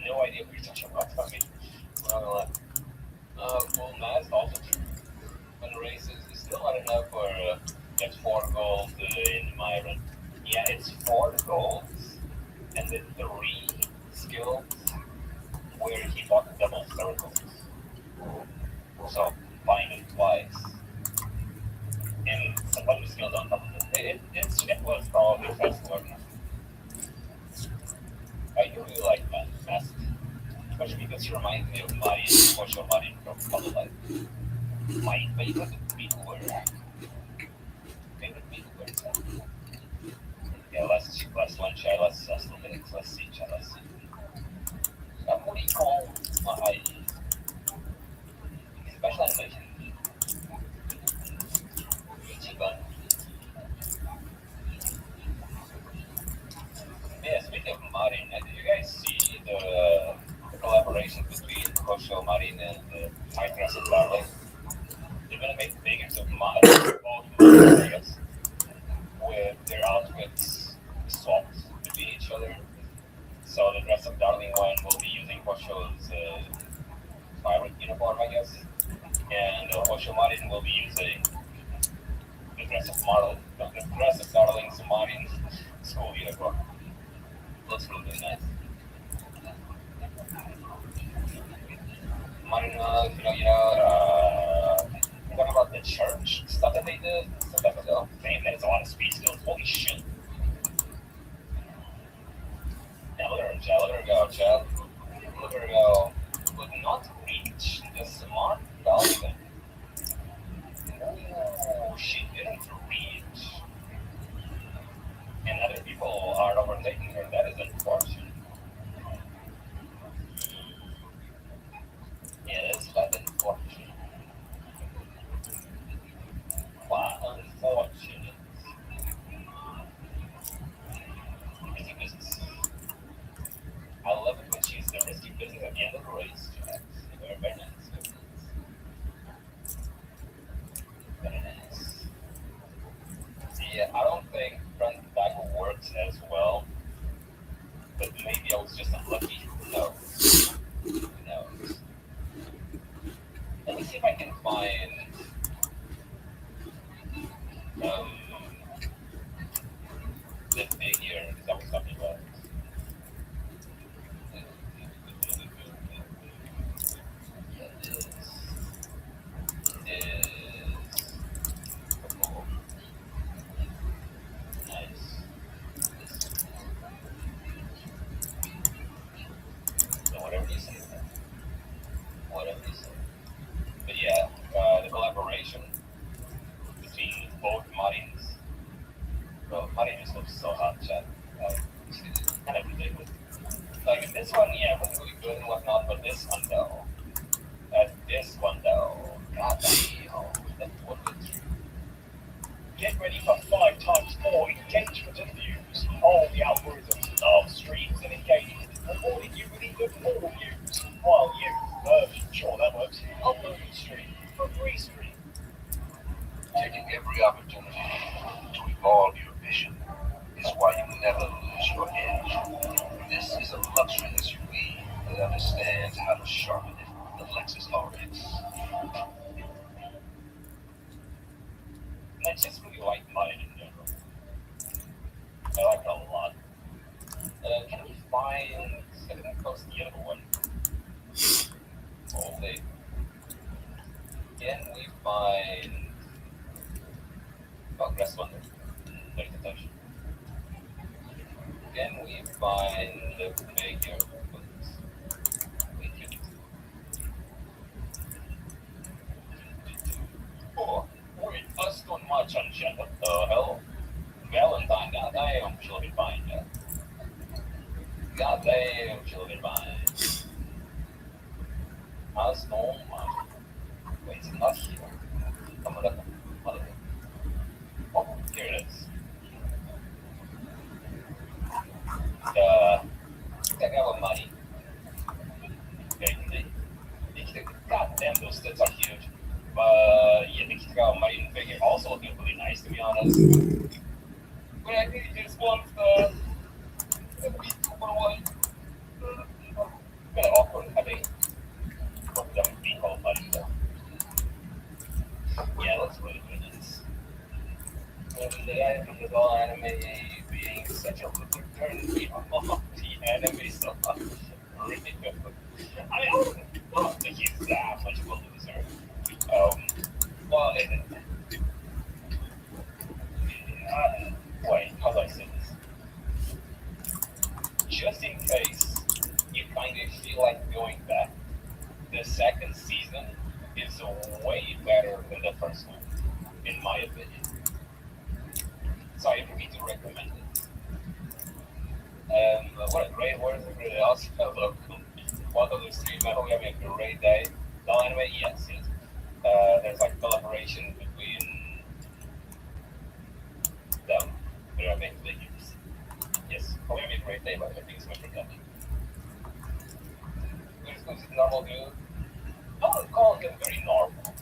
No idea what you're talking about, Tommy. Full mask also true. When races is still not enough for get 4 gold in my run. Yeah, it's 4 golds and the 3 skills where he bought double circles. So buying it twice. And some other skills on top of it. It was probably fast work. I do really like mask. Especially because he reminds me of Marin, Social Marin from Hollow Life. My favorite beetlewear. Yeah, let's one chat, let's look at it. Let's see, chat, let's see. What do you call my special animation? Ichiban. Yeah, speaking of Marin, did you guys see the collaboration between Kosho Marin and Tigress and Darling? They're gonna make figures of Marin, both areas, with their outfits swapped between each other. So the dress of Darling one will be using Kosho's looks really nice. What about the church stuff that they did? So that was damn, that is a lot of speed skills. Holy shit. Yeah, look at her go, Chad. Look at her go. Would not reach the smart dolphin. Oh, she didn't reach. And other people are overtaking her. That is unfortunate. Yeah, that's quite unfortunate. Quite unfortunate. Risky business. I love it when she's the risky business at the end of the race. Very, very nice. Very nice. Yeah, I don't think front back works as well, but maybe I was just unlucky. Who knows? Who knows? Let me see if I can find um, the figure that I was talking about. Yeah, this is oh, nice. This, no, whatever you say. Whatever you say. But yeah, the collaboration between both Marines. Bro, Marin just looks so hot, chat. It's kind of ridiculous. Like this one, yeah, was really good and whatnot, but this one though, god damn, that's what it's. Get ready for 5 times more engagement and views. All the algorithms love streams and engagement, rewarding you with even more views. While sure that works, upload a stream for a free stream. Taking every opportunity to evolve your vision is why you never lose your edge. This is a luxury SUV that understands how to sharpen it. The Lexus RX. I just really like Marin in general. I like it a lot. Can we find? I didn't post the other one. Holy. Can we find? Oh, Grass Wonder. There's a touch. Can we find the figure? Oh, wait, us don't much on chat. What the hell? Valentine, goddamn, she'll be fine, yeah. Goddamn, she'll be fine. Us don't much. Wait, it's not here. Come on, look. Oh, here it is. Check out money. Okay, goddamn, those tits are huge. Yeah, the Kikagawa Marine figure also looking really nice, to be honest. But I think it just wants the beat for one. Kind of awkward having both of them be called buddy, though. Yeah, let's really do this. And I think with all anime being such a loser turn me off the anime so much. Really good. I don't think he's that much of a loser. Well, wait, how do I say this? Just in case you kind of feel like going back, the second season is way better than the first one, in my opinion. So I really do recommend it. What a great word, really awesome. Look, one of the stream, I hope you're having a great day. No, anyway, yes. There's like collaboration between them. They are making figures. Yes, hope you're having a great day, but I think it's my production. We're just going to normal dude. I wouldn't call him very normal.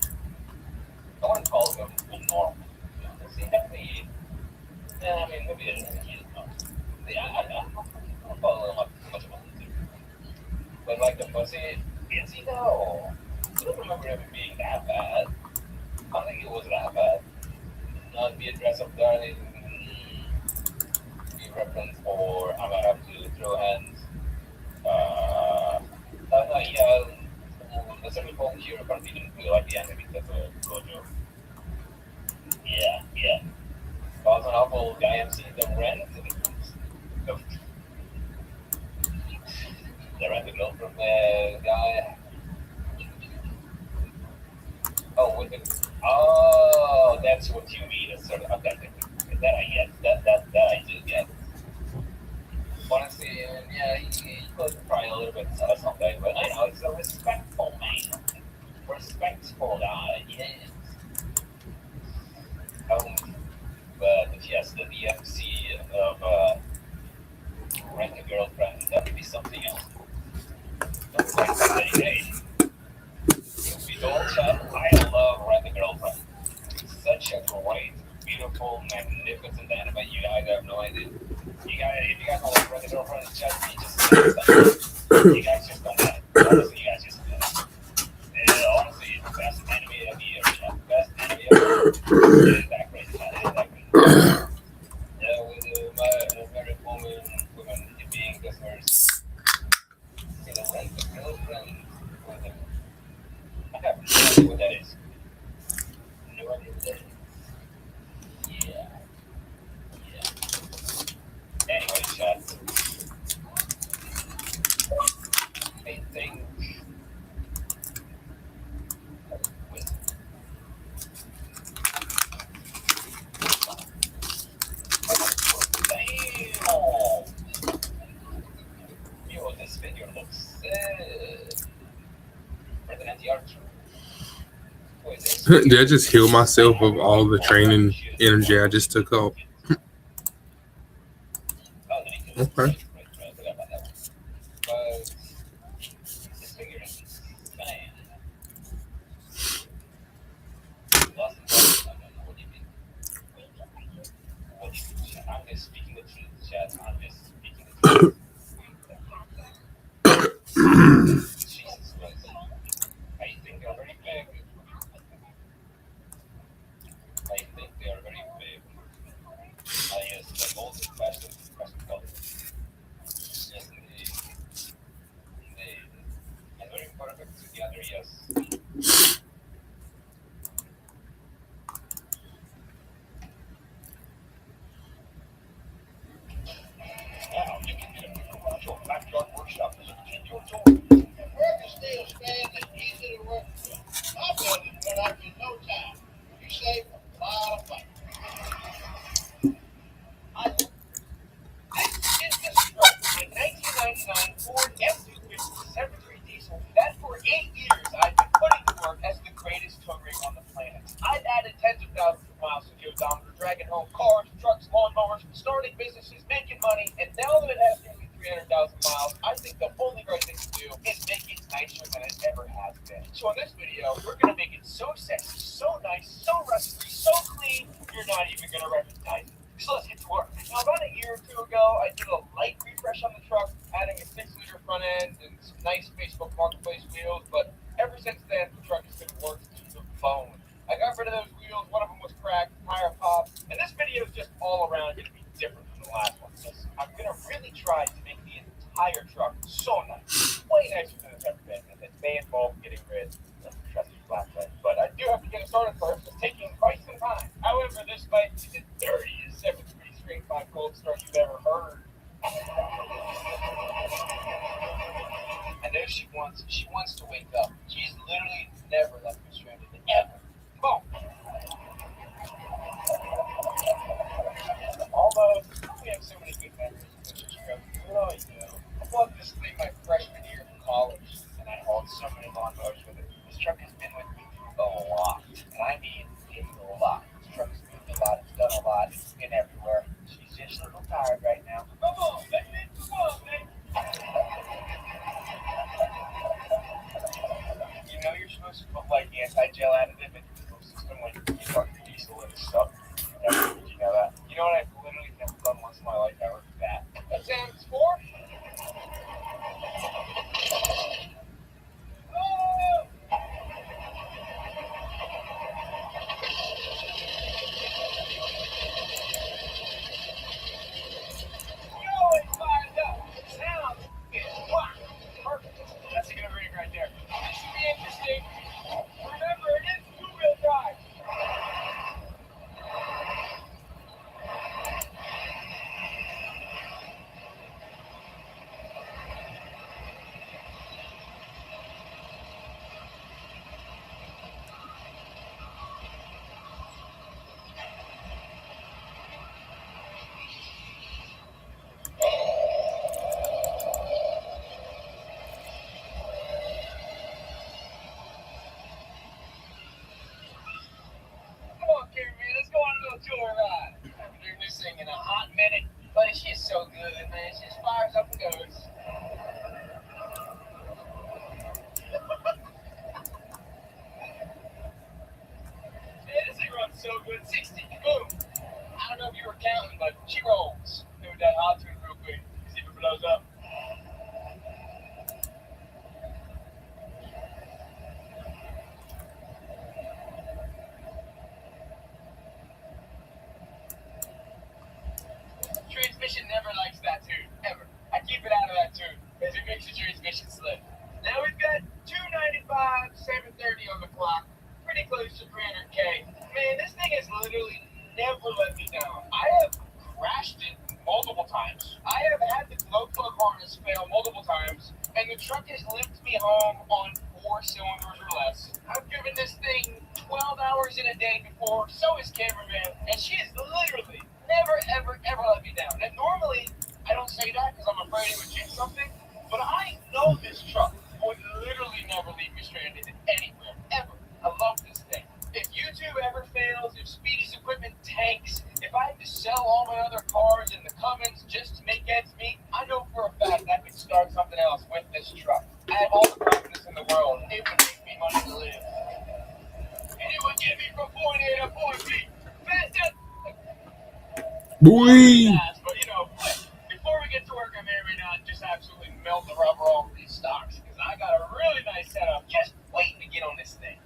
I wouldn't call him normal. Is he happy? Yeah, I mean, maybe he is not. Yeah, I don't call him much of a loser. But like the pussy, is he though? I don't remember him being that bad. I don't think it was that bad. Not be a dress up darling. Be reference, or I might have to throw hands. Yeah, let's say volunteer continue to like the enemy that Gojo. Yeah. For example, guy MC the rent the rent the girl from the guy. That's what you mean. It's sort of okay. That I get. That I do get. Honestly, yeah, he could cry a little bit someday, but I know it's a respectful man. Respectful guy, yes. But yes, the DMC of Rent a Girlfriend, that would be something else. Don't like that hey. We don't chat, I love Rent a Girlfriend. It's such a great, beautiful, magnificent anime. You guys have no idea. If you guys don't like Rent a Girlfriend, it's just me, just you guys just don't get it. Honestly, you guys just don't get it. Honestly, it's the best anime of the year. Best anime of the year. It is that great. It is that great. Yeah, with my married women being customers, with a Rent a Girlfriend. I have no idea what that is. No idea what that is. Yeah. Anyway, chat. I think with damn. Yo, this figure looks for the NTR. Did I just heal myself of all the training energy I just took out? Okay. counting, but she rolls. Do that hot tune real quick. See if it blows up. Transmission never likes that tune, ever. I keep it out of that tune, because it makes the transmission slip. Now we've got 295, 730 on the clock. Pretty close to 300K. Man, this thing has literally never let me down. I have crashed it multiple times. I have had the glow plug harness fail multiple times, and the truck has lifted me home on 4 cylinders or less. I've driven this thing 12 hours in a day before, so has Cameraman, and she has literally never, ever, ever let me down. And normally, I don't say that because I'm afraid it would jinx something, but I know this truck would literally never leave me stranded anywhere, ever. I love this thing. If YouTube ever fails, if Speedy's equipment tanks, if I have to sell all my other cars in the Cummins just to make ends meet, I know for a fact I could start something else with this truck. I have all the confidence in the world. It would make me money to live. And it would get me from point A to point B. Faster! Boy. Fast, but before we get to work, I may or may not just absolutely melt the rubber off these stocks, because I got a really nice setup just waiting to get on this thing.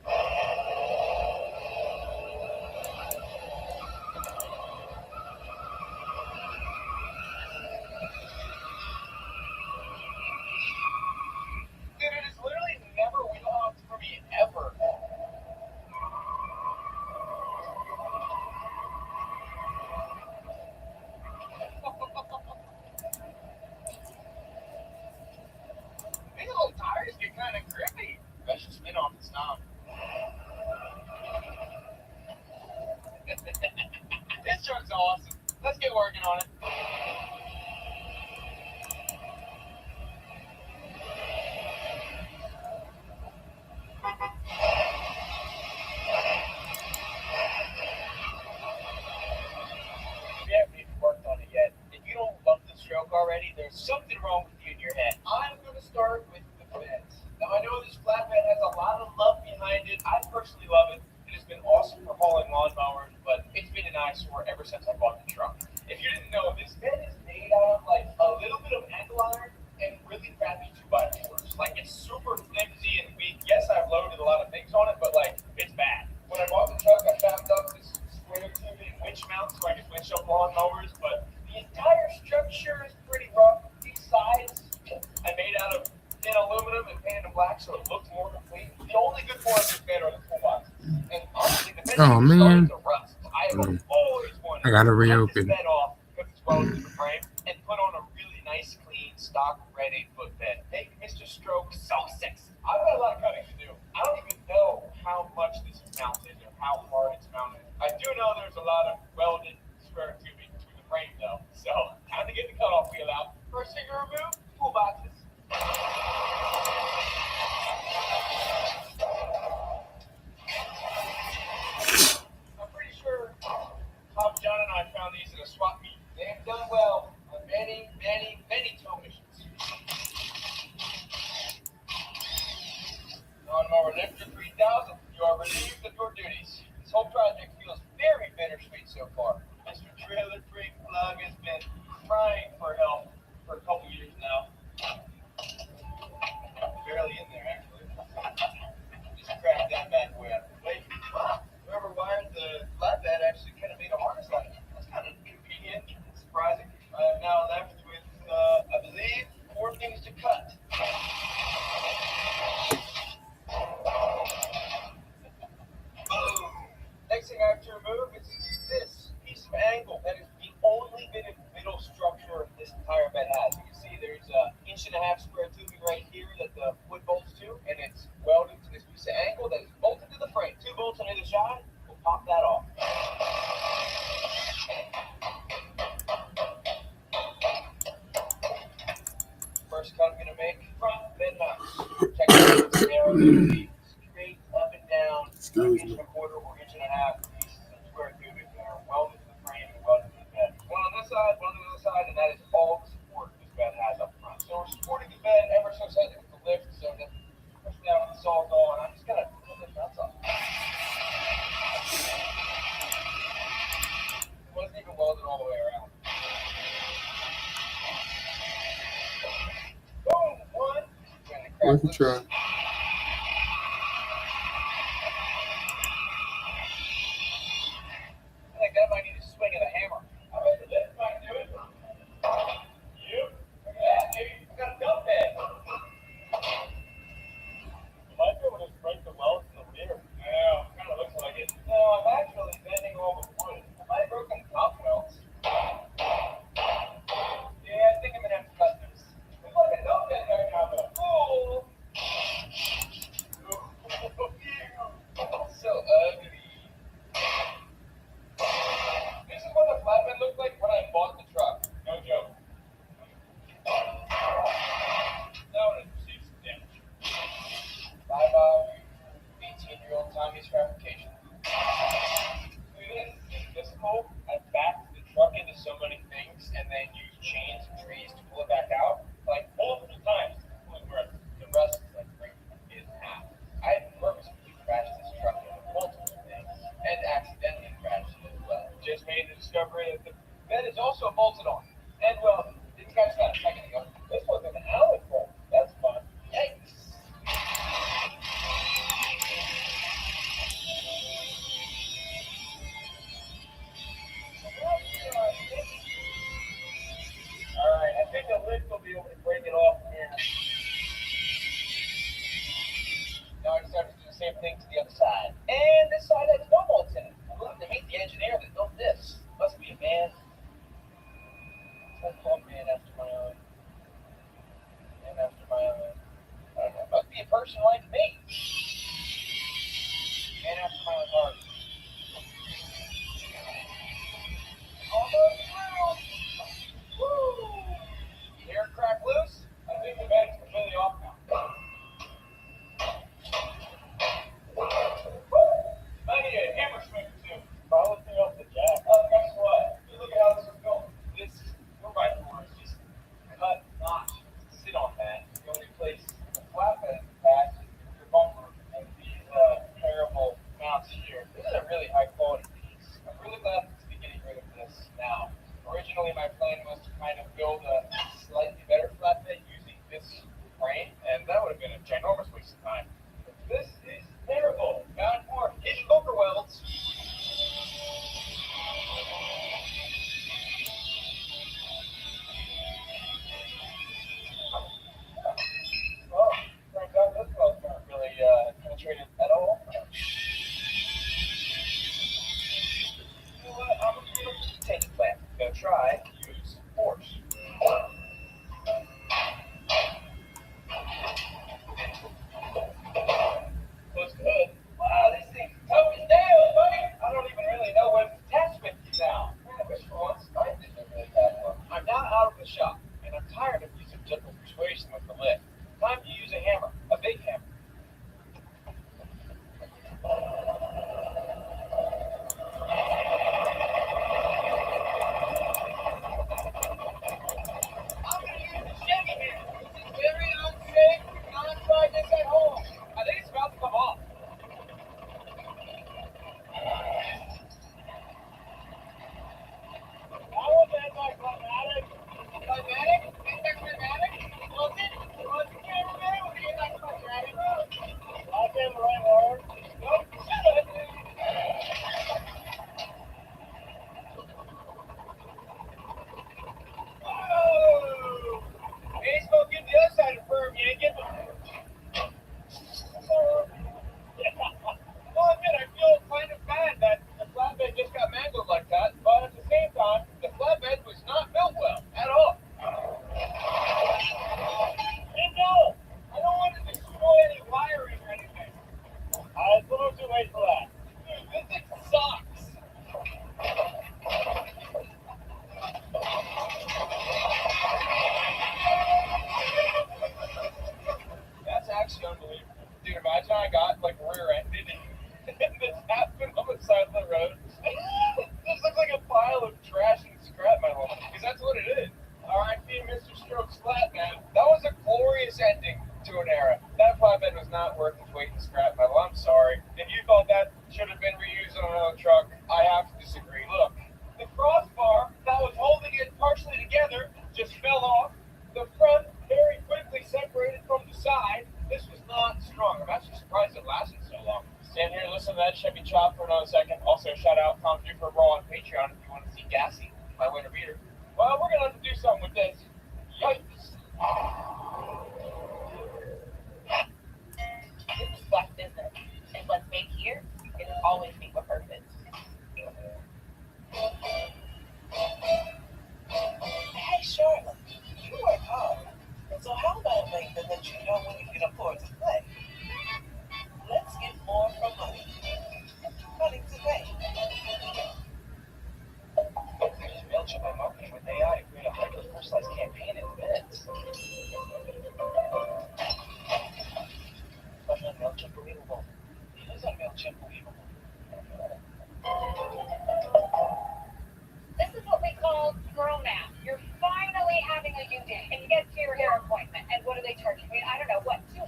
Dude, it is literally never wheel-hopped for me, ever. These little tires get kind of grippy. I should spin off the knob. This truck's awesome. Let's get working on it. If you haven't even worked on it yet, if you don't love the stroke already, there's something wrong with you in your head. I'm going to start with the beds. Now, I know this flatbed has a lot of love behind it. I personally love it. It has been awesome for hauling lawnmowers, but it's been an eyesore ever since I bought the truck. If you didn't know, this bed is made out of like a little bit of angle iron and really crappy 2x4s. Like, it's super flimsy and weak. Yes, I've loaded a lot of things on it, but like, it's bad. When I bought the truck, I found out this square tubing winch mount so I could winch up lawnmowers, but the entire structure is pretty rough. These sides I made out of thin aluminum and painted in black so it looked more complete. The only good parts of this bed are the toolboxes. And honestly, the bed Oh, is man. starting to rust. I have always wanted I gotta to cut reopen. this bed off because it's welded to the frame and put on a really nice, clean, stock red 8-foot bed. Make Mr. Stroke so sexy. I've got a lot of cutting to do. I don't even know how much this is mounted or how hard it's mounted. I do know there's a lot of welded square tubing between the frame though. So time to get the cutoff wheel out. First thing to remove, toolboxes. I'm pretty sure Tom John and I found these in a swap meet. They have done well on many, many, many tow missions. Lawnmower Lifter 3000, you are relieved of your duties. This whole project feels very bittersweet so far. Mr. Trailer Freak Plug has been crying for help for a couple years now. Barely in there, actually. Just cracked that bad boy out of the plate. Whoever wired the flatbed actually kind of made a harness on it. That's kind of convenient and surprising. I am now left with, I believe, 4 things to cut. Boom! Next thing I have to remove is this piece of angle. That is the only bit of middle structure this entire bed has. You can see there's an 1.5-inch square tubing right here that the wood bolts to, and it's welded to this piece of angle that is bolted to the frame. 2 bolts on either side will pop that off. First cut I'm going to make, front bed mounts. Check it out. Narrow, straight up and down, 1.25 or 1.5 pieces of square tubing that are welded to the frame and welded to the bed. One on this side, one on the other side, and that is all the support this bed has up front. So we're supporting the bed ever so slightly with the lift, so that push down with the sawzall, and I'm just going to pull the nuts off. It wasn't even welded all the way around. Boom, one. Where's the truck? I think that might need a swing of the hammer. I bet the lift might do it. Yep. Yeah, dude. I got a dump bed. You might be able to break the welds in the rear. Yeah, kind of looks like it. No, I'm actually bending all the wood. I might have broken the top welds. Yeah, I think I'm gonna have to cut this. Look at the dump bed right now, though. Oh. So ugly. This is what the flatbed looked like when I bought the truck. No joke. That one has received some damage. Bye bye, 18-year-old Tommy's fabrication. Look at this hole. I backed the truck into so many things and then used chains and trees to pull it back out like multiple times. The rust is like breaking in half. I had purposely crashed this truck into multiple things and accidentally crashed it as well. Just made the discovery that the bed is also bolted on. And well, didn't catch that a second ago. This was an alley bolt. That's fun. Yikes. Alright, I think the lift will be able to break it off here. Now I just have to do the same thing to the other side. And this side has no bolts in it. We'll have to meet the engineer that built this. Must be a man. Let's call a man after my own. Man after my own. I don't know. Must be a person like me. Man after my own heart. Almost through. Woo! You hear it crack loose? I think the bed's completely off now. I need a hammer swing or two. Follow me off the jack. Oh, guess what? Look at how this is going. This 4x4 is just cut notch. Sit on that. You're going to replace the flatbed in the back, your bumper, and these terrible mounts here. This is a really high quality piece. I'm really glad to be getting rid of this now. Originally, my plan was to kind of build a slightly better flatbed using this frame, and that would have been a ginormous waste of time. But this is terrible. Got more hidden bumper welds. Well, turns out those welds aren't really penetrated at all. You know what? I'm going to take the plan. I'm going to try to use force. Looks good. Wow, this thing's tough as nails, buddy. I don't even really know what its attachment is now. I wish for once I didn't really bad one. I'm now out of the shop, and I'm tired of using gentle persuasion with the lift. Time to use a hammer, a big hammer. my winter beater. Well, we're gonna have to do something with this. Yikes. This is black business, and what's made here, it is always made with purpose. Hey, Charlotte, you work hard. So how about a bank that lets you know when you can afford to play? Let's get more from money. Money to pay. There's MailChimp by marketing with AI to create a hyper-personalized campaign in minutes. Especially on MailChimp Believable. It is on MailChimp Believable. This is what we call girl math. You're finally having a due date, and you get to your hair appointment. And what do they charge you? I mean, I don't know, what, 200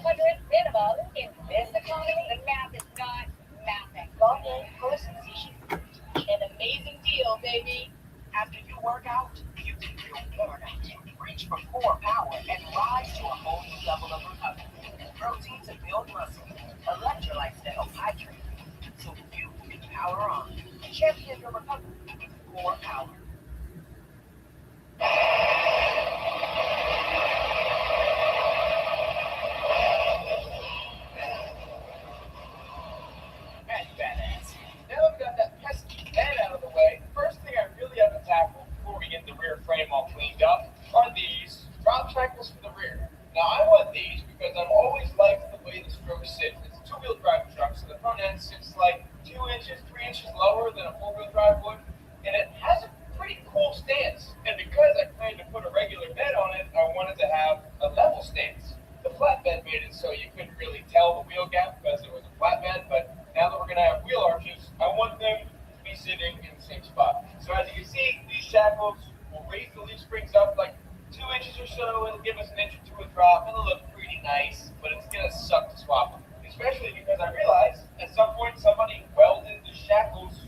minimum in this economy? The math is not mathing. Long-range person. An amazing deal, baby. After you work out, you can feel worn out. Reach for core power and rise to a whole new level of recovery. Protein to build muscle, electrolytes to help hydrate, so you can power on. Champion your recovery. Core power. Man, you badass. Now that we got that pesky bed out of the way, the first thing I really have to tackle before we get the rear frame all cleaned up are these drop shackles for the rear. Now, I want these because I've always liked the way the stroke sits. It's a two-wheel drive truck, so the front end sits like 2 inches, 3 inches lower than a four-wheel drive would, and it has a pretty cool stance. And because I plan to put a regular bed on it, I wanted to have a level stance. The flatbed made it so you couldn't really tell the wheel gap because it was a flatbed, but now that we're going to have wheel arches, I want them to be sitting in the same spot. So as you can see, these shackles will raise the leaf springs up like 2 inches or so. It'll give us an inch or two of drop. It'll look pretty nice, but it's going to suck to swap them. Especially because I realized at some point somebody welded the shackles to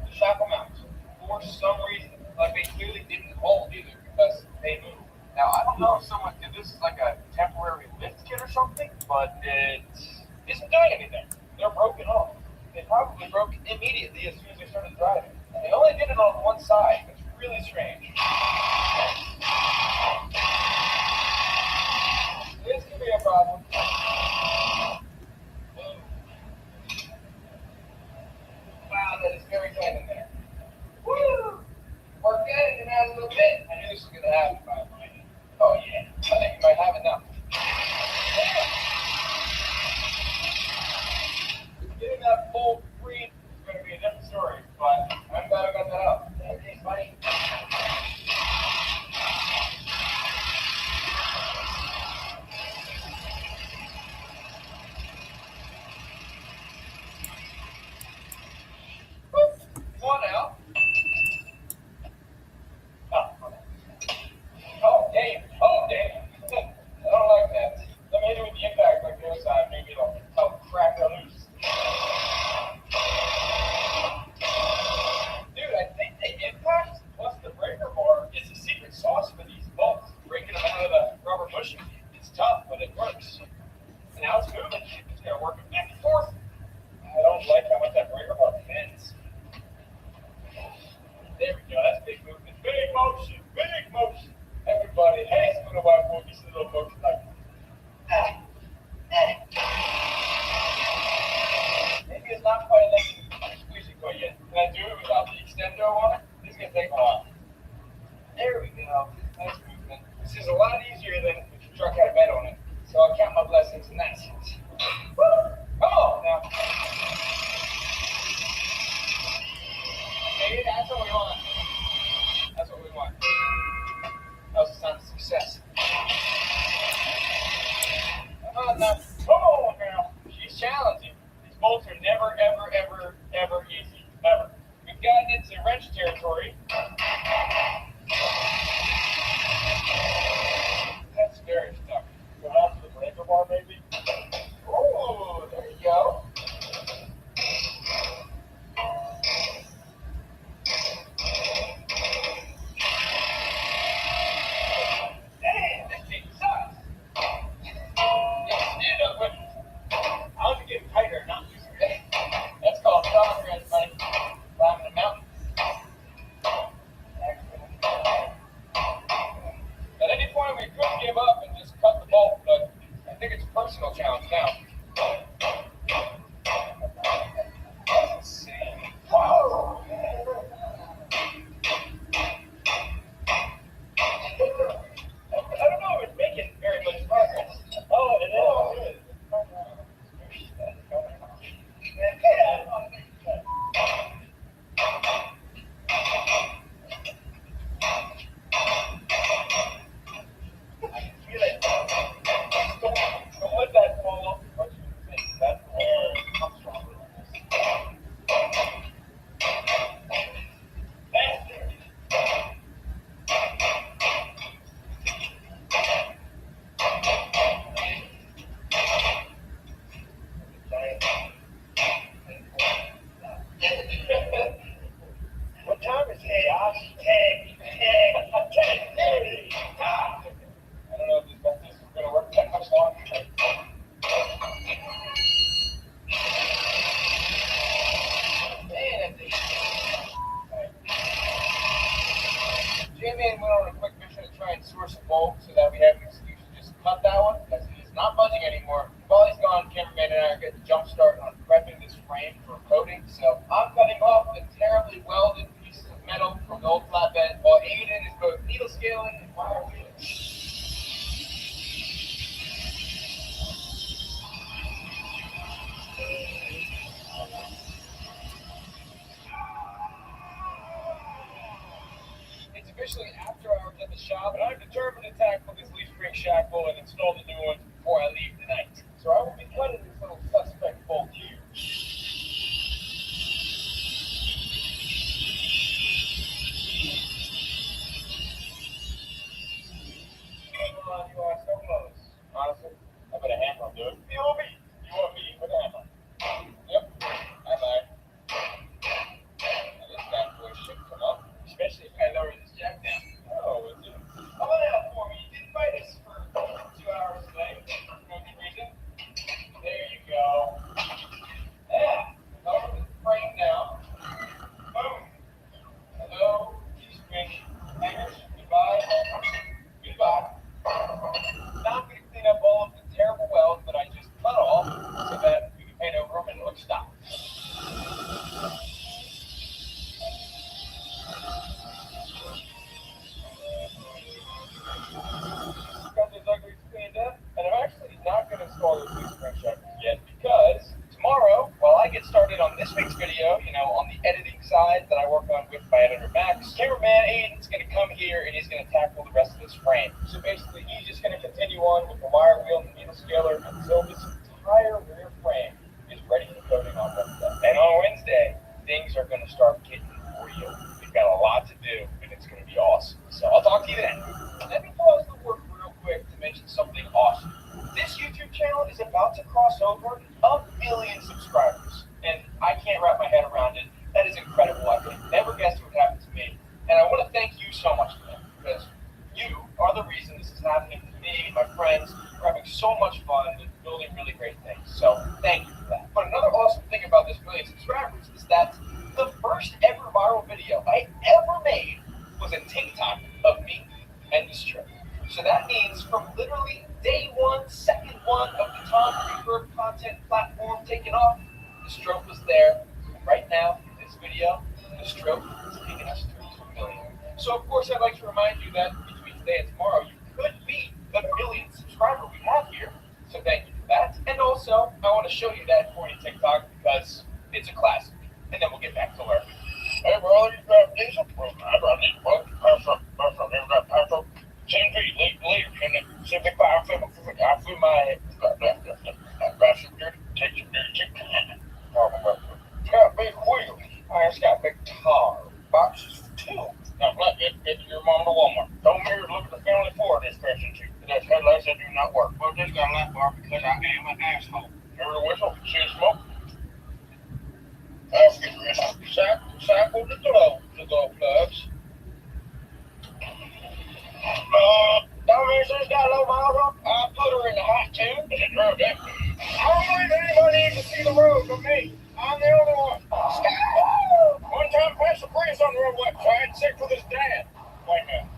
the shackle mounts for some reason. Like they clearly didn't hold either because they moved. Now, I don't know if someone did this as like a temporary lift kit or something, but it isn't doing anything. They're broken off. They probably broke immediately as soon as they started driving. And they only did it on one side. It's really strange. This could be a problem. Wow, that is very tight in there. Woo! Worked it, and add a little bit. I knew this was going to happen, by the way. Oh, yeah. I think you might have enough. Getting that full free is going to be a different story, but I'm glad I got that out. Thanks, buddy. Come on now. Oh, damn. Oh, damn. I don't like that. Let me hit it with the impact like the other side. Maybe it'll help crack her loose. Dude, I think the impact plus the breaker bar is the secret sauce for these bolts. Breaking them out of the rubber bushing. It's tough, but it works. And now it's moving. It's going to work it back and forth. I don't like how much that breaker bar bends. There we go. That's big movement. Big motion. Big motion. Everybody hates when a white boy gets a little motion like maybe it's not quite like squeezing quite yet. Can I do it without the extender on it? This is going to take a while. There we go. Nice movement. This is a lot easier than if your truck had a bed on it. So I'll count my blessings in that sense. Woo! Come on now. See, that's what we want. That's what we want. That was a sign of success. Come on now. Come on now. She's challenging. These bolts are never, ever, ever, ever easy. Ever. We've gotten into wrench territory. That's very stuck. Go out to the breaker bar, maybe. Oh, there you go. Jamie and went on a quick mission to try and source a bolt so that we have an excuse to just cut that one because it is not buzzing anymore. While he's gone, cameraman and I are getting the jump start on prepping this frame for coating. So I'm cutting off the terribly welded pieces of metal from the old flatbed while Aiden is both needle scaling and wire wheeling. It's officially after hours at the shop, and I'm determined to tackle this leaf spring shackle and install the new ones before I leave tonight. So I will be cutting this little suspect bolt here. You are so close. Honestly, I bet a hammer will do it. You want me? You want me with a hammer? Yep. I lied. This bad boy should come up, especially if I lower this jack down. Oh, is it? How about that for me? You didn't fight us for 2 hours today. No good reason. There you go. Yeah. Cover the frame now. Boom. Hello. Spring hangers. Goodbye. Goodbye. Now I'm going to clean up all of the terrible welds that I just cut off so that we can paint over them and look stock. Got those uglies cleaned up, and I'm actually not going to install those leaf spring shackles yet because tomorrow, while I get started on this week's video, on the editing side that I work on with my editor Max, cameraman Aiden's going to come here and he's going to tackle the rest of this frame. So basically, he's just going to continue on with the wire wheel and the needle scaler until this entire rear frame is ready for coating on Wednesday. And on Wednesday, things are going to start getting real. We've got a lot to do, and it's going to be awesome. So I'll talk to you then. Let me pause the work real quick to mention something awesome. This YouTube channel is about to cross over 1 million subscribers, and I can't wrap my head around it. That is incredible. I could have never guessed it would happen to me. And I want to thank you so much for that, because you are the reason this is happening to me and my friends. We're having so much fun and building really great things. So thank you for that. But another awesome thing about this 1 million subscribers is that the first ever viral video I ever made was a TikTok of me and this trip. So that means from literally day one, second one of the Tom Reaper content platform taking off, the stroke was there. Right now, in this video, the stroke is taking us through to 1 million. So of course, I'd like to remind you that between today and tomorrow, you could be the 1 millionth subscriber we have here. So thank you for that. And also, I want to show you that corny TikTok because it's a classic. And then we'll get back to work. Hey, bro, you grab diesel? I brought diesel, bro. Petrol. CMP, later, and then CMP, I feel my grass security, take your dirty it's got big wheels. It's got big tar boxes for tools. Now, get your mom to Walmart. Don't mirror look at the family Ford this question too. That's headlights that do not work. Well, this got a light bar because I am an asshole. Hear the whistle? See the smoke? I'll get this. Cycle the glow plugs. Dumbass, got low miles on. I put her in the hot tube. Is it drove that? I don't believe anybody even see the road but me. I'm the only one. One time, Pastor Priest on the road tried sick with his dad. Wait a minute.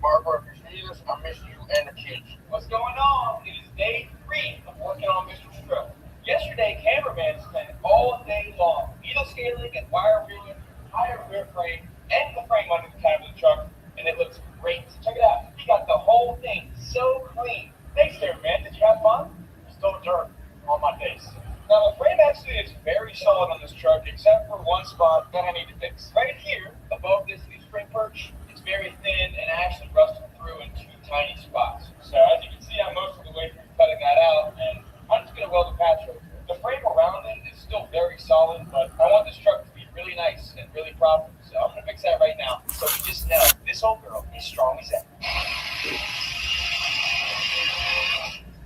Barbara, if you see this, I miss you and the kids. What's going on? It is day 3 of working on Mr. Stroke. Yesterday, cameraman spent all day long needle scaling and wire wheeling the entire rear frame and the frame under the cab of the truck, and it looks great. Check it out. He got the whole thing so clean. Thanks, cameraman. Did you have fun? Still dirt on my face. Now, the frame actually is very solid on this truck, except for one spot that I need to fix. Right here, above this leaf spring perch, it's very thin and actually rusted through in 2 tiny spots. So as you can see, I'm most of the way through cutting that out, and I'm just going to weld the patch over. The frame around it is still very solid, but I want this truck to be really nice and really profitable. So I'm going to fix that right now. So you just know this old girl is strong as ever.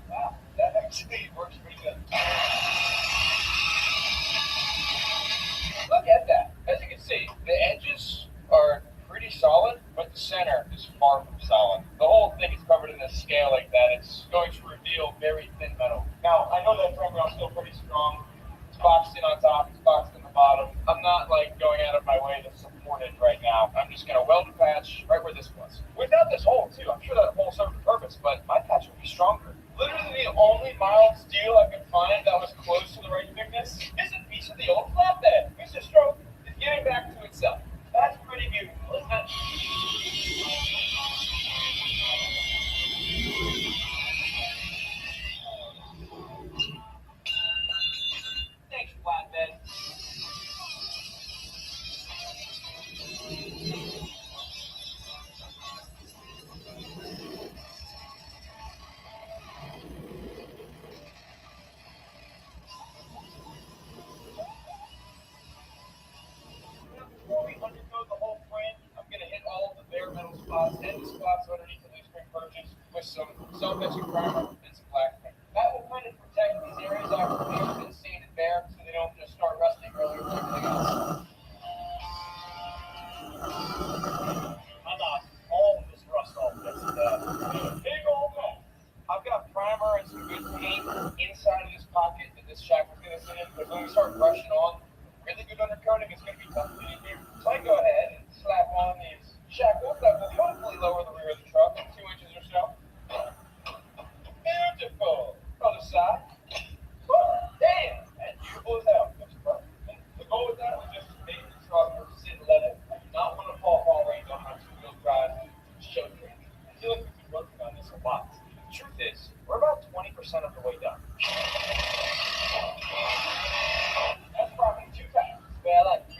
Wow, that actually works pretty good. Look at that. As you can see, the edges are pretty solid, but the center is far from solid. The whole thing is covered in a scale like that. It's going to reveal very thin metal. Now, I know that frame rail is still pretty strong. boxed in on top, it's boxed in the bottom. I'm not like going out of my way to support it right now. I'm just gonna weld a patch right where this was. Without this hole too, I'm sure that hole served a purpose, but my patch would be stronger. Literally the only mild steel I could find that was close to the right thickness is a piece of the old flatbed. Mr. Stroke is getting back to itself. That's pretty beautiful, isn't it? Thanks, flatbed. Before we undercoat the whole frame, I'm going to hit all of the bare metal spots and the spots underneath the loose spring purchase with some self-etching primer and some black paint. That will kind of protect these areas after they've been sanded bare so they don't just start rusting earlier than everything else. I'm not all of this rust off this big old mess. I've got primer and some good paint inside of this pocket that this shackle's going to sit in, but when we start brushing on really good undercoating, it's going to be tough to do here. So I go ahead and slap on these shackles that will hopefully lower the rear of the truck 2 inches or so. Beautiful. Other side. Damn, that's beautiful as hell. Looks perfect. And the goal with that was just to make the truck sit level. I do not want to fall range on my two-wheel drive show track. I feel like we've been working on this a lot. The truth is, we're about 20% of the way done. That's probably 2 times. Well, I like it.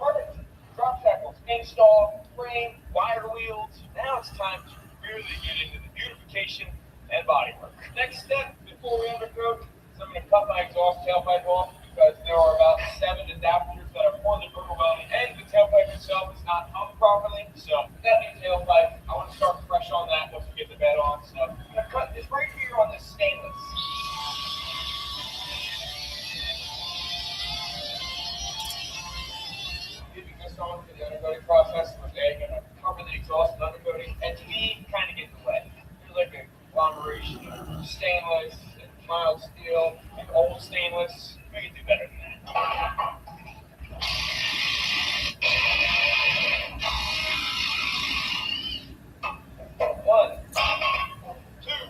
Perfect. Drop shackles installed, frame, wire wheels. Now it's time to really get into the beautification and bodywork. Next step before we undercoat is I'm going to cut my exhaust tailpipe off because there are about 7 adapters that are poorly vertical welded and the tailpipe itself is not hung properly. So that new tailpipe, I want to start fresh on that once we get the bed on. So I'm going to cut this right here on this stainless. Giving this on for the undercoating process, we're going to cover the exhaust with undercoating, and to me, kind of gets wet. There's like a conglomeration of stainless, and mild steel, and old stainless. We can do better than that. One, two,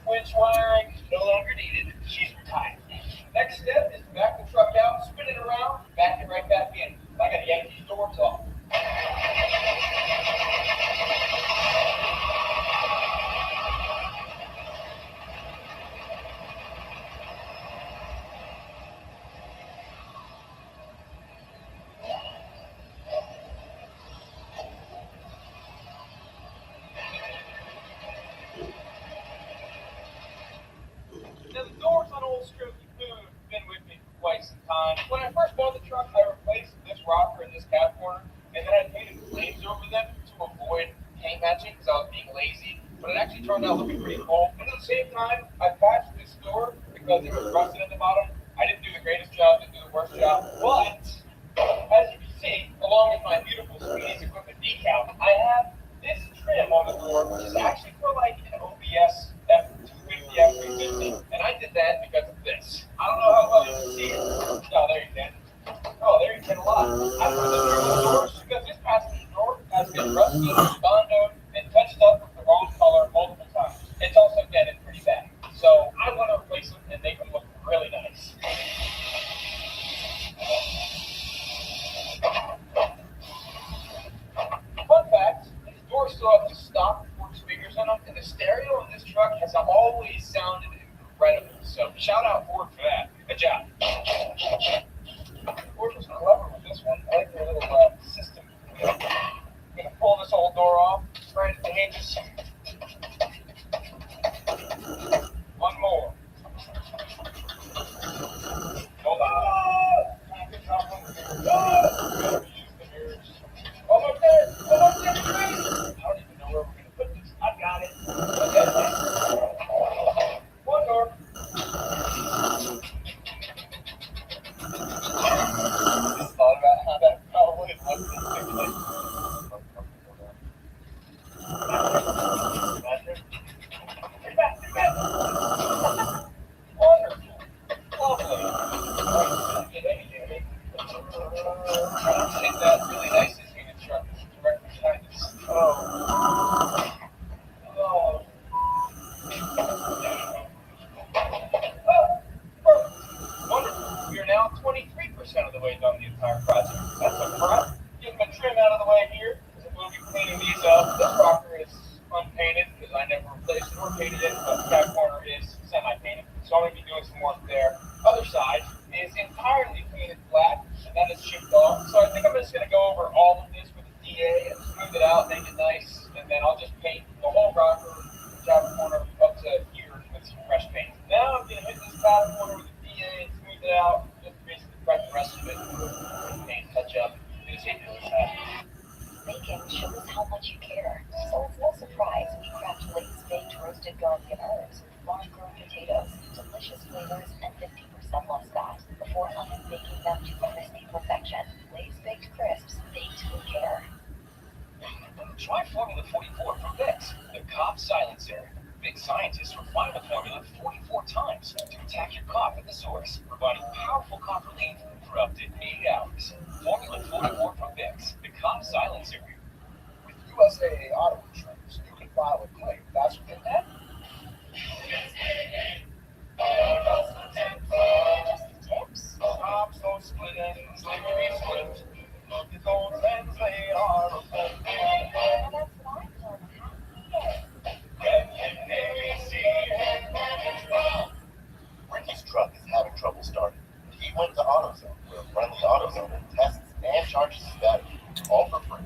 winch wiring no longer needed. She's retired. Next step is to back the truck out, spin it around, back it right back in. I got to yank these doors off. Now the doors on Old Strokey Food have been with me for quite some time. When I first bought the truck, I replaced this rocker and this cap corner, and then I painted flames over them to avoid paint matching because I was being lazy. But it actually turned out looking pretty cool. And at the same time, I patched this door because it was rusted at the bottom. I didn't do the greatest job, didn't do the worst job. But as you can see, along with my beautiful Speedies equipment decal, I have this trim on the door, which is actually for like an OBS F250, F350. And I did that because of this. I don't know how well you can see it. Oh, there you can. Oh, there you can a lot. I put the trim on the doors because this passenger door has been rusted, bondoed, and touched up with the wrong color multiple times. It's also dented pretty bad. So I want to replace them and make them look really nice. Fun fact, these doors still have the stock 4 speakers in them, and the stereo in this truck has always sounded incredible. So shout out Ford for that. Good job. Ford was clever with this one. I like their little system. I'm going to pull this old door off, right at the hinges. One more. Hold on. Almost there. Almost there. I don't even know where we're going to put this. I got it. Okay. One door. Just thought about how that probably looks in 6 places. enjoying some warmth there. Other side is entirely painted black, and that is chipped off. So I think I'm just going to go over all of this with a DA and smooth it out, make it nice, and then I'll just paint the whole rocker, top corner up to here with some fresh paint. Now I'm going to hit this top corner with a DA and smooth it out, just basically prep the rest of it with paint, touch up, do the same to the side. Bacon shows how much you care, so it's no surprise we craft glazed baked roasted garlic and herbs with farm-grown potatoes, delicious flavors, and 50% less fat before oven baking them to crispy perfection. Glazed baked crisps baked with care. Try Formula 44 from Vicks, the cough silencer. Vicks scientists refine the formula 44 times to attack your cough at the source, providing powerful cough relief for up to 8 hours. Formula 44 from Vicks, the cough silencer. With USA Auto Insurance, you can file a claim faster than that. Just tips. I'm so split ends, they can be split. His own friends, they are a friend. And that's what I'm doing. Ricky's truck is having trouble starting. He went to AutoZone, where a friendly AutoZoner tests and charges his battery, all for free.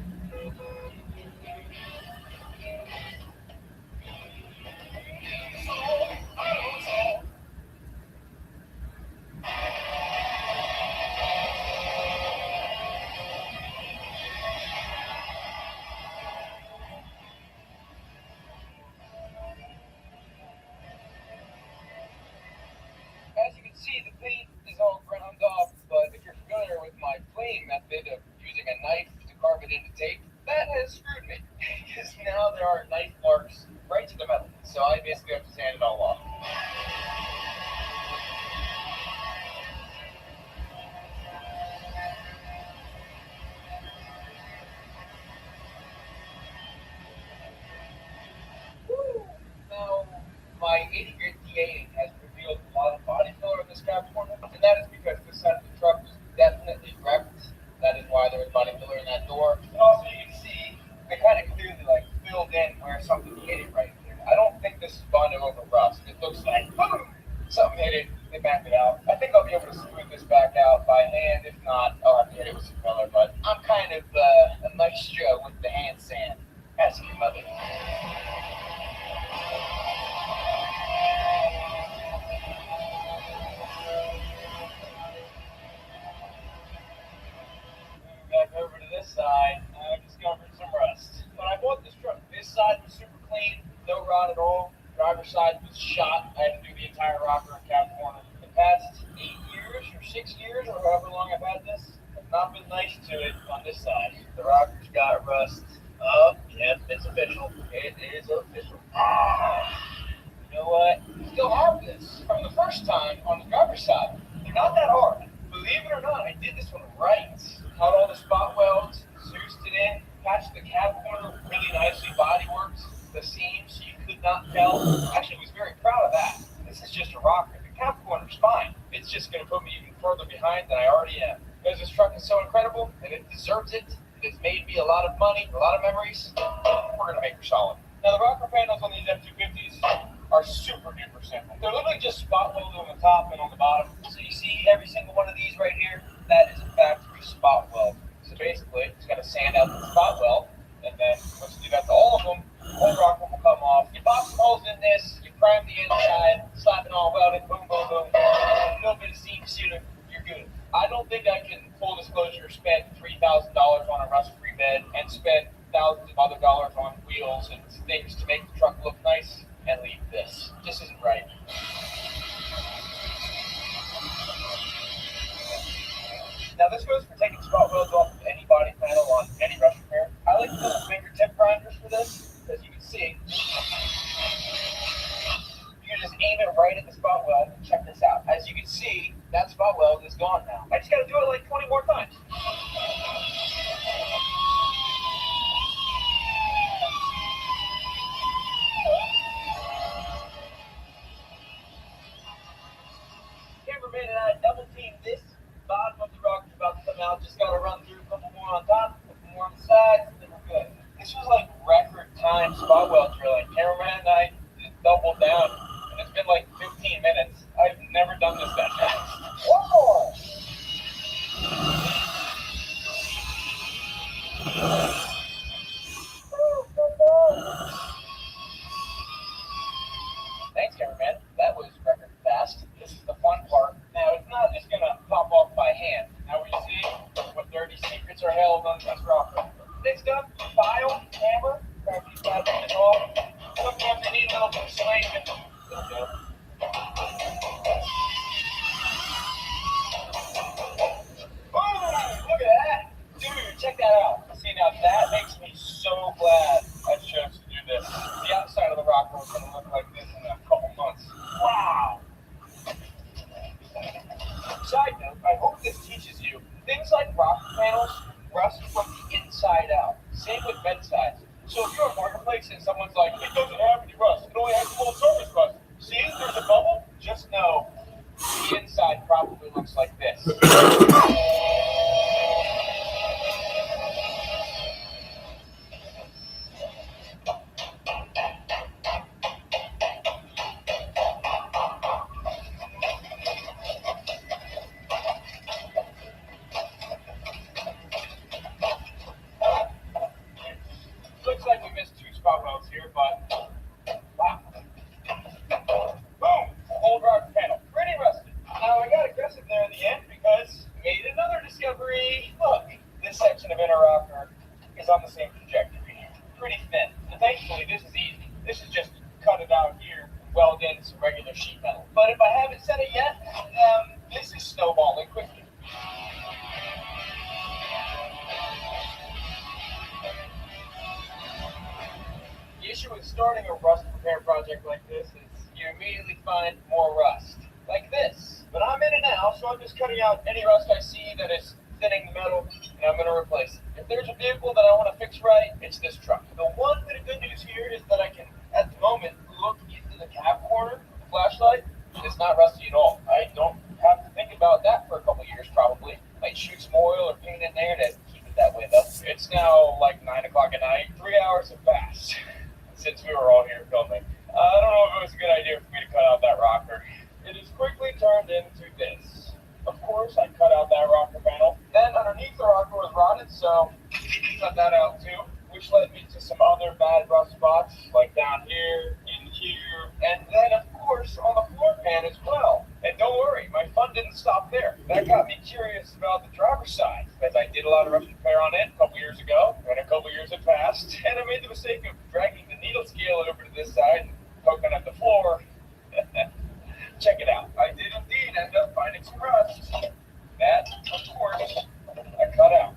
As you can see, the paint is all ground off, but if you're familiar with my planing method of using a knife to carve it into tape, that has screwed me. Because now there are knife marks right to the metal. So I basically have to sand it all off. Now, my 80 grit DA has revealed a lot of body filler in this Capricorn, and that is because this side of the truck was definitely wrecked. That is why there was body filler in that door. And also, you can see they kind of clearly filled in where something hit it right here. I don't think this is bonded over rust. It looks like boom, something hit it. They backed it out. I think I'll be able to smooth this back out by hand. If not, I'll have to hit it with some filler. But I'm kind of a maestro with the hand sand. Ask your mother. Back over to this side, I discovered some rust. When I bought this truck, this side was super clean, no rot at all. Driver's side was shot. I had to do the entire rocker and cap corner. The past 8 years or 6 years or however long I've had this, I've not been nice to it on this side. The rocker's got rust. Oh, yep, it's official. It is official. You know what? I still have this from the first time on the driver's side. They're not that hard. Believe it or not, I did this one right. Cut all the spot welds, Zeused it in, patched the cab corner really nicely, bodyworked the seams so you could not tell. Actually, was very proud of that. This is just a rocker. The cab corner's fine. It's just going to put me even further behind than I already am. Because this truck is so incredible, and it deserves it, and it's made me a lot of money, a lot of memories, we're going to make her solid. Now, the rocker panels on these F-250s are super duper simple. They're literally just spot welded on the top and on the bottom. So you see every single one of these right here, that is a factory spot weld. So basically, it's got to sand out the spot weld, and then once you do that to all of them, the whole rocker will come off. You pop some holes in this, you prime the inside, slap it all welded, boom, boom, boom. A little bit of seam sealer, you're good. I don't think I can, full disclosure, spend $3,000 on a rust-free bed and spend thousands of other dollars on wheels and things to make the truck look nice and leave this. This isn't right. Now this goes for taking spot welds off of any body panel on any rust repair. I like to use fingertip grinders for this, as you can see. You can just aim it right at the spot weld and check this out. As you can see, that spot weld is gone now. I just gotta do it like 20 more times. Cameraman and I double teamed this. Bottom of the rock is about to come out. Just gotta run through a couple more on top, a couple more on the sides, and then we're good. This was like record time spot weld drilling. Cameraman and I just doubled down, and it's been like 15 minutes. I've never done this that fast. Whoa! Thanks, cameraman. That was record fast. This is the fun part. Now, it's not just gonna pop off by hand. Now, we see what dirty secrets are held on this rocker. Next up, file, hammer, grab these bad boys off. Sometimes they need a little bit of slanging. There we go. Boom! Look at that! Dude, check that out. See, now that makes me so glad I chose to do this. The outside of the rocker was gonna look like this in a couple months. Wow! Side note, I hope this teaches you things like rocker panels rust from the inside out. Same with bed sides. So if you're at a marketplace and someone's like, it doesn't have any rust, it only has full surface rust. See, there's a bubble? Just know the inside probably looks like this. Looks like we missed 2 spot welds here, but wow. Boom! Old rocker panel. Pretty rusted. Now I got aggressive there in the end because made another discovery. Look, this section of inner rocker is on the same trajectory. Pretty thin. And thankfully this is easy. This is just cut it out here, weld in some regular sheet metal. But if I haven't said it yet, this is snowballing quickly. The issue with starting a rust repair project like this is you immediately find more rust, like this. But I'm in it now, so I'm just cutting out any rust I see that is thinning the metal, and I'm going to replace it. If there's a vehicle that I want to fix right, it's this truck. The one bit of good news here is that I can, at the moment, look into the cab corner with the flashlight. It's not rusty at all. I don't have to think about that for a couple years, probably. Might shoot some oil or paint in there to keep it that way, though. It's now like 9 o'clock at night. 3 hours have passed since we were all here filming. I don't know if it was a good idea for me to cut out that rocker. It has quickly turned into this. Of course, I cut out that rocker panel. Then underneath the rocker was rotted, so cut that out too, which led me to some other bad rust spots, like down here, in here, and then of course on the floor pan as well. And don't worry, my fun didn't stop there. That got me curious about the driver's side, as I did a lot of rust repair on it a couple years ago, when a couple years had passed, and I made the mistake of dragging the needle scale over to this side and poking at the floor. Check it out. I did indeed end up finding some rust. That, of course, I cut out.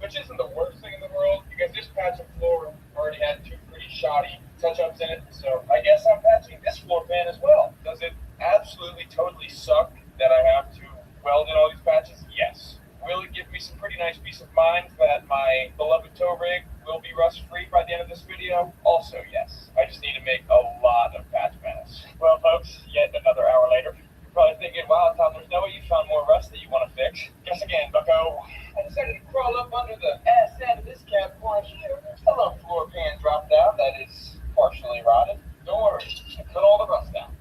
Which isn't the worst thing in the world, because this patch of floor already had 2 pretty shoddy touch-ups in it, so I guess I'm patching this floor pan as well. Does it absolutely totally suck that I have to weld in all these patches? Yes. Will it give me some pretty nice peace of mind that my beloved tow rig will be rust-free by the end of this video? Also yes. I just need to make a lot of patch panels. Well folks, yet another hour later. You're probably thinking, wow Tom, there's no way you found more rust that you want to fix. Guess again, bucko. I decided to crawl up under the ass end of this cab corner here. A little floor pan dropped out that is partially rotted. Don't worry, I cut all the rust out.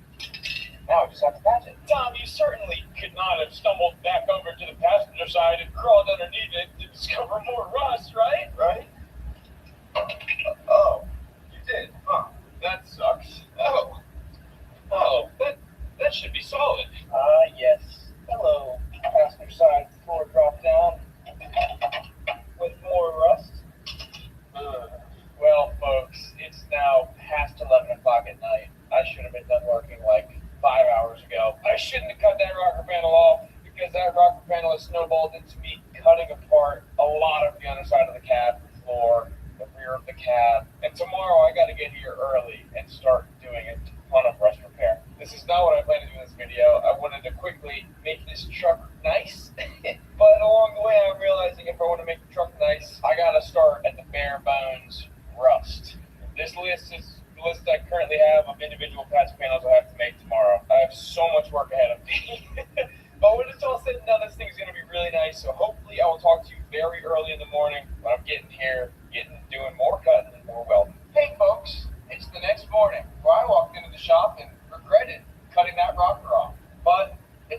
Now I just have to patch it. Tom, you certainly could not have stumbled back over to the passenger side and crawled underneath it to discover more rust, right? Right? Oh, you did, huh? That sucks. Oh, that should be solid. Yes. Hello, passenger side floor drop down with more rust. Well, folks, it's now past 11 o'clock at night. I should have been done working like 5 hours ago. I shouldn't have cut that rocker panel off because that rocker panel has snowballed into me cutting apart a lot of the underside of the cab, the floor, the rear of the cab. And tomorrow I got to get here early and start doing a ton of rust repair. This is not what I planned to do in this video. I wanted to quickly make this truck nice, but along the way I'm realizing if I want to make the truck nice, I got to start at the bare bones rust. This list is the list I currently have of individual patch panels I have to make tomorrow. I have so much work ahead of me. But when it's all said and done, this thing's going to be really nice. So hopefully I will talk to you very early in the morning when I'm getting here, doing more cutting and more welding. Hey folks, it's the next morning where I walked into the shop and regretted cutting that rocker off.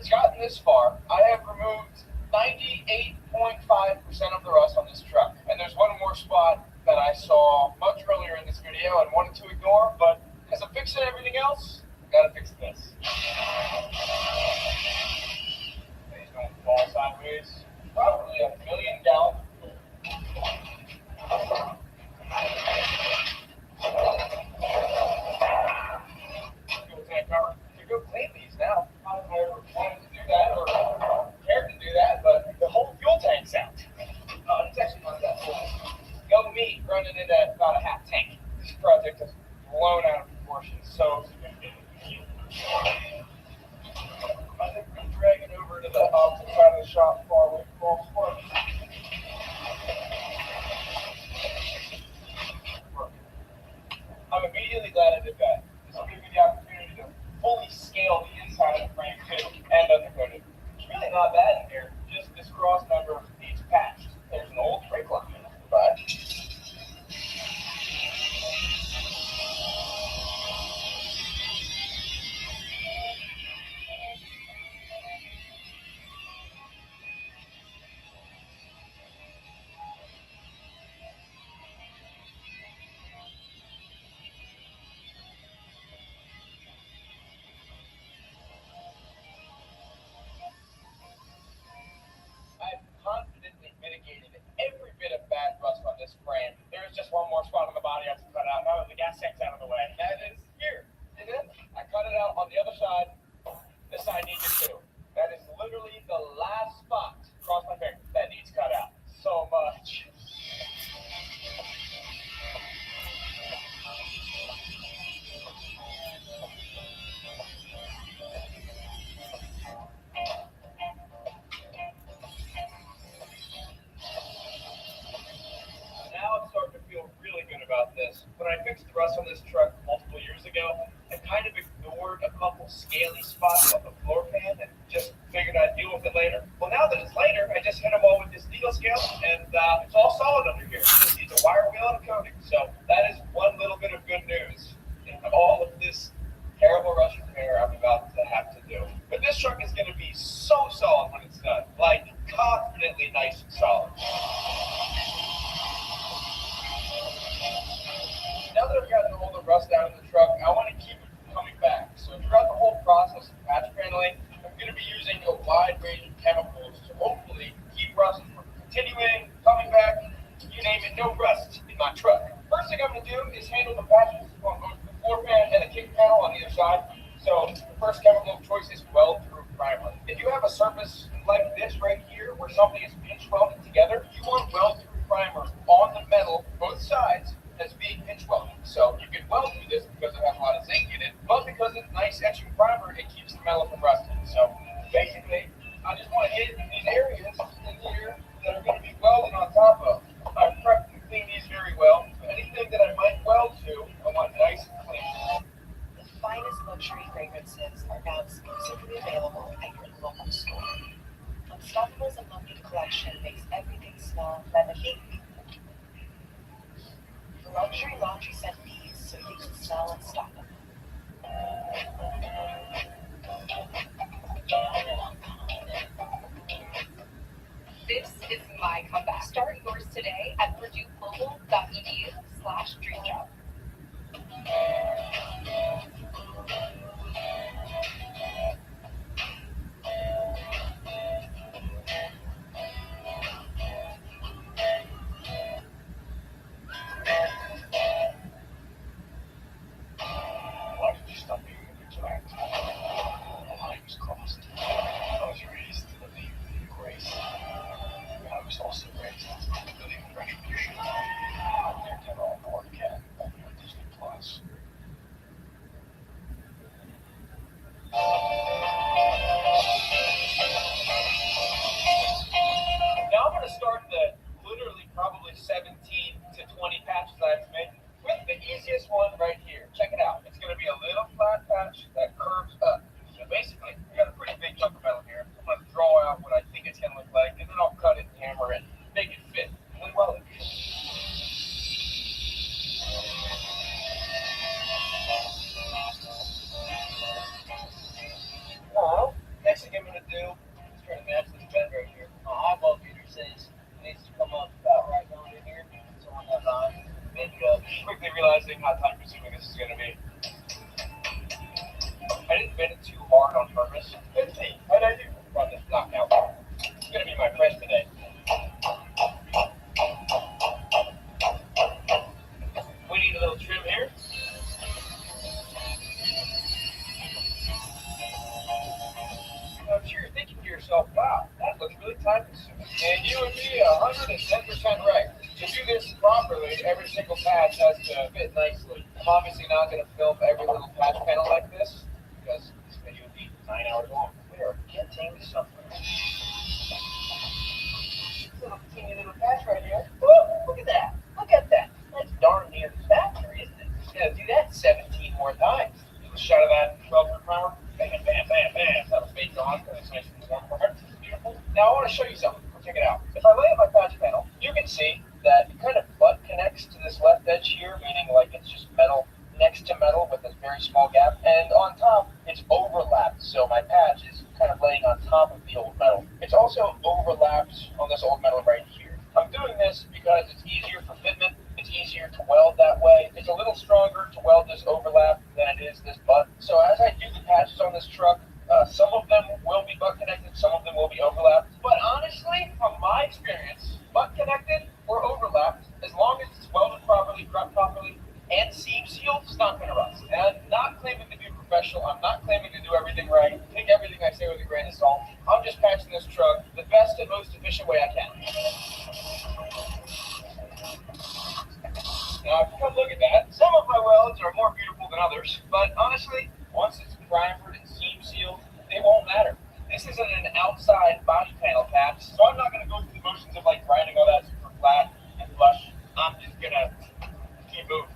it's gotten this far, I have removed 98.5% of the rust on this truck. And there's one more spot that I saw much earlier in this video and wanted to ignore, but because I'm fixing everything else, I gotta fix this. He's going to fall sideways. Probably a million-gallon. Fuel tank cover. To go clean these now. I don't know if I wanted to do that or cared to do that, but the whole fuel tank's out. It's actually not that full. Go me running into about a half tank. This project has blown out of proportion so significantly. I think I'm dragging over to the opposite side of the shop far away from all sports. I'm immediately glad I did that. This will give me the opportunity to fully scale the inside of the frame too and undercoat it. It's really not bad in here. Just this cross member needs patched. There's an old brake line, but I've confidently mitigated every bit of bad rust on this frame. There is just one more spot on the body I have to cut out. Now that the gas tank's out of the way. That is here. See this? I cut it out on the other side. This side needs it too. That is literally the last spot across my finger that needs cut out. So much. Now I'm starting to feel really good about this. When I fixed the rust on this truck multiple years ago, I kind of ignored a couple scaly spots on the floor pan and just figured I'd deal with it later. Well, now that it's later, I just hit them all with this needle scale, and it's all solid under here. It just needs a wire wheel and a coating. So that is one little bit of good news in all of this terrible rust repair I'm about to have to do. But this truck is going to be so solid when it's done, like confidently nice and solid. Now that I've gotten all the rust out of the truck, I want to keep it from coming back. So throughout the whole process of patch paneling, I'm going to be using a wide range of chemicals to hopefully keep rust from continuing, coming back, you name it, no rust in my truck. First thing I'm going to do is handle the patches on both the floor pan and the kick panel on either side. So the first chemical of choice is weld-proof primer. If you have a surface like this right here where something is pinch welded together, you want weld-proof primer on the metal, both sides, as being pinch welded. So you can weld through this because it has a lot of zinc in it, but because it's nice etching primer, it keeps the metal from rusting. So basically, I just want to hit these areas in here that are going to be welded on top of. I've prepped and cleaned these very well. Anything that I might weld to, I want nice and clean. The finest luxury fragrances are now exclusively available at your local store. Unstopable's Unlimited collection makes everything smell lemon-pink. Luxury laundry scent beads so you can smell unstoppable. This is my comeback. Start yours today at purdueglobal.edu/dreamjob. Why did you stop being a vigilante? The line was crossed. I was raised to believe in grace. I was also raised to believe in retribution. I'm there to have all born do is try to match this bend right here. My eyeball meter says it needs to come up about right down in here. So on that line, bend it up. Quickly realizing how time consuming this is going to be. I didn't bend it too hard on purpose. Let's see, how did I do on this knockout? It's going to be my press today. We need a little trim here. I'm sure you're thinking to yourself, wow, that looks really time consuming. And you would be 110% right. To do this properly, every single patch has to fit nicely. I'm obviously not going to film every little patch panel like this because this video would be 9 hours long. We are getting somewhere. Little teeny little patch right here. Woo, look at that. Look at that. That's darn near the factory, isn't it? Just gonna do that 17 more times. A shot of that 12 per hour. Bam, bam, bam, bam. That'll fade on because it's nice and warm for it. Beautiful. Now I want to show you something. Check it out. If I lay out my patch panel, You can see that it kind of butt connects to this left edge here, meaning like it's just metal next to metal with this very small gap. And on top, it's overlapped. So my patch is kind of laying on top of the old metal. It's also overlapped on this old metal right here. I'm doing this because it's easier for fitment. It's easier to weld that way. It's a little stronger to weld this overlap than it is this butt. So as I do the patches on this truck, some of them will be butt connected, some of them will be overlapped. But honestly, from my experience, butt connected or overlapped, as long as it's welded properly, prepped properly, and seam sealed, it's not going to rust. And I'm not claiming to be a professional. I'm not claiming to do everything right. Take everything I say with a grain of salt. I'm just patching this truck the best and most efficient way I can. Now, if you come look at that, some of my welds are more beautiful than others, but honestly, once it's primered and seam sealed, they won't matter. This isn't an outside body panel patch, so I'm not going to go through the motions of like grinding all that super flat and flush. I'm just going to keep moving.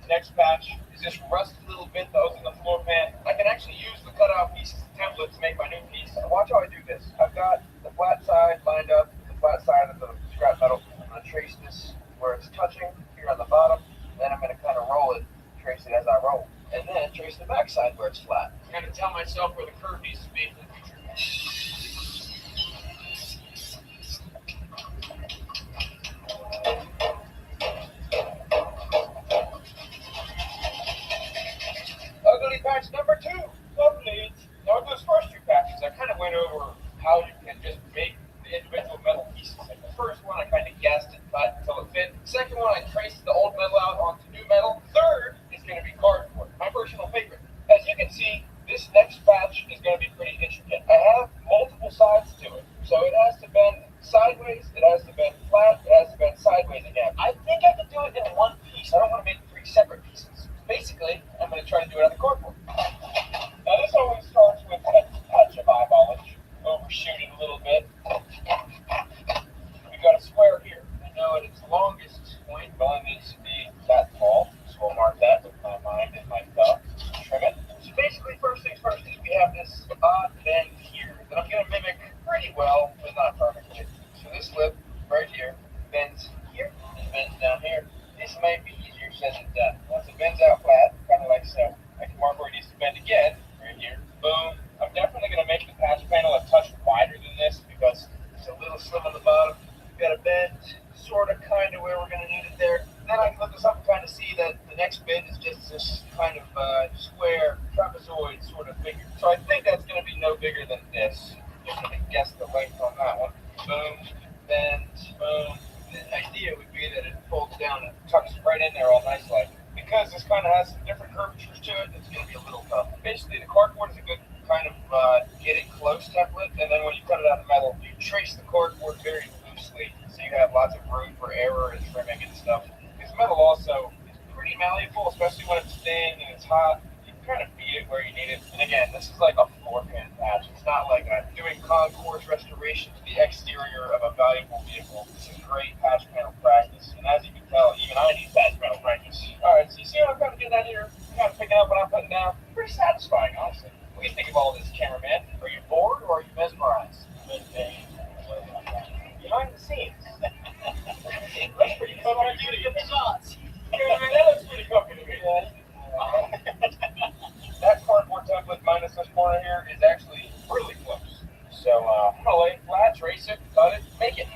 Next patch is this rusty little bit that was in the floor pan. I can actually use the cutout pieces as template to make my new piece. And watch how I do this. I've got the flat side lined up with the flat side of the scrap metal. I'm going to trace this where it's touching here on the bottom. Then I'm going to kind of roll it, trace it as I roll. And then trace the back side where it's flat. I'm going to tell myself where the curve needs to be for the future. Ugly patch number 2. Lovely. Now with those first 2 patches, I kind of went over how you can just make the individual metal pieces. Like the first one, I kind of guessed and cut until it fit. The second one, I traced the old metal out onto new metal. Third is going to be cardboard, my personal favorite. As you can see, this next patch is going to be pretty intricate. I have multiple sides to it, so it has to bend sideways, it has to bend flat, it has to bend sideways again. I think I can do it in one piece. I don't want to make 3 separate pieces. Basically, I'm going to try to do it on the cardboard. Now this always starts with a touch of eyeballage. Overshoot it a little bit. We got a square here. I know at its longest point, it only needs to be that tall. So we'll mark that with my mind and my thumb. Trim it. So basically, first things first is we have this odd bend here that I'm going to mimic pretty well, but not perfectly. So this lip right here bends here and bends down here. This might be easier said than done. Once it bends out flat, kind of like so, I can mark where it needs to bend again, right here. Boom. I'm definitely going to make the patch panel a touch wider than this because it's a little slim on the bottom. We've got a bend sort of kind of where we're going to need it there. Then I can look this up and kind of see that the next bend is just this kind of square trapezoid sort of figure. So I think that's going to be no bigger than this. Just going to guess the length on that one. Boom, bend, boom. The idea would be that it folds down and tucks right in there all nice like. Because this kind of has some different curvatures to it, it's going to be a little tough. Basically, the cardboard is a good kind of get it close template, and then when you cut it out of metal, you trace the cardboard very loosely, so you have lots of room for error and trimming and stuff. Because metal also is pretty malleable, especially when it's thin and it's hot. You can kind of beat it where you need it. And again, this is like a floor pan patch. It's not like I'm doing concourse restoration to the exterior of a valuable vehicle. This is great patch panel practice, and as you can tell, even I need patch panel practice. All right, so you see what I'm kind of doing that here? Kind of picking up what I'm putting down. Pretty satisfying, honestly. What do you think of all this, cameraman? Are you bored or are you mesmerized? Behind the scenes. That's pretty cool. What do you to get the shots? That looks pretty comfy to me. That cardboard template minus northwest corner here is actually really close. So I'm gonna lay it flat, trace it, cut it, make it.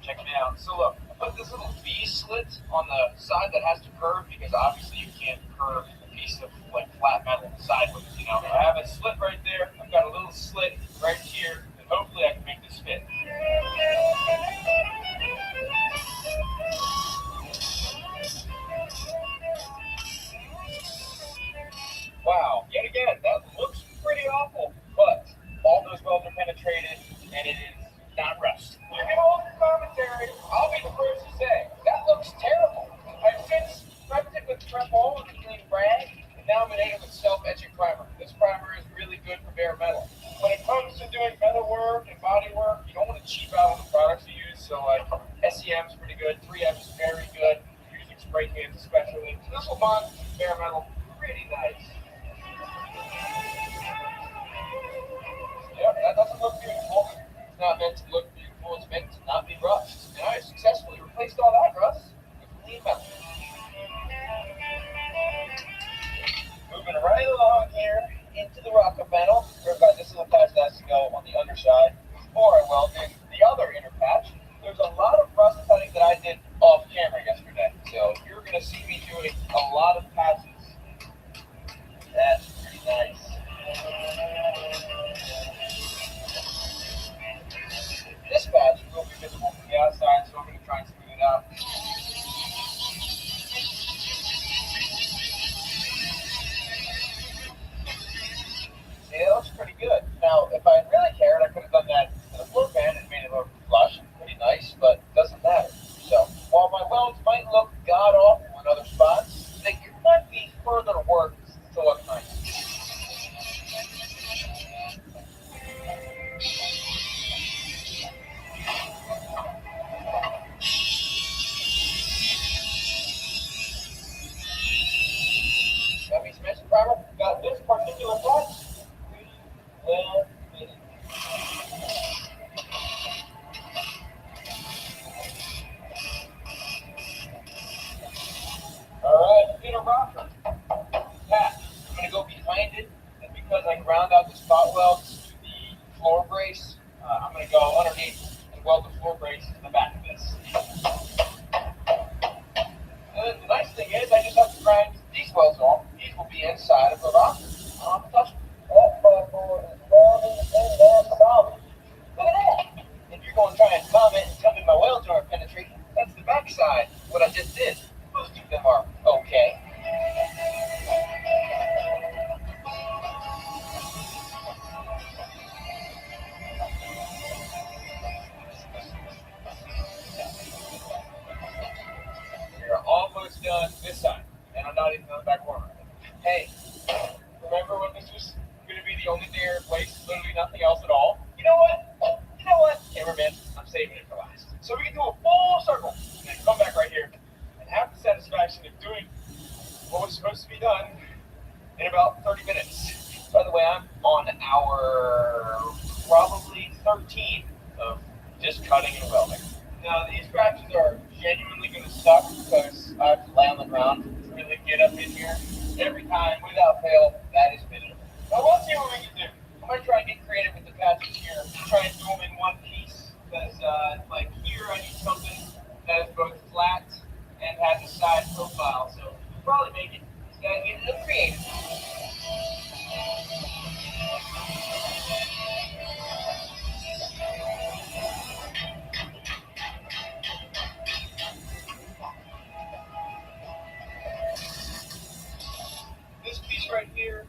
Check me out. So look, I put this little V slit on the side that has to curve because obviously you can't curve a piece of like flat metal sideways, you know. I have a slit right there. I've got a little slit right here, and hopefully I can make this fit. Wow, yet again, that looks pretty awful, but all those welds are penetrated, and it is not rust. You can hold your commentary. I'll be the first to say, that looks terrible. I've since prepped it with Tremol and a clean rag, and now I'm gonna hit it with self-etching primer. This primer is really good for bare metal. When it comes to doing metal work and body work, you don't want to cheap out on the products you use, so like SEM's pretty good, 3M is very good, using spray cans especially. So this will bond bare metal pretty nice. Yeah, that doesn't look beautiful. It's not meant to look beautiful. It's meant to not be rust. And I successfully replaced all that rust with clean metal. Moving right along here into the rocket metal. Remember, this is the patch that has to go on the underside. Before I welded the other inner patch, there's a lot of rust cutting that I did off camera yesterday. So you're going to see me doing a lot of patches. That's pretty nice. This patch will be visible from the outside, so I'm going to try and smooth it out. Yeah, that looks pretty good. Now, if I really cared, I could have done that to the floor pan and made it look flush and pretty nice, but it doesn't matter. So, while my welds might look god-awful in other spots, they might be further work to look nice. Got me some extra primer. Got this particular patch. Well, alright, inner rocker. Patch. I'm going to go behind it, and because I ground out the spot welds to the floor brace, I'm going to go underneath and weld the floor brace to the back of this. And the nice thing is, I just have to grind these welds off. These will be inside of the rocker. I don't have to touch them. That board is welded and they're solid. Look at that. If you're going to try and comment and tell me my welds aren't penetrating, that's the back side. What I just did. Most of them are okay. We're almost done this side, and I'm not even on the back corner. Hey, remember when this was going to be the only day I replaced literally nothing else at all? You know what? Cameraman, I'm saving it for last. So we can do a full circle, and then come back right here, and have the satisfaction of doing what was supposed to be done in about 30 minutes. By the way, I'm on hour probably 13 of just cutting and welding. Now, these scratches are genuinely going to suck because I have to lay on the ground to really get up in here. Every time, without fail, that is miserable. Now, let's see what we can do. I'm going to try and get creative with the patches here. Try and do them in one piece because, like here, I need something that is both flat and has a side profile. So, we'll probably make it. Just got to get a little creative. This piece right here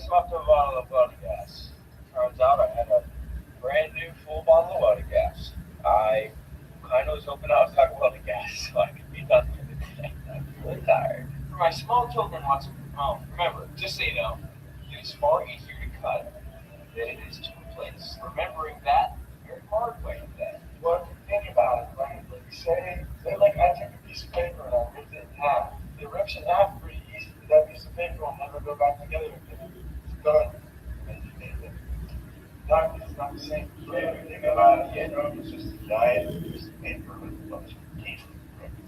swapped a bottle of water gas. Turns out I had a brand new full bottle of water gas. I kind of was hoping I was out of water gas so I could be done for the day. I'm really tired. For my small children watching from home, remember, just so you know, it is far easier to cut than it is to replace. Remembering that very hard way today. Well, think about it, right? Like say like I took a piece of paper and I ripped it in half. The rips in half pretty easy. That piece of paper will never go back together again. It's done. It's not the same. Everything about it, it's just a giant piece of paper with a bunch of teeth.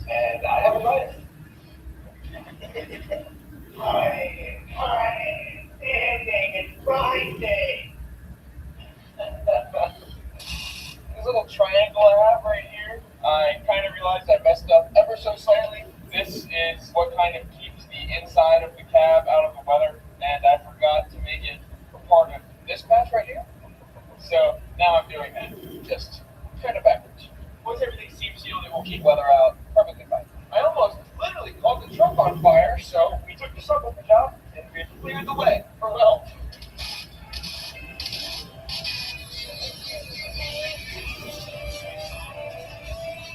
And I have a life. Friday, it's Friday. This little triangle I have right here, I kind of realized I messed up ever so slightly. This is what kind of keeps the inside of the cab out of the weather, and I forgot to make it a part of this patch right here. So now I'm doing that, just kind of backwards. Once everything seems sealed, it will keep weather out perfectly fine. I almost literally caught the truck on fire, so we took the subwoofer out and we cleared the way for well.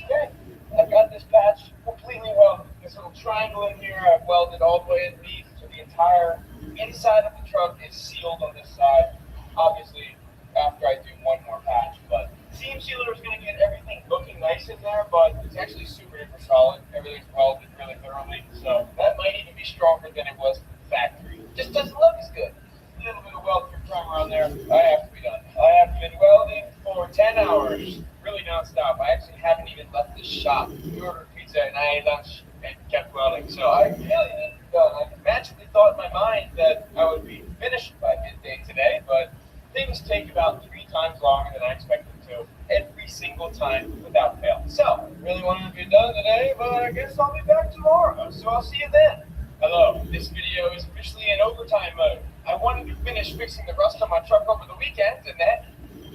Okay, I've got this patch completely welded. This little triangle in here I've welded all the way underneath, so the entire inside of the truck is sealed on this side. Obviously, after I do one more patch, but seam sealer is going to get everything looking nice in there, but it's actually super duper solid. Everything's welded really thoroughly, so that might even be stronger than it was from the factory. Just doesn't look as good. A little bit of weld through primer on there. I have to be done. I have been welding for 10 hours, really nonstop. I actually haven't even left the shop. We ordered pizza and I ate lunch and kept welding, so I really need to be done. I magically thought in my mind that I would be finished by midday today, but things take about 3 times longer than I expected to every single time without fail. So, really wanted to be done today, but I guess I'll be back tomorrow. So I'll see you then. Hello, this video is officially in overtime mode. I wanted to finish fixing the rust on my truck over the weekend, and then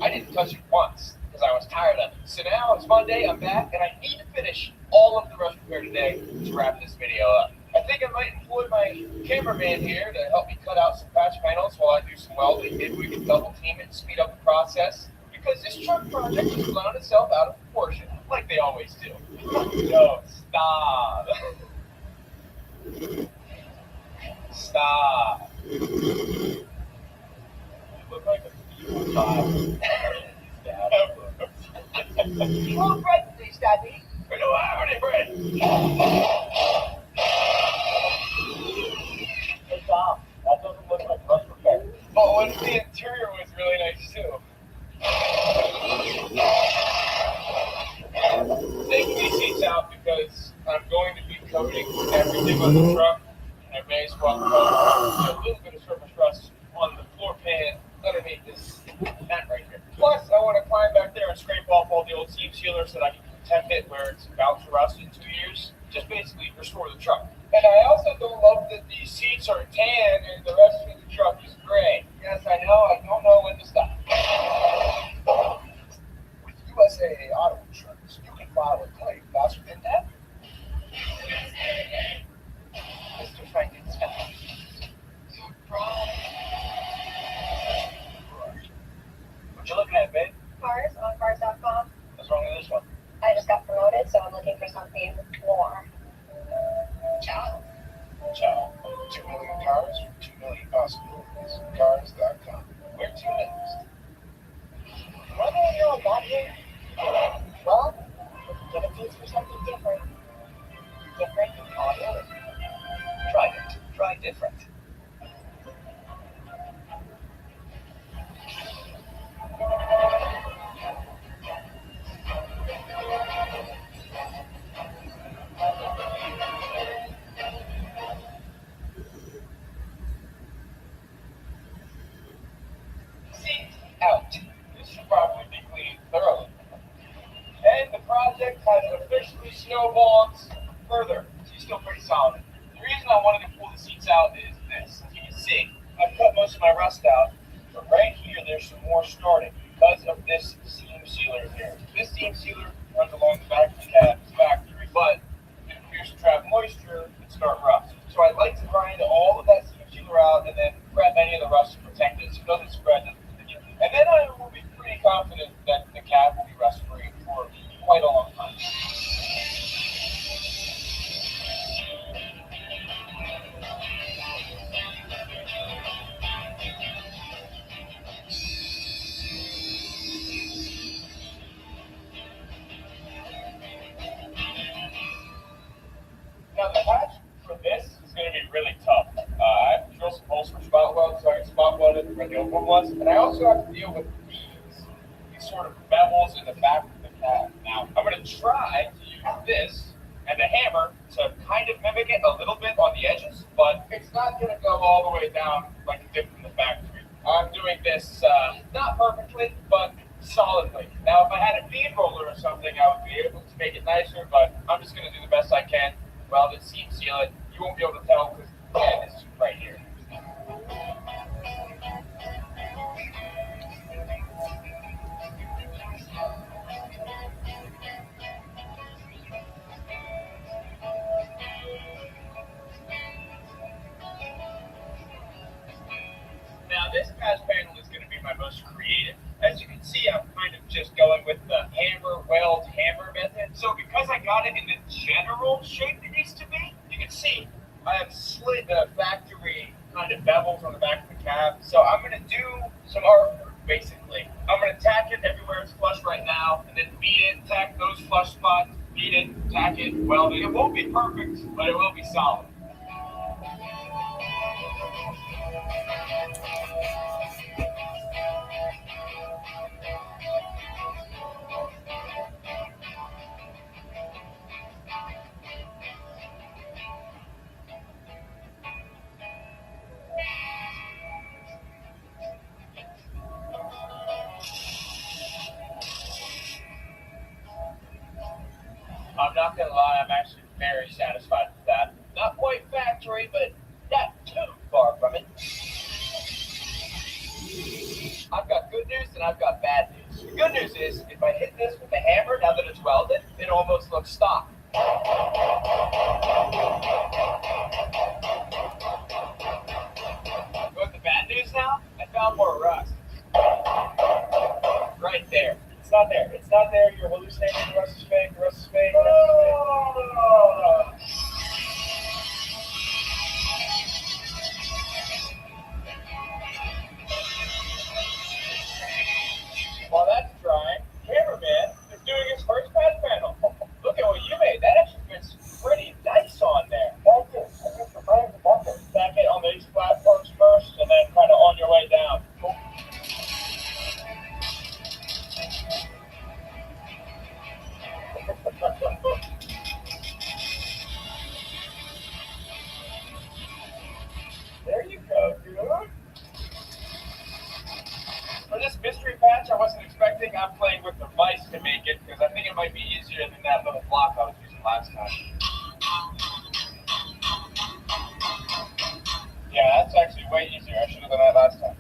I didn't touch it once because I was tired of it. So now it's Monday, I'm back, and I need to finish all of the rust repair today to wrap this video up. I think I might employ my cameraman here to help me cut out some patch panels while I do some welding. Maybe we can double team it and speed up the process, because this truck project has blown itself out of proportion, like they always do. No, stop. Stop. You look like a pedophile. You want bread, please, Daddy? We don't have any bread. Hey, Tom, that doesn't look like rust repair. Oh, and the interior was really nice too. Taking these seats out because I'm going to be coating everything on the truck, and I may as well put a little bit of surface rust on the floor pan underneath this mat right here. Plus, I want to climb back there and scrape off all the old seam sealers so that I can temp it where it's about to rust in 2 years. Just basically restore the truck. And I also don't love that these seats are tan and the rest of the truck is gray. Yes, I know, I don't know when to stop. With USA Auto Insurance, you can file a claim faster than that. Mr. Frankenstein. What you looking at, babe? Cars on cars.com. What's wrong with this one? I just got promoted, so I'm looking for something more. Ciao. Ciao. 2 million cars for 2 million possibilities. Cars.com. Where to next? Whether you know got here, well, get a piece for something different. Different all yours. Try it. Try different. Seat out. This should probably be cleaned thoroughly. And the project has officially snowballed further. She's still pretty solid. The reason I wanted to pull the seats out is this. As you can see, I've cut most of my rust out, but right here there's some more starting because of this seam sealer here. This seam sealer runs along the back of the cab's factory, but it appears to trap moisture and start rust. So I'd like to grind all of that seam sealer out and then grab any of the rust to protect it so it doesn't spread to the continue. And then I will be pretty confident that the cab will be rust free for quite a long time. Now the patch for this is going to be really tough. I have to drill some holes for spot welds so I can spot weld it where the open was, and I also have to deal with these sort of bevels in the back of the cab. Now I'm going to try to use this and the hammer to kind of mimic it a little bit on the edges, but it's not going to go all the way down like it did from the factory. I'm doing this not perfectly, but solidly. Now if I had a bead roller or something, I would be able to make it nicer, but I'm just going to do the best I can. Weld it, seam seal it. You won't be able to tell because this is right here. Now this patch panel is going to be my most creative. As you can see, I'm kind of just going with the hammer weld hammer method. So because I got it in the general shape it needs to be, you can see I have slid the factory kind of bevels on the back of the cab. So I'm going to do some artwork basically. I'm going to tack it everywhere it's flush right now, and then beat it, tack those flush spots, beat it, tack it, weld it. It won't be perfect, but it will be solid. I'm not going to lie, I'm actually very satisfied with that. Not quite factory, but not too far from it. I've got good news and I've got bad news. The good news is, if I hit this with a hammer, now that it's welded, it almost looks stock. But the bad news now, I found more rust. Right there. It's not there. It's not there. You're hallucinating. The rust is fake. The rust is fake. While that's drying, cameraman is doing his first patch panel. Look at what you made. That actually fits pretty nice on there. Thank you. I guess your brain's a bucket. Tack it on these platforms first, and then kind of on your way down. There you go, dude. For this mystery patch, I wasn't expecting. I'm playing with the mice to make it because I think it might be easier than that little block I was using last time. Yeah, that's actually way easier. I should have done that last time.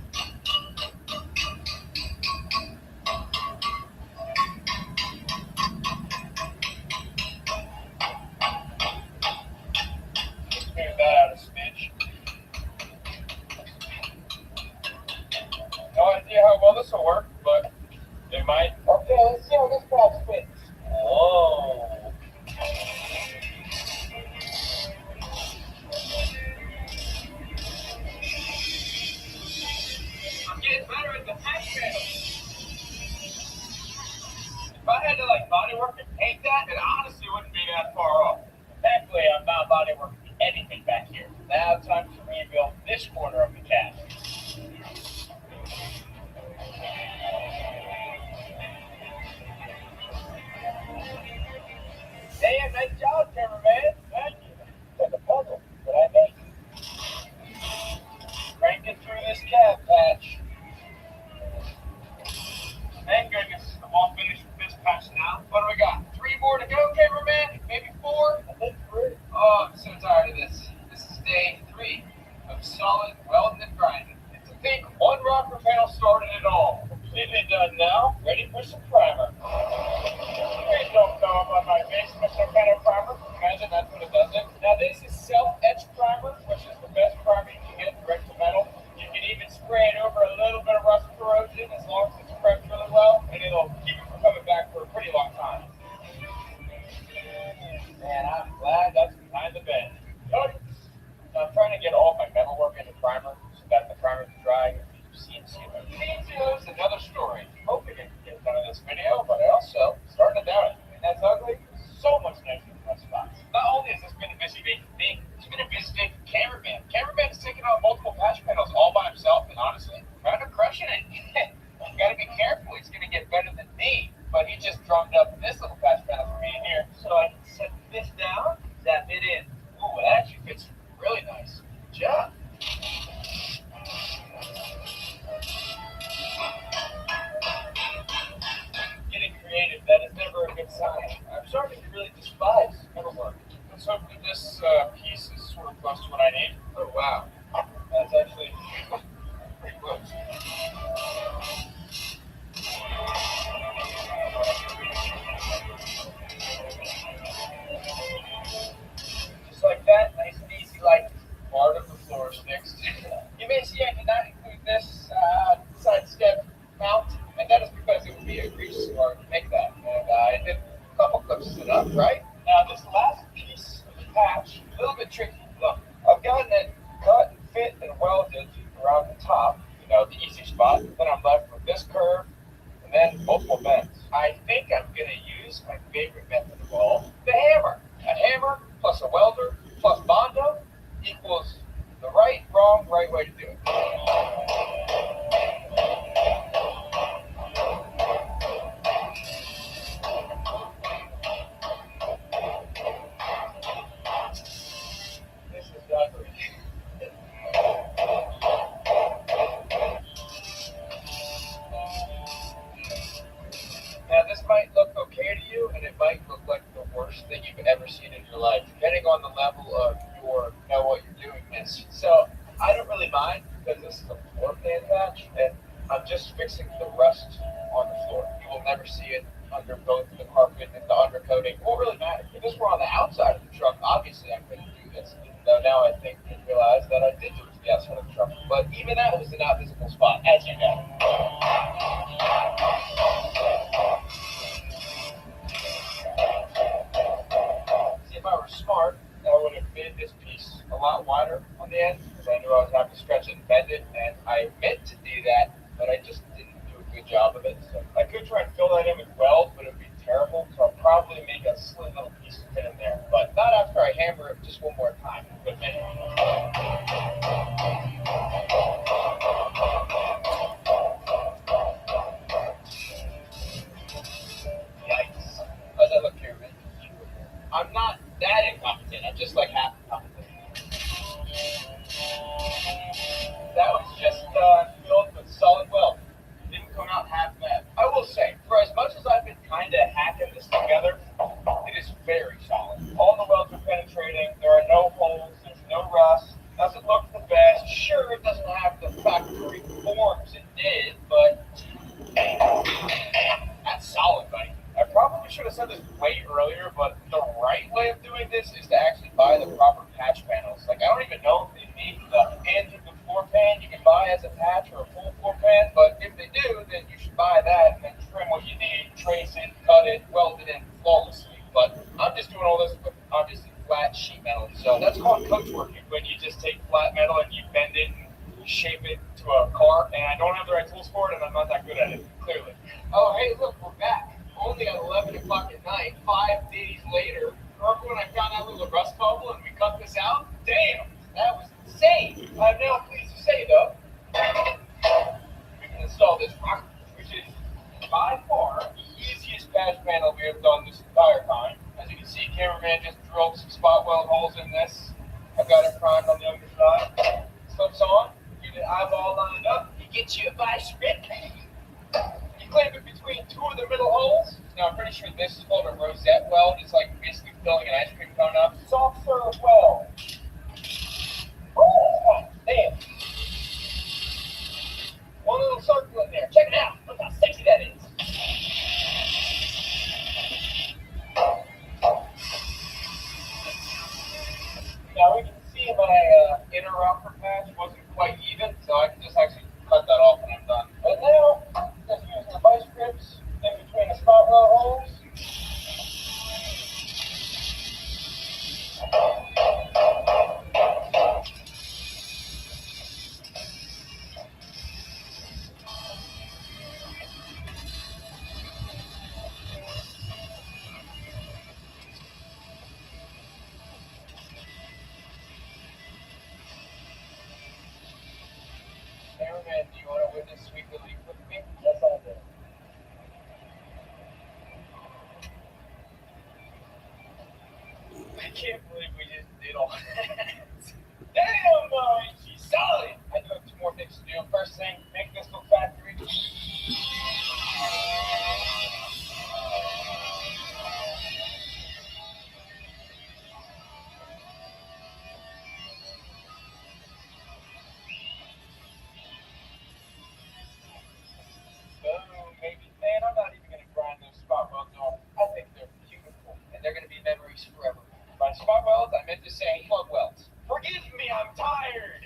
Smooth that out a smidge. No idea how well this will work, but it might. Okay, let's see how this patch fits. Whoa. I'm getting better at the patch panel. If I had to body work and paint that, it honestly wouldn't be that far off. Thankfully, I'm not body working anything back here. Now it's time to rebuild this corner of the cab. Damn, nice job, cameraman. Thank you for the puzzle that I made. Cranking through this cab patch. Thank goodness I'm all finished with this patch now. What do we got? 3 more to go, cameraman? Maybe 4? I think 3. Oh, I'm so tired of this. This is day 3 of solid, well over a little bit of rust corrosion as long as it's prepped really well, and it'll keep it from coming back for a pretty long time. And I'm glad that's behind the bend. Cody, I'm trying to get all my metalwork in the primer so that the primer can dry and be CNC. CNC is another story. Hoping I can get done in this video, but I also started to doubt it. And that's ugly. So much nicer than my spots. Not only has this been a busy day for me, it's been a busy day for Cameraman. Cameraman is taking out multiple patch panels all by himself, and honestly, kind of crushing it. You gotta be careful. He's gonna get better than me. But he just drummed up this little patch panel for me in here, so I can set this down, zap it in. Ooh, it actually fits really nice. Good job. Getting creative, that is never a good sign. I'm starting to really despise metalwork. Let's hope that this piece is sort of close to what I need. Oh, wow. That's actually pretty close. Just like that, nice and easy, like part of the floor is fixed. You may see I did not include this side step mount, and that is because it would be a grease bar to make that. And I did a couple clips it up, right? Now this last piece of the patch, a little bit tricky. Look, I've gotten it cut and fit and welded around the top, the easy spot. Then I'm left with this curve and then multiple bends. I think I'm gonna use my favorite method of all, the hammer. A hammer plus a welder plus Bondo equals the right way to do it. This is ugly. Now this might look okay to you, and it might look like the worst thing you've ever seen in your life, depending on the level of your know what you're doing this. So I don't really mind because this is a floor plan patch, and I'm just fixing the rust on the floor. You will never see it under both the carpet and the undercoating. It won't really matter. If this were on the outside of the truck, obviously I couldn't do this. Though now I think and realize that I did do it to the outside of the truck. But even that was a not visible spot, as you know. See, if I were smart, I would have made this piece a lot wider on the end because I knew I was having to stretch it and bend it, and I meant to do that, but I just didn't do a good job of it. So I could try and fill that in with weld, but it would be terrible. So I'll probably make a slim little piece to fit in there, but not after I hammer it just one more time. But maybe. Yikes. How's that look here, man? I'm not that incompetent. I'm just like half incompetent. That was just filled with solid weld. Didn't come out half bad. I will say, for as much as I've been kind of hacking this together, it is very solid. All the welds are penetrating. There are no holes. There's no rust. Doesn't look the best. Sure, it doesn't have the factory forms it did, but that's solid, buddy. I probably should have said this way earlier, but the right way of doing this is to actually buy the proper patch panels. Like, I don't even know if they need the end of the floor pan you can buy as a patch or a full floor pan, but if they do, then you should buy that and then trim what you need, trace it, cut it, weld it in flawlessly. But I'm just doing all this with obviously flat sheet metal. So that's called coach working, when you just take flat metal and you bend it and shape it to a car. And I don't have the right tools for it, and I'm not that good at it, clearly. Oh, hey, look, we're back. Only at 11 o'clock at night, 5 days later. Remember when I found that little rust bubble and we cut this out? Damn, that was insane. I'm now pleased to say, though, we can install this rocket, which is by far the easiest patch panel we have done this entire time. As you can see, cameraman just drilled some spot weld holes in this. I've got it primed on the underside. Slips on, get it eyeball lined up, you get you a vice grip. You clamp it between two of the middle holes. Now I'm pretty sure this is called a rosette weld. It's like basically filling an ice cream cone up. Soft serve weld. Oh, damn. One little circle in there. Check it out. Look how sexy that is. Now we can see my inner rocker patch wasn't quite even, so I can just actually cut that off. witness sweet relief with me? Yes, I do. I can't believe we just did all that. Damn, she's solid. I do have 2 more things to do. First thing, make this little factory. Boom, baby. Man, I'm not even going to grind those spot welds off. I think they're beautiful, and they're going to be memories forever. By spot welds, I meant to say plug welds. Forgive me, I'm tired.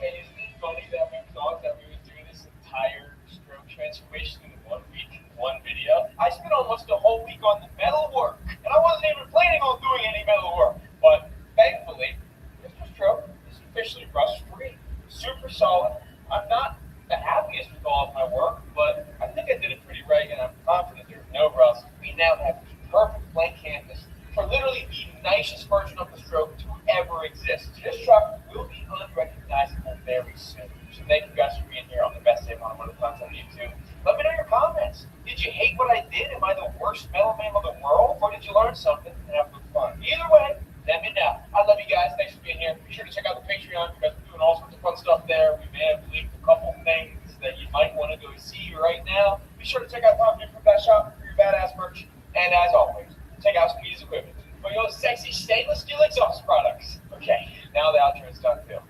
And isn't it funny that we thought that we would do this entire stroke transformation in 1 week, 1 video? I spent almost a whole week on the metal work, and I wasn't even planning on doing any metal work. But thankfully, Mr. Stroke is officially rust-free, super solid. I'm not the happiest with all of my work, but I think I did it pretty right, and I'm confident there's no rust. We now have the perfect blank canvas for literally the nicest version of the Stroke to ever exist. This truck will be unrecognizable very soon. So thank you guys for being here on the best day of automotive content on YouTube. Let me know your comments. Did you hate what I did? Am I the worst metal man in the world? Or did you learn something and have good fun? Either way, let me know. I love you guys. Thanks for being here. Be sure to check out the Patreon because we're doing all sorts of fun stuff there. We may have linked a couple things that you might want to go see right now. Be sure to check out Top Different Best Shop for your badass merch. And as always, check out Speedy's Equipment for your sexy stainless steel exhaust products. Okay, now the outro is done too.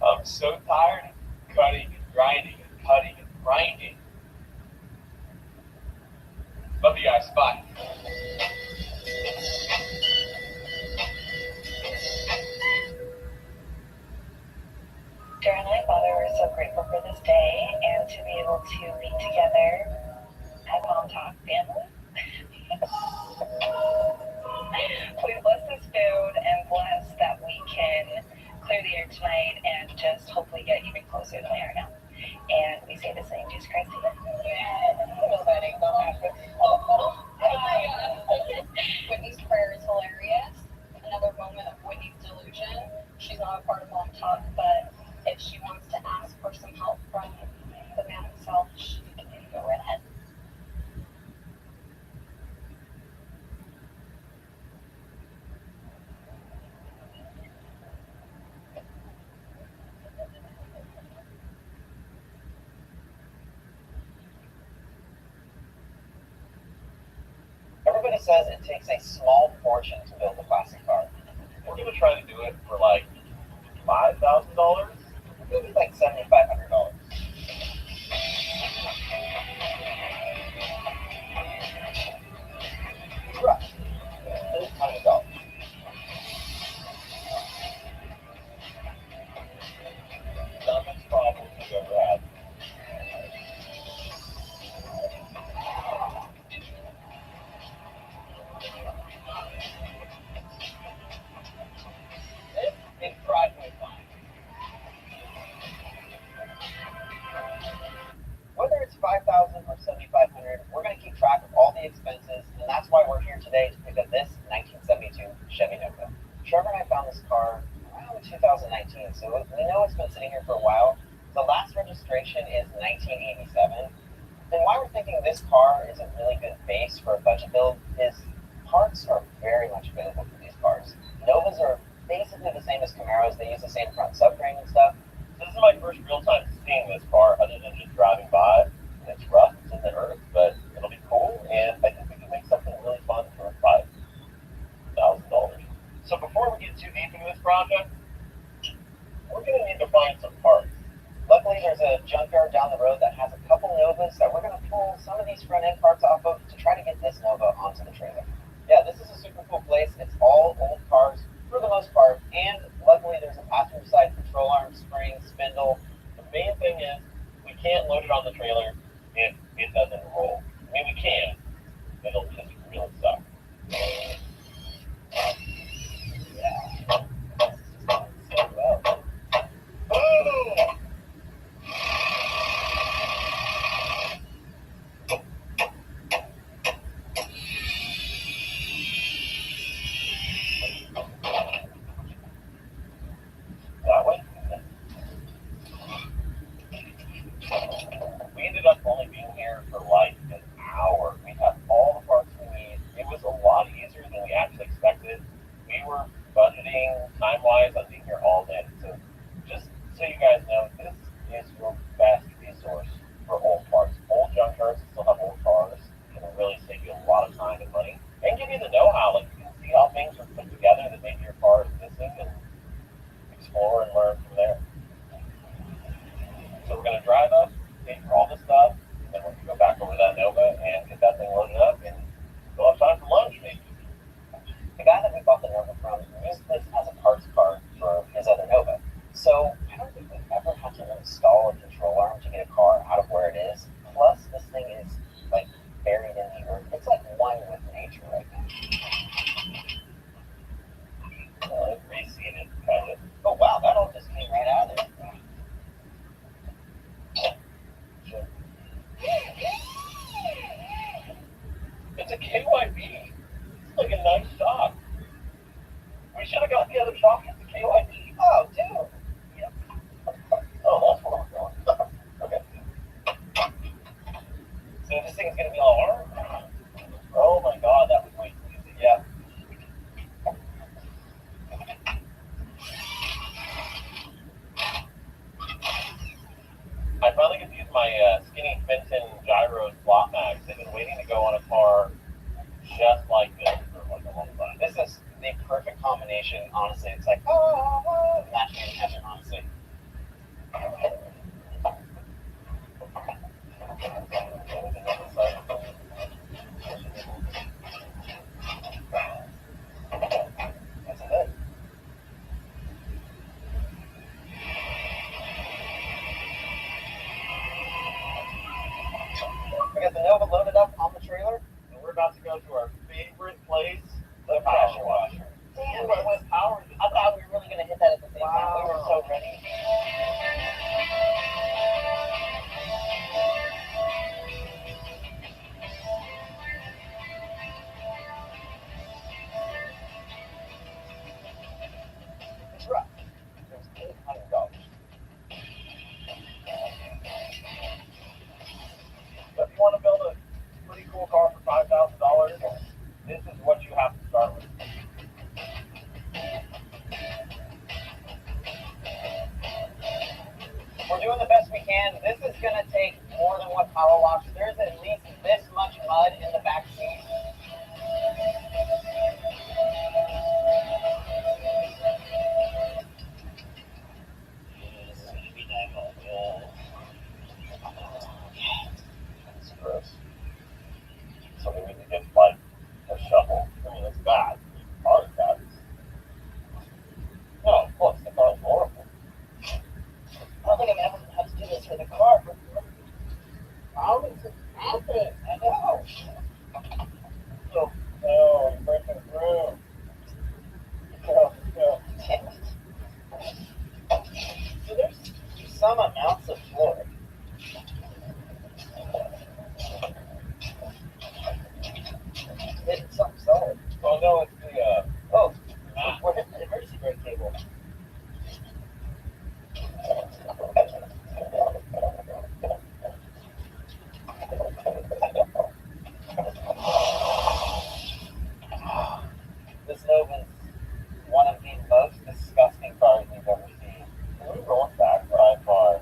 I'm so tired of cutting and grinding and cutting and grinding. Love you guys. Bye. Darren and my father were so grateful for this day and to be able to be together as Mom Talk family. Please bless this food and bless that we can clear the air tonight and just hopefully get even closer than we are now. And we say this in Jesus Christ's name. No, that ain't gonna happen. Whitney's prayer is hilarious. Another moment of Whitney's delusion. She's not a part of Mom Talk, but if she wants to ask for some help from the man himself, she can go right ahead. Everybody says it takes a small fortune to build a classic car. We're going to try to do it for like $5,000. Maybe like $7,500. Right. $800. Dumbest problem we've ever had. It's driveway fine. Whether it's $5,000 or $7,500, we're going to keep track of all the expenses, and that's why we're here today to pick up this 1972 Chevy Nova. Trevor and I found this car around 2019, so we know it's been sitting here for a while. The last registration is 1987, and why we're thinking this car is a really good base for a budget build is parts are very much available for these cars. Novas are basically the same as Camaros. They use the same front subframe and stuff. So this is my first real time seeing this car other than just driving by. It's rough, it's in the earth, but it'll be cool, and I think we can make something really fun for $5,000. So before we get too deep into this project, we're going to need to find some parts. Luckily, there's a junkyard down the road that has a couple Novas that we're going to pull some of these front end parts off of to try to get this Nova onto the trailer. Yeah, this is a super cool place. It's all old cars for the most part, and luckily there's a passenger side control arm, spring, spindle. The main thing is we can't load it on the trailer if it doesn't roll. I mean, we can, it'll just really suck. faster than we actually expected. We were budgeting time-wise on being here all day. So just so you guys know, this is your best resource for old parts. Old junk cars still have old cars. Can really save you a lot of time and money and give you the know-how. Like you can see how things are put together that maybe your car is missing and explore and learn from there. So we're going to drive up, pay for all this stuff, and then we're going to go back over to that Nova and get that thing loaded up and go outside for lunch maybe. The guy that we bought the Nova from used this as a parts card for his other Nova. So I don't think we've ever had to install a control arm to get a car out of where it is. Plus, this thing is like buried in the earth. It's like one with nature right now. Reseated, kind of. Oh wow, that all just came right out of there. It's a KYB. It's like a nice shop. We should have got the other shop. It's a KYB. Oh, dude. Yep. Oh, that's where we're going. Okay. So this thing's gonna be all armed? Oh my god, that was way too easy. Yeah. I finally get to use my skinny Fenton gyro slot mags. They've been waiting to go on a car just like this for like a long time. This is the perfect combination, honestly. It's like, match made in heaven, honestly. That's it. We got the Nova loaded up on the trailer, And we're about to go to our favorite place, the pressure washer. Damn, it was power. I thought we were really going to hit that at the same time. We were so ready. It's rough. It was $800. But if you want to build a pretty cool car for $5,000, this is what you have to start with. We're doing the best we can. This is going to take more than one power wash. There's at least this much mud in the back seat. It's gross. So we need to get like a shovel. I mean, it's bad. The car is bad. No, of course, the car is horrible. I don't think I've ever had to do this for the car. How does it happen? I know. Oh, no, you're breaking through. No. Damn it. So there's some amounts of floor. It's something solid. Oh, no, it's the, Oh, we're hitting the emergency brake cable. This Nova is one of the most disgusting cars we've ever seen. Can we roll it back by far?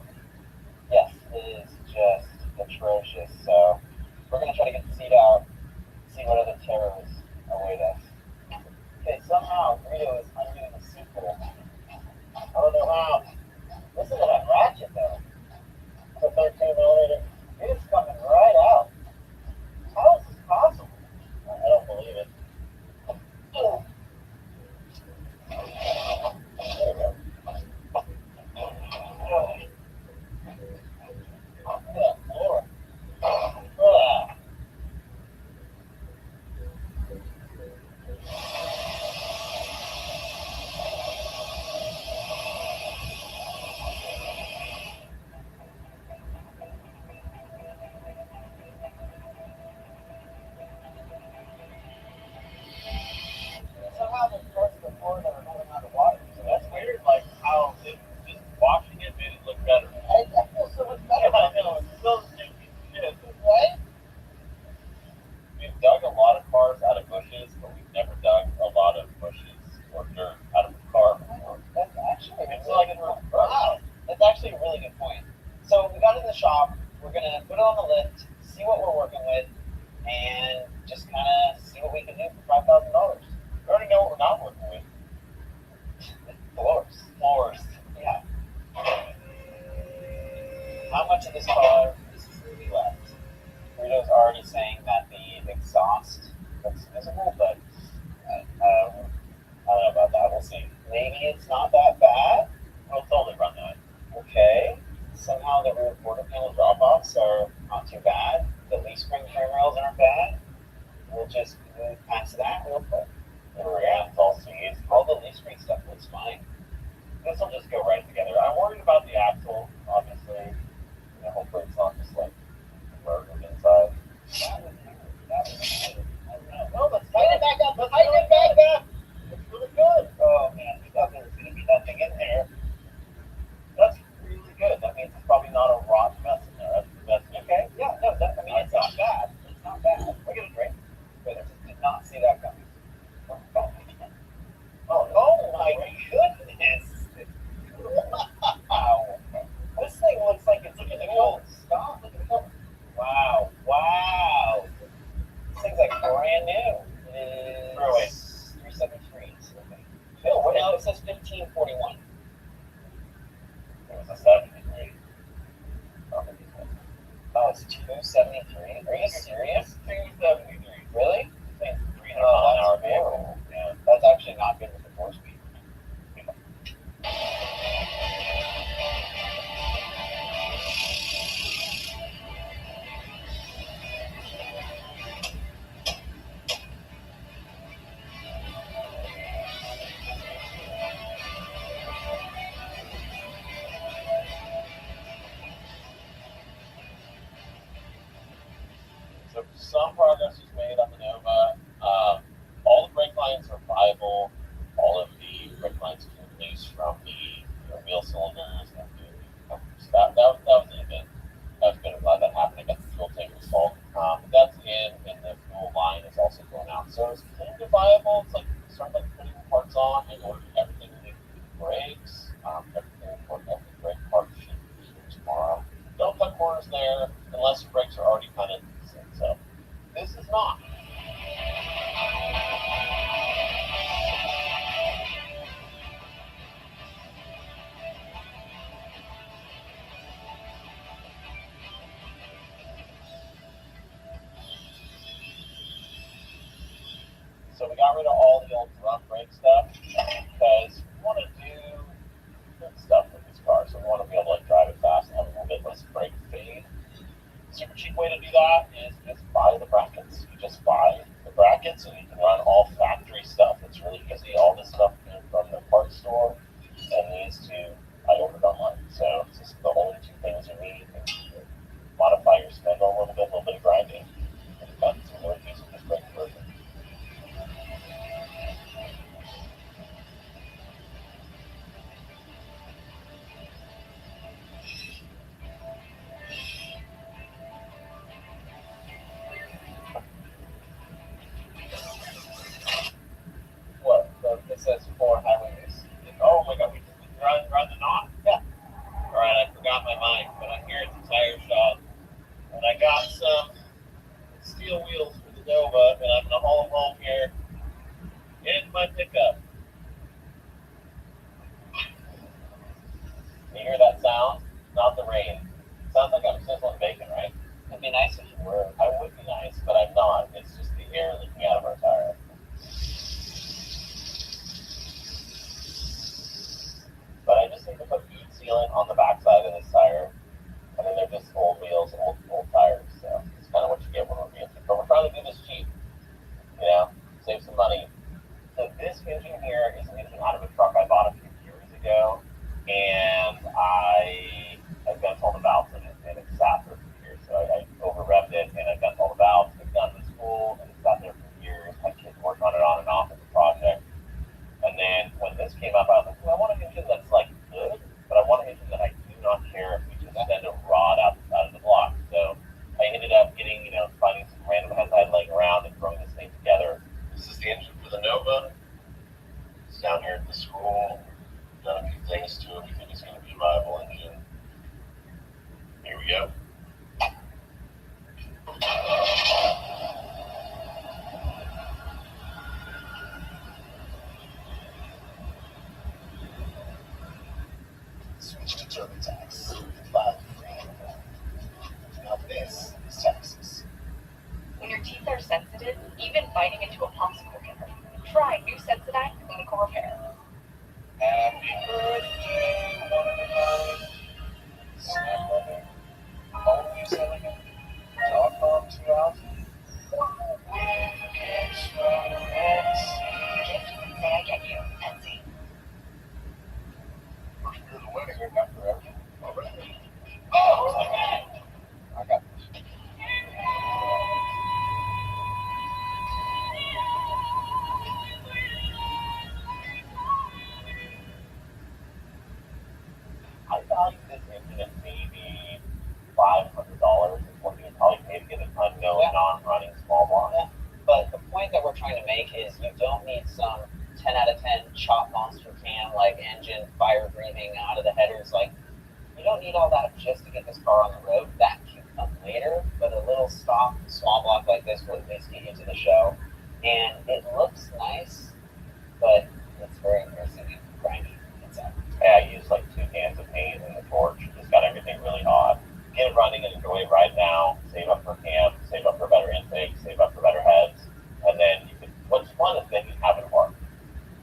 Yes, it is just atrocious. So we're gonna try to get the seat out, see what other terrors await us. Okay, somehow Rito is undoing the seat pull. I don't know how. This isn't a ratchet though. It's a 13mm. It is coming right out. How is this possible? I don't believe it. Ugh. There we go. Yeah, Lord. it's not that bad. We'll totally run that. Okay. Somehow the rear quarter panel drop-offs are not too bad. The leaf spring frame rails aren't bad. We'll just move past that real quick. Yeah, it's all seats. All the leaf spring stuff looks fine. This will just go right together. I'm worried about the axle, obviously. Hopefully it's not just like murdered inside. That was weird. I don't know. No, let's tighten it back up. Let's tighten it back up. It's really good. Oh man, we thought there was going to be nothing in there. That's really good. That means it's probably not a rot mess in there. That's okay. Yeah, no, I mean, it's not bad. It's not bad. We're going to drink. But I just did not see that coming. Oh my goodness. Wow. This thing looks like it's looking old. Stop. Look at the cover. Wow. Wow. This thing's like brand new. It is 373. Phil, what now? It says 1541. It was a 73. Oh, it's 273. Are you serious? 273. Really? It's 300 mile an hour vehicle. Yeah. That's actually not good with the 4-speed. So some progress was made on the Nova. All the brake lines are viable. All of the brake lines can release from the wheel cylinders. So that was an event. That was good. I'm glad that happened. I got the fuel tank installed. But that's in, and the fuel line is also going out. So it's kind of viable. It's like start like putting parts on and order everything we need to do brakes. Everything important. Every brake part should be here tomorrow. Don't cut corners there unless your brakes are already kind of decent. So this is not. So we got rid of all the old drum brake stuff because we want to do good stuff with this car. So we want to be able to drive it fast and have a little bit less brake fade. Super cheap way to do that is just buy the brackets. You just buy the brackets and you can run all factory stuff. It's really easy. All this stuff came from the parts store, and these two I ordered online. So it's just the only two things you need. You modify your spindle a little bit of grinding, and you've got some more use of this brake version. What? So it says for highway use. Oh my god, we run the knot? Yeah. Alright, I forgot my mic, but I'm here at the tire shop. And I got some steel wheels for the Nova, and I'm gonna haul them home here in my pickup. You hear that sound? Not the rain. Sounds like I'm sizzling bacon, right? It'd be nice if you were. I would be nice, but I'm not. It's just the air leaking out of our tire. But I just need to put bead sealant on the backside of this tire. I mean, they're just old wheels, old tires, so it's kind of what you get when we're being cheap. But we're trying to do this cheap, save some money. So this engine here is an engine out of a truck I bought a few years ago, and I bent all the valves in it, and it sat there for years. So I over-revved it, and I bent all the valves. It's done in school, and it sat there for years. My kids worked on it on and off as a project. And then when this came up, I was like, well, I want an engine that's like good, but I want an engine that I do not care if we just send a rod out of the block. So I ended up getting, finding some random heads I had laying around and throwing this thing together. This is the engine for the Nova. It's down here at the school. Done a few things to it. We think it's going to be a viable engine. Here we go. Switch to TurboTax. File free. Now this is taxes. When your teeth are sensitive, even biting into a popsicle can hurt. Try new Sensodyne Clinical Repair. make is you don't need some 10 out of 10 chop monster cam, like engine fire breathing out of the headers. Like, you don't need all that just to get this car on the road. That can come later, but a little stock, small block like this will at least get you to the show. And it looks nice, but it's very aggressive and grindy inside. Yeah, I use like 2 cans of paint and a torch. Just got everything really hot. Get it running and enjoy it right now. Save up for cam, save up for better intake, save up for better heads. And then you can, what's fun is then you have it work.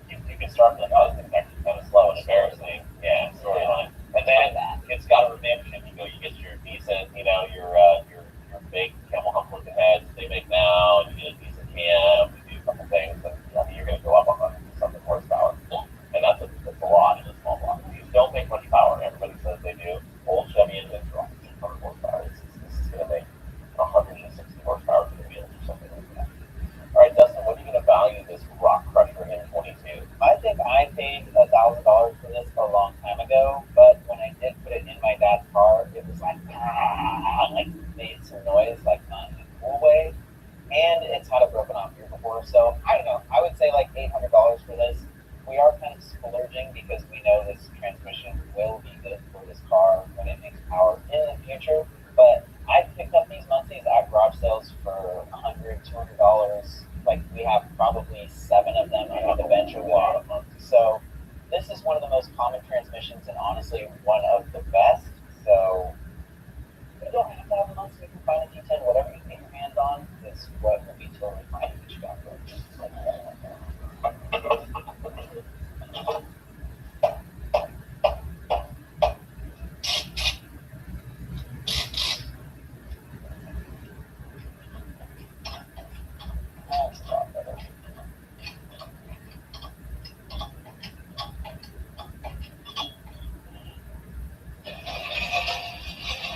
You can start like, oh, this is actually kind of slow and embarrassing. Yeah, storyline. And then it's got a redemption. You get your decent, your big camel hump looking heads they make now, and you get a decent cam, you do a couple things, and you're going to go up on something horsepower. And that's a lot in a small block. These don't make much power. Everybody says they do. Old Chevy engines are 100 horsepower. This is going to make 160 horsepower for the wheels or something like that. All right, Dustin, what are you going to value this Rock Crusher in 22? I think I paid $1,000 for this a long time ago, but when I did put it in my dad's car, it was like made some noise, like not in a cool way. And it's had a broken off gear before, so I don't know. I would say like $800 for this. We are kind of splurging because we know this transmission will be good for this car when it makes power in the future. But I picked up these Muncies at garage sales for $100, $200. Like, we have probably 7 of them. I have a bench of a lot of them. So this is one of the most common transmissions and honestly one of the best. So you don't have to have a Muncie. You can find a D10, whatever you can get your hands on is what will be totally fine to get you back there.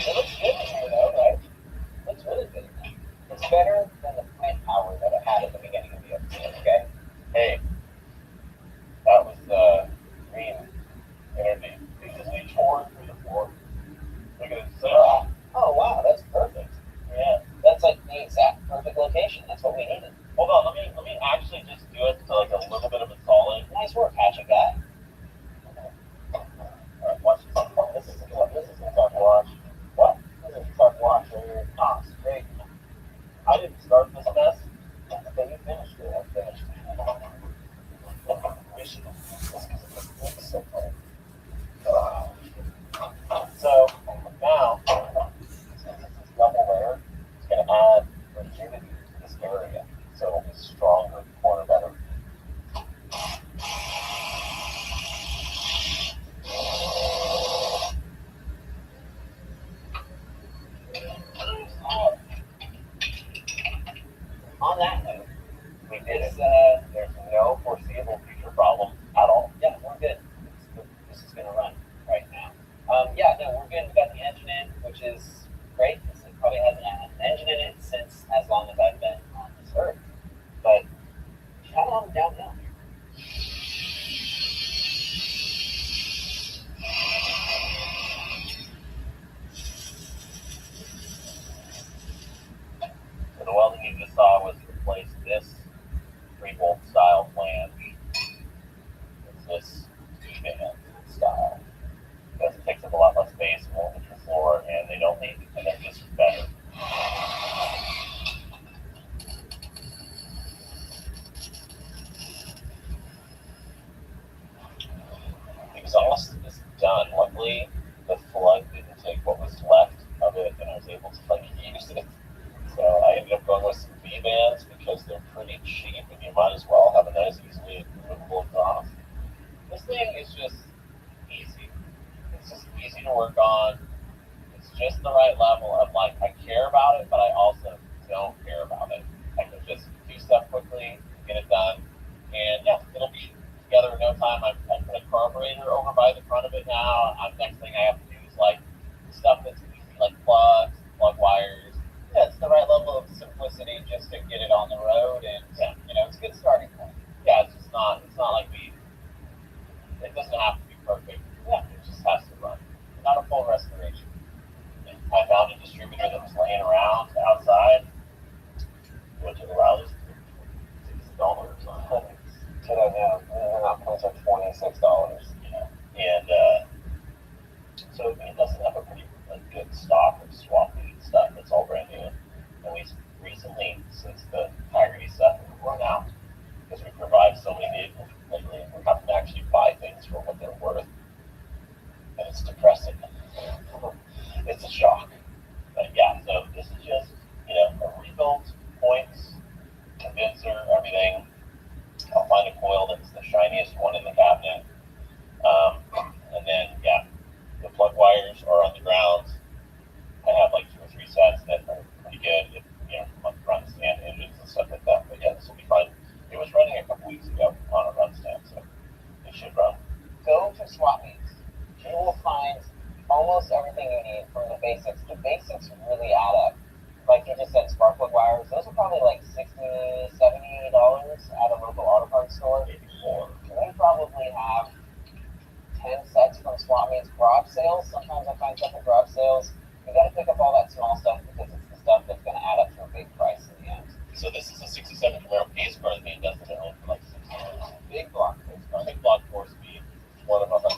It looks good in here though, right? It looks really good in here. It's better than the plant power that it had at the beginning of the episode, okay? Hey, that was the green energy. It just we tore through the floor. Look at it. Oh wow, that's perfect. Yeah. That's like the exact perfect location. That's what we needed. Hold on, let me actually just do it to like a little bit of installing. Nice work, hatchet guy. Alright, watch this. This is a tough watch. What? This is a tough watch right here. Ah, it's great. I didn't start this mess, but you finished it. I finished it. So funny. So now, since it's double layer, it's going to add rigidity to this area, so it'll be stronger, corner better. On that note, We did it. There's no foreseeable future problem at all. yeah, we're good. This is gonna run right now. Yeah, no, we're good. We got the engine in, which is great. This probably hasn't had an engine in it since as long as I've been on this earth. But how long downhill? So the welding you just saw was to replace this 3-bolt style flange with this two-band style. Because it takes up a lot less space, more of the floor, and they don't leak, and they're just better. Exhaust is done. Luckily, the flood didn't take what was left of it, and I was able to use it. So I ended up going with some V-bands because they're pretty cheap, and you might as well have a nice, easily removable exhaust. This thing is just easy. It's just easy to work on. It's just the right level of like, I care about it, but I also don't care about it. I can just do stuff quickly, get it done, and yeah, it'll be together in no time. I put a carburetor over by the front of it now. Next thing I have to do is like stuff that's easy, like plugs, plug wires. Yeah, it's the right level of simplicity just to get it on the road, and yeah, it's a good starting point. Yeah, it's not like it doesn't have to be perfect. Yeah, it just has to run. Not a full restoration. I found a distributor that was laying around outside, went to the Riley's $6 So that now, and that points are $26. And so it doesn't have a pretty good stock of swap meet stuff. It's all brand new. And we recently, since the Tiger stuff run out, because we provide so many vehicles lately, we're having to actually buy things for what they're worth. And it's depressing. It's a shock. But yeah, so this is just, a rebuilt points, condenser, everything. I'll find a coil that's the shiniest one in the cabinet. And then, yeah, the plug wires are on the ground. I have like 2 or 3 sets that are pretty good, if, on run stand engines and stuff like that. But yeah, this will be fun. It was running a couple weeks ago on a run stand, so it should run. Go to swap meets. You will find almost everything you need from the basics. The basics really add up. Like you just said, spark plug wires, those are probably like $60, $70 at a local auto parts store. Maybe more. We probably have 10 sets from swap meets, garage sales. Sometimes I find stuff at garage sales. You got to pick up all that small stuff because it's the stuff that's going to add up to a big price in the end. So this is a 67 Camaro pace car that being done to own for like 6 years. Big block pace car. Big block 4-speed. One of them.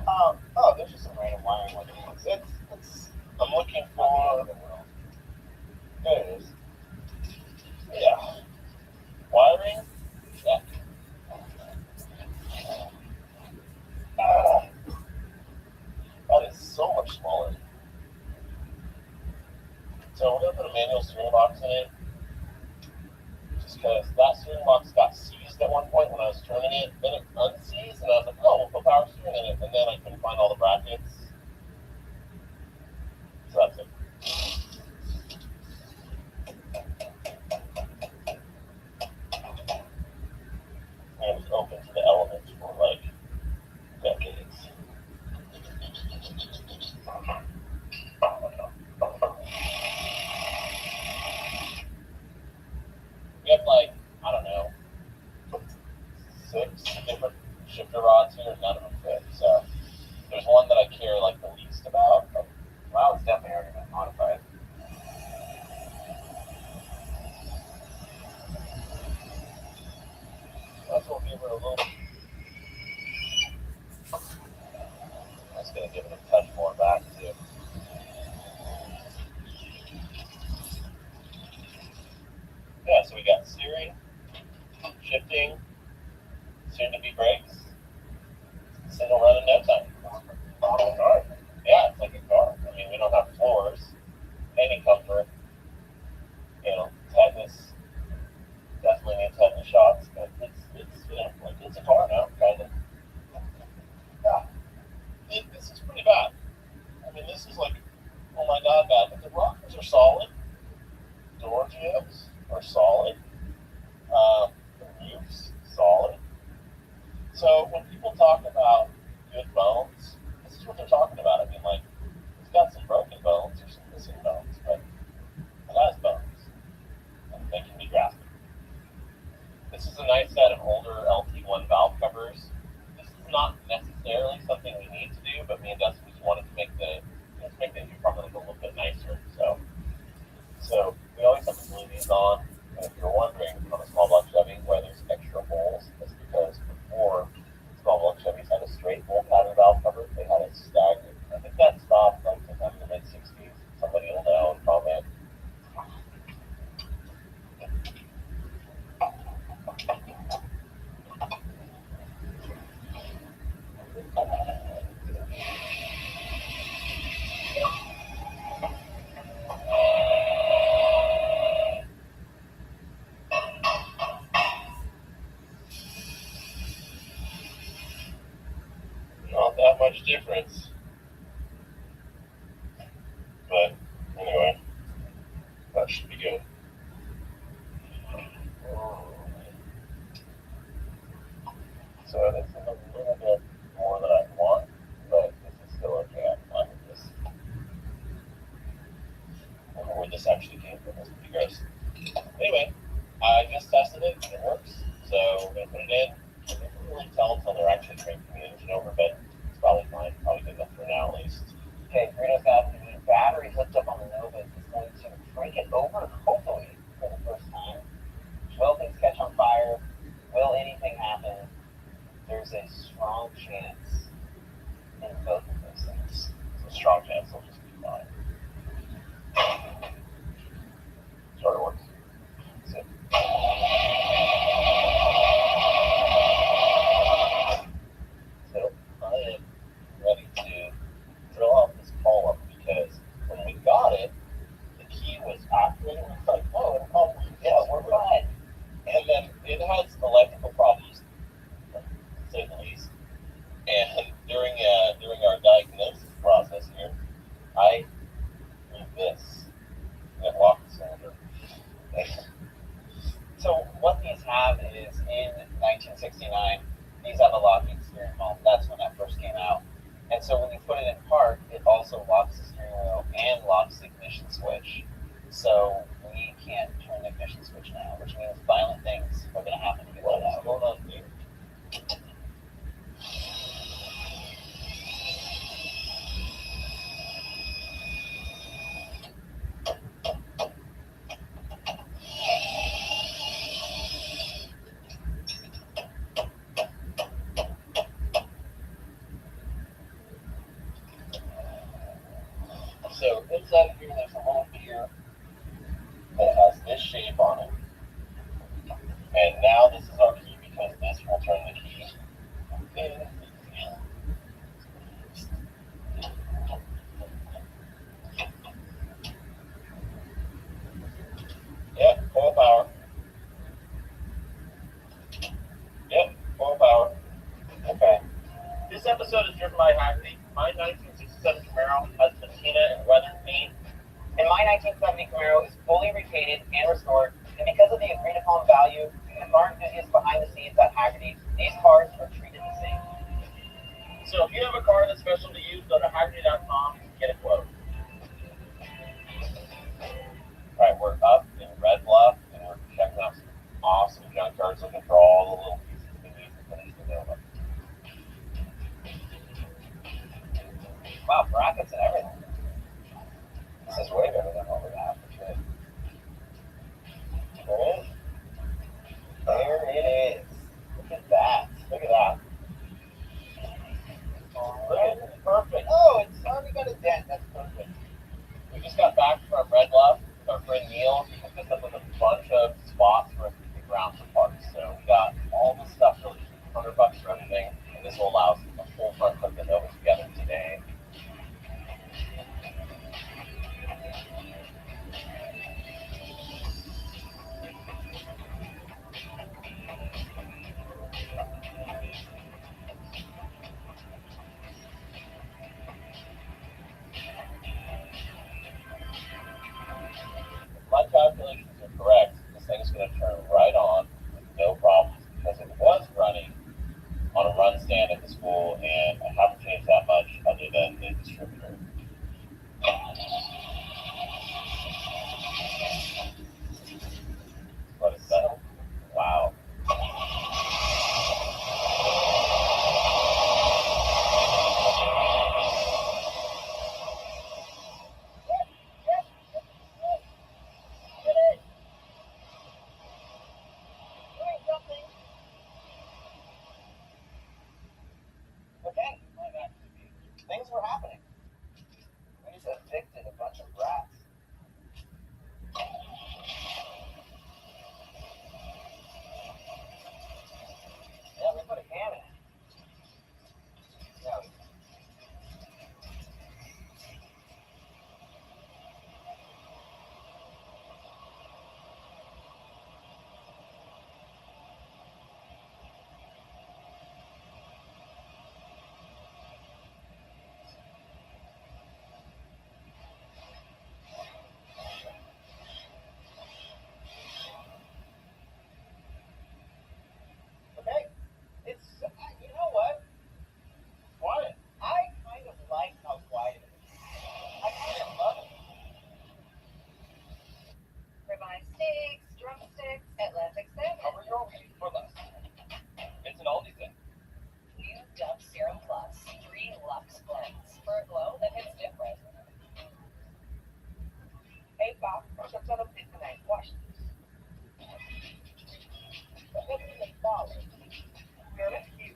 Oh, there's just some random wiring with it. I'm looking for. There it is. Yeah. Wiring. Check. That is so much smaller. So we're going to put a manual steering box in it. Just because that steering box got seized at one point when I was turning it. Then it unseized, and I was like, oh, we'll put power steering in it. And then I couldn't find all the brackets. So that's it. And it was open to the elements for like decades. We have like, I don't know, 6 different shifter rods here, none of them fit. So there's one that I care like the least about. But, wow, it's definitely already been modified. That's what we were a little. That's gonna give it a touch more back too. Yeah, so we got steering, shifting, soon to be brakes. Single run in no time. Model car. Yeah, it's like a car. I mean, we don't have floors, any comfort. Tetanus. Definitely need tetanus shots, but it's a car now, kind of. Yeah. This is pretty bad. I mean, this is like, oh my god, bad. But the rockers are solid. Door jambs are solid. The roof's solid. So when people talk about good bones, this is what they're talking about. I mean, like, it's got some broken bones or some missing bones, but it has bones. And they can be grafted. This is a nice set of older LT1 valve covers. This is not necessarily something we need to do, but me and Dustin just wanted to make the apartment look a little bit nicer. So we always have to glue these on. And if you're wondering on a small block Chevy why there's extra holes, it's because before small block Chevys had a straight hole pattern valve cover, they had a staggered. I think that stopped like sometime in the mid-60s. Somebody will know and comment. Not that much difference. But anyway, that should be good. So this is a little bit more than I want, but this is still okay. I'm fine with this. I don't know where this actually came from. That's pretty gross. Anyway, I just tested it and it works. So we're going to put it in. I can't really tell until they're actually cranking the engine over, but it's probably fine. Probably good enough for now at least. Okay, Frito's got the battery hooked up on the Nova. It's going to crank it over, hopefully, for the first time. Will things catch on fire? Will any chance in both of those things. So strong chance will just be fine. Sort of works. So, I am ready to drill off this column because when we got it, the key was activated. It's like, oh, yeah, we're fine. And then it has electrical problems, to say the least. And during our diagnosis process here, I do this and lock the cylinder. So what these have is in 1969, these have a locking steering wheel. That's when that first came out. And so when you put it in park, it also locks the steering wheel and locks the ignition switch. So we can't turn the ignition switch now, which means violent things are going to happen to get let out. Hold on, dude. So inside of here, there's a little gear that has this shape on it. And now this is our key because this will turn the key. Yep, full power. Yep, full power. Okay. This episode is driven by Hackney. My 1967 Camaro has patina and weathered paint. And my 1970 Camaro is fully repainted and restored. And because of the agreed upon value and the car enthusiasts behind the scenes at Hackney, these cars are treated the same. So if you have a car that's special to you, go to Hackney.com and get a quote. Alright, we're up in Red Bluff and we're checking out some awesome junkyards, looking for all the little pieces we need to finish the build. Wow, brackets and everything. This is way better than what we have for sure. There it is. Look at that. Look at that. Look at it. Perfect. Oh, it's already got a dent. That's perfect. We just got back from Red Bluff with our friend Neil. He hooked us up with a bunch of spots for us to kick around for parts. So we got all the stuff really cheap, $100 for everything. And this will allow us a full front clip to go together today. My calculations are correct, this thing's going to turn right on with no problems because it was running on a run stand at the school and I haven't changed that much other than the distributor. Let it settle. Wow. Okay, things were happening. We just evicted a bunch of rats. Yeah, we put a can in it. Yeah. Okay. It's, you know what? Quiet. I kind of like how quiet it is. I kind of love it. Ribeye steaks, drumsticks, Atlantic salmon. Cover your weight for less. It's an oldie thing. New Dove Serum Plus, 3 Lux blends for a glow that hits different. Hey, Bob, what's up on the tonight? Watch this. Look at the ball. Girl, that's cute.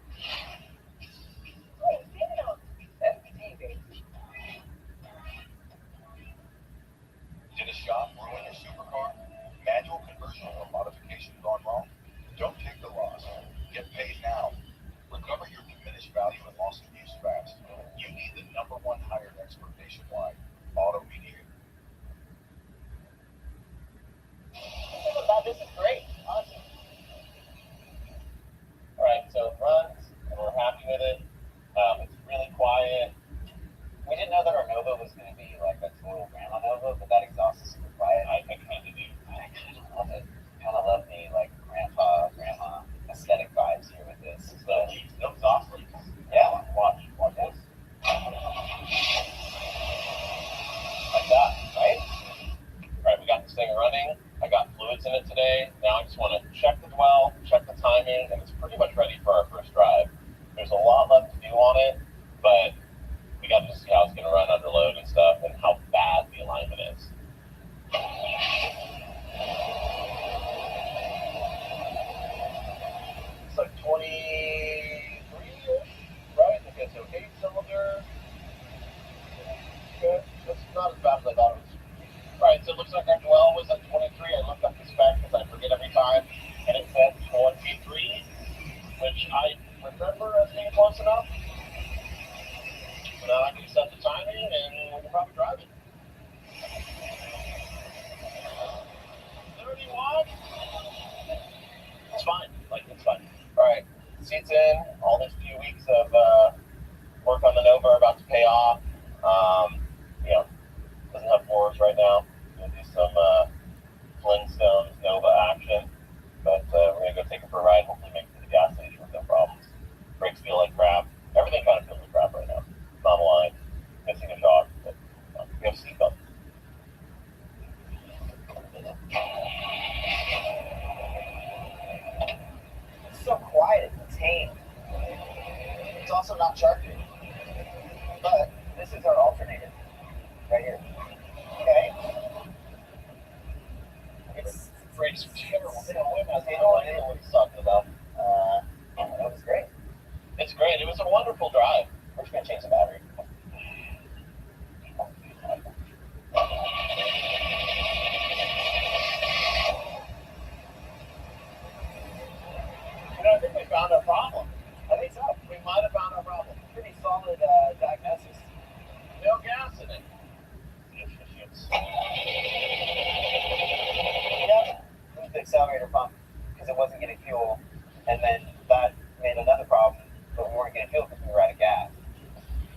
timing, and it's pretty much ready for our first drive. There's a lot left to do on it, but we got to see how it's going to run under load and stuff, and how bad the alignment is. It's like 23-ish, right? I think it's okay. Cylinder. Good. That's not as bad as I thought it was. Right, so it looks like our dwell was at 23. I looked up the spec because I forget every time, and it said 23, which I remember as being close enough. So now I can set the timing, and we can probably drive it. 31. It's fine. Like, it's fine. All right, seats in. All these few weeks of work on the Nova are about to pay off. You know, doesn't have floors right now. We'll do some Flintstones Nova action, but we're gonna go take it for a ride. Hopefully, make it to the gas station with no problems. Brakes feel like crap. Everything kind of feels like crap right now. Not a line, missing a shock, but we have seatbelts. It's so quiet and tame. It's also not sharpy. But this is our alternator. Right here. Okay? It's Brakes are terrible. They don't I don't know what it's talking about. that was great. It's great. It was a wonderful drive. We're just gonna change the battery. You know, I think we found our problem. I think so. We might have found our problem. Pretty solid diagnosis. No gas in it. It was the accelerator pump because it wasn't getting fuel, and then that made another problem, but we weren't getting fuel because we were out of gas.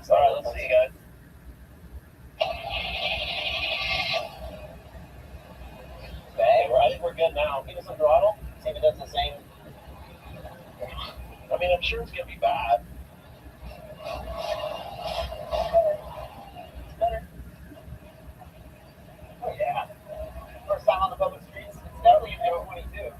So All right, let's see, guys. Bang. I think we're good now. Give us some throttle. See if it does the same. I mean, I'm sure it's going to be bad. It's better. Oh yeah. First time on the public streets. It's definitely an F-22.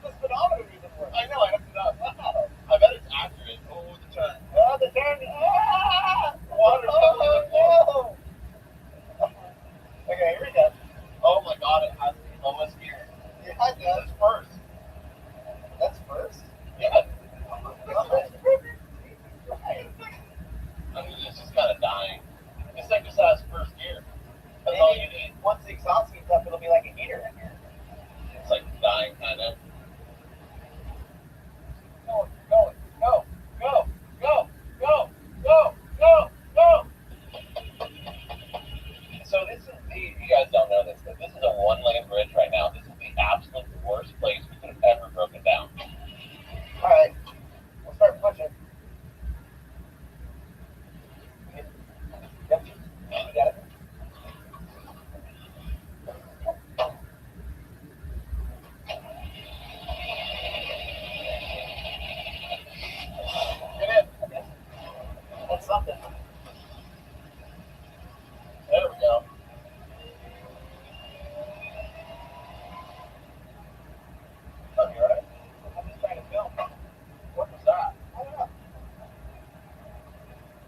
The speedometer even works. I know, I hooked it up. I bet it's accurate. Oh, the turn. Oh, the turn. Ah! Water's coming to the floor. Oh. Okay, here we go. Oh my god, it has the lowest gear. Yeah, it does. It's first. That's first. Yeah. I mean, it's just kind of dying. This thing just has first gear. That's all you need. Once the exhaust heats up, it'll be like a heater in here. It's like dying, kind of. Go, go, go, go, go, go, go, go, go. So this is, you guys don't know this, but this is a one-lane bridge right now. This is the absolute worst place we could have ever broken down. All right, we'll start pushing. Yep, you got it. Get in. That's something. There we go. Oh, you alright? I'm just trying to film. What was that? I don't know.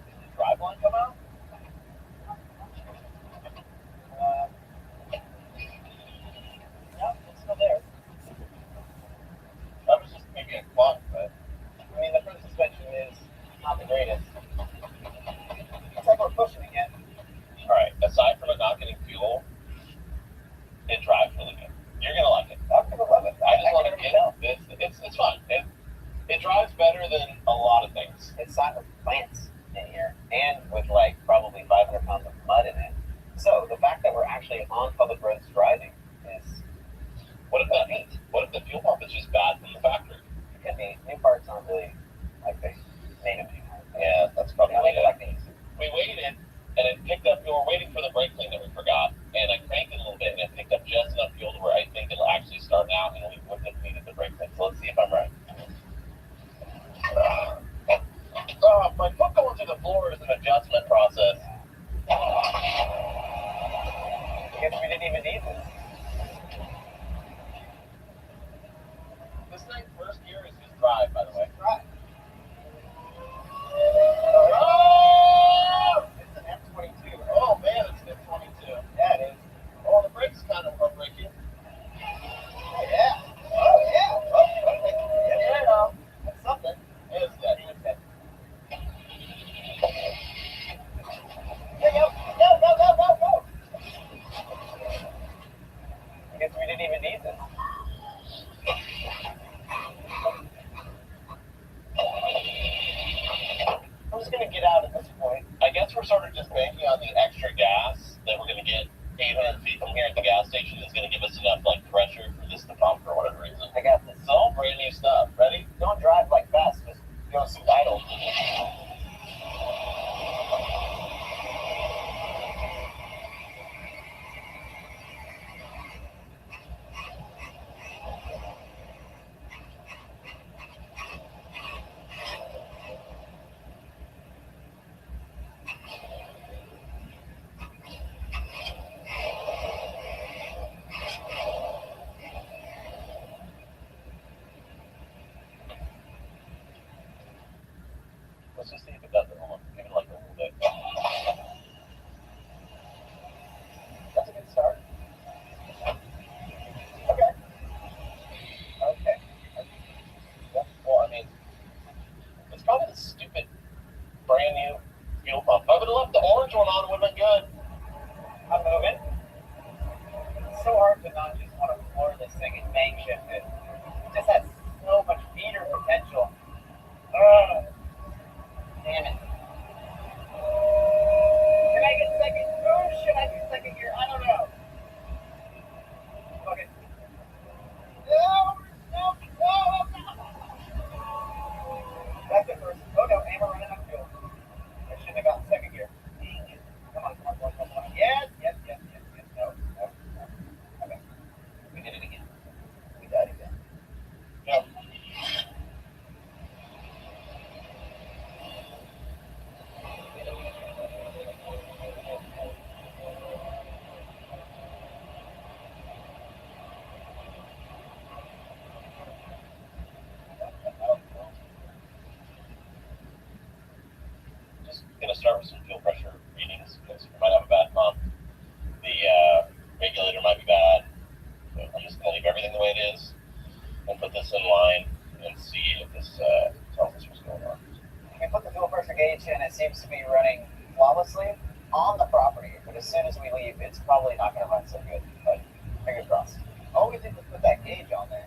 Did the drive line come out? No, it's still there. That was just maybe a clock, but I mean, the front suspension is not the greatest. It's like we're pushing again. alright, aside from it not getting fuel, it drives really good. You're gonna like it. I'm gonna love it. I just want to can get tell. it's fun. It drives better than a lot of things. It's signed with plants in here, and with like probably 500 pounds of mud in it. So the fact that we're actually on public roads driving is What if the fuel pump is just bad from the factory? it could be new parts aren't really like they made them anymore. Yeah, that's probably They don't make it it. like these. We waited, and it picked up. We were waiting for the brake clean that we forgot, and I cranked it a little bit, and it picked up just enough fuel to where I think it'll actually start now, and we wouldn't have needed the brake clean. So let's see if I'm right. My foot going through the floor is an adjustment process. I guess we didn't even need this. This thing first gear is just drive, by the way. Drive. Oh! It's an F22. Oh man, it's an F22. Yeah, it is. Oh, the brakes kind of are breaking. Oh yeah. Oh yeah. Oh, okay. Yeah, no. That's something. It's dead. It's dead. No. I guess we didn't even need this. I'm just gonna get out at this point. I guess we're sort of just banking on the extra gas that we're gonna get 800 feet from here at the gas station is gonna give us enough like pressure for this to pump for whatever reason. I got this. It's all brand new stuff. Ready? Don't drive like fast. Just go idle. Let's just see if it does it. Hold on. Give it like a little bit. That's a good start. Okay. Well, I mean, it's probably the stupid brand new fuel pump. If I would have left the orange one on, it would have been good. I'm moving. It's so hard to not just want to floor this thing and main shift it. It just has so much meter potential. Damn it. Can I get second? Oh, should I do second gear? I don't know. Okay. No. That's it first. Oh no, and we're running out of fuel. I shouldn't have gotten second gear. Come on. Yes. No. Okay. We did it again. We died again. No. Just gonna start with some fuel pressure readings because we might have a bad month. The regulator might be bad. So I'm just gonna leave everything the way it is and put this in line and see if this tells us what's going on. We put the fuel pressure gauge in. It seems to be running flawlessly on the property, but as soon as we leave, it's probably not going to run so good. But fingers crossed. All we did was put that gauge on there.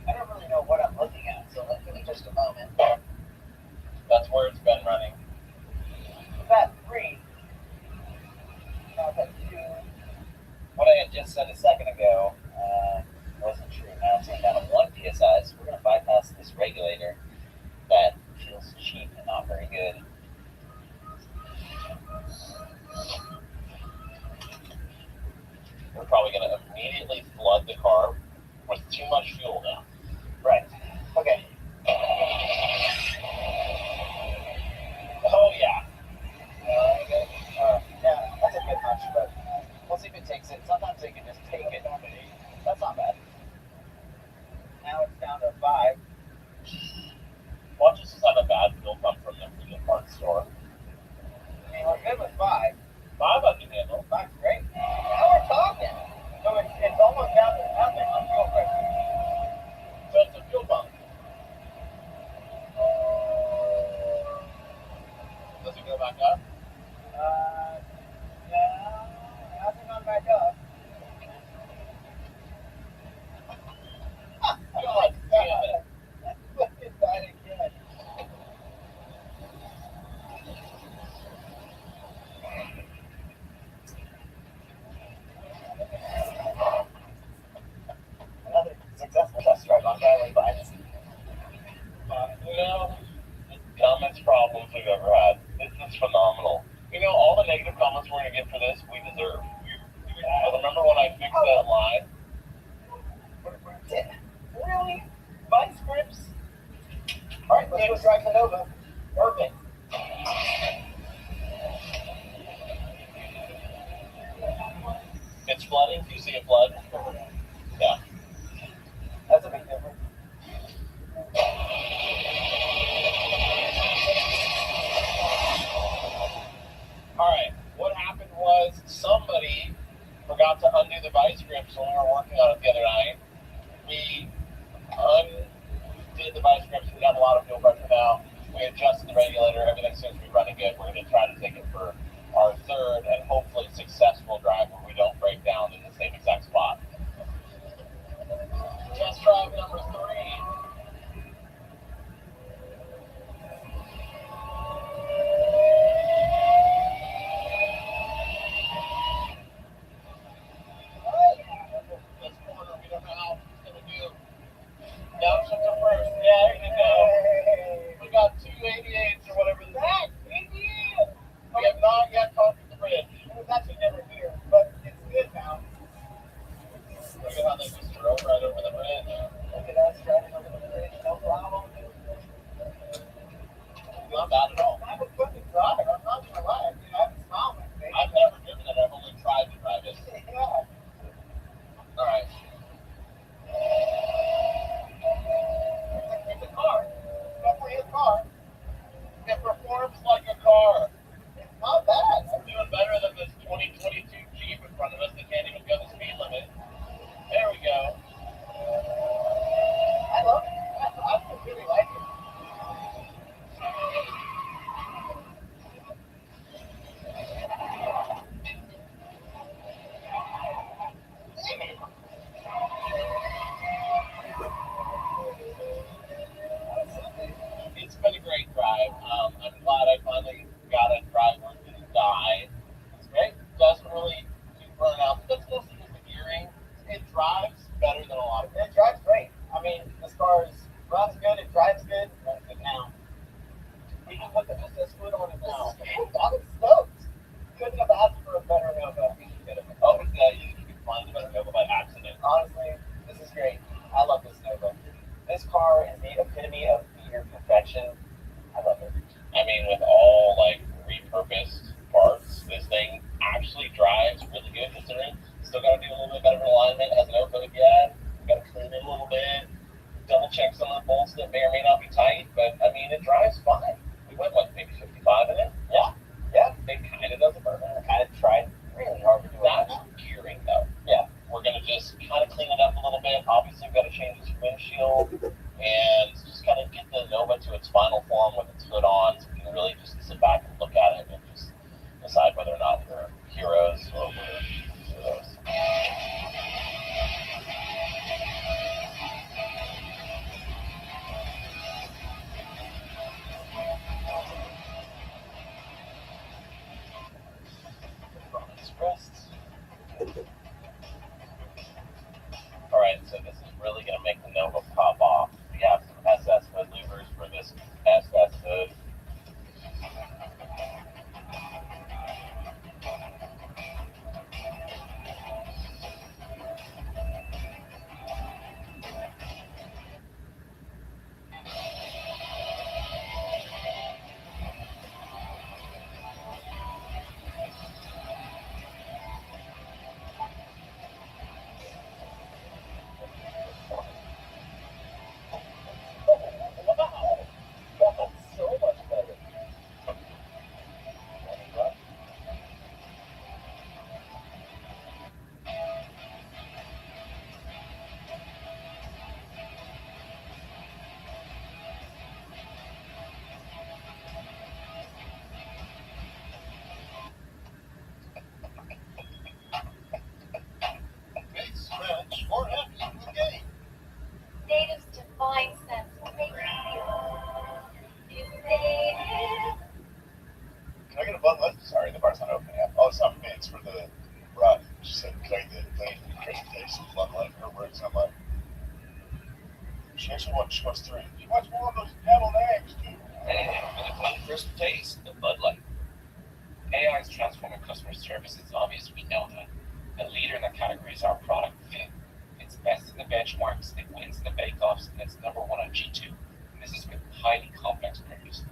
I don't really know what I'm looking at, so give me just a moment. That's where it's been running. That 3. Now that 2. What I had just said a second ago wasn't true. Now it's down to 1 psi, so we're going to bypass this regulator that feels cheap and not very good. We're probably going to immediately flood the car with too much fuel now. Right. Okay. Oh, yeah. Yeah, that's a good hunch, but we'll see if it takes it. Sometimes they can just take it. That's not bad. Now it's down to 5. Watch us have a bad fuel pump from the parts store. I mean, we're good with 5. 5 I can handle. 5's great. Now we're talking. So it's almost down to nothing on fuel pressure. So it's a fuel pump. Does it go back up? No, it hasn't gone back up. God damn it. Look at that again. Another successful test drive on Valley Vines. The dumbest problems we've ever had. This is phenomenal. All the negative comments we're going to get for this, we deserve. Remember when I fixed that line? Really? Vice grips? Alright, let's go drive the Nova. Perfect. flood. Yeah. That's a big difference. All right. What happened was somebody forgot to undo the vice grips when we were working on it the other night. We undid the vice grips. We got a lot of fuel pressure now. We adjusted the regulator. Everything seems to be running good. We're going to try to take it for our third and hopefully successful drive where we don't break down in the same exact spot. Test drive number 3. This corner, we don't know how it's going to do. Downshift to first. Yeah, there you go. We got 288s or whatever this is. We have not yet conquered the bridge. It was actually never here, but it's good now. Look at how they just drove right over the bridge. Look at us driving over the bridge, no problem. Not bad at all. I was fucking drive. I'm not gonna lie. Dude, I have a smile on my face. I've never driven it. I've only tried to drive it. Yeah. All right. It's a car. It's definitely a car. It performs like a car. It's not bad. We're doing better than this 2022 Jeep in front of us that can't even go the speed limit. There we go. I love it. I really like it. It's been a great drive. I'm glad I finally got a drive where it didn't die. It's great. Doesn't really do burnout. That's mostly with the gearing. It drives better than a lot of It drives great. I mean, as far as runs good, it drives good. Runs good now. You can look at this as food on it now. I'm stoked. Couldn't have asked for a better Nova. Oh, yeah, you can find a better Nova by accident. Honestly, this is great. I love this Nova. This car is the epitome of feature perfection. I love it. I mean, with all like repurposed parts, this thing actually drives really good considering. Still got to do a little bit better alignment. Has no code yet. Got to clean it a little bit. Double check some of the bolts that may or may not be tight. But I mean, it drives fine. We went what, maybe 55 in it? Yeah. Yeah. It kind of doesn't burn. I kind of tried really hard to do Not it. gearing though. Yeah. We're gonna just kind of clean it up a little bit. Obviously, we've got to change its windshield and just kind of get the Nova to its final form with its hood on, so we can really just sit back and look at it and just decide whether or not we're heroes or we're heroes. All right, so this is really going to make the Nova pop off. We have some SS hood louvers for this SS hood. Native's divine sense will make you feel invaded. Can I get a Bud Light? Sorry, the bar's not open yet. Oh, it's not for me. It's for the rod. She said, can I get the thing for the crisp taste of Bud Light? Her words, I'm like, she actually wants, she wants 3. She wants more of those deviled eggs, too. Anything with a clean, crisp taste, the Bud Light. AI is transforming customer service. It's obvious we know that. The leader in the category is our product fit. It's best in the benchmarks, it wins the bake-offs, and it's number 1 on G2. And this is with highly complex printers.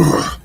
Ugh.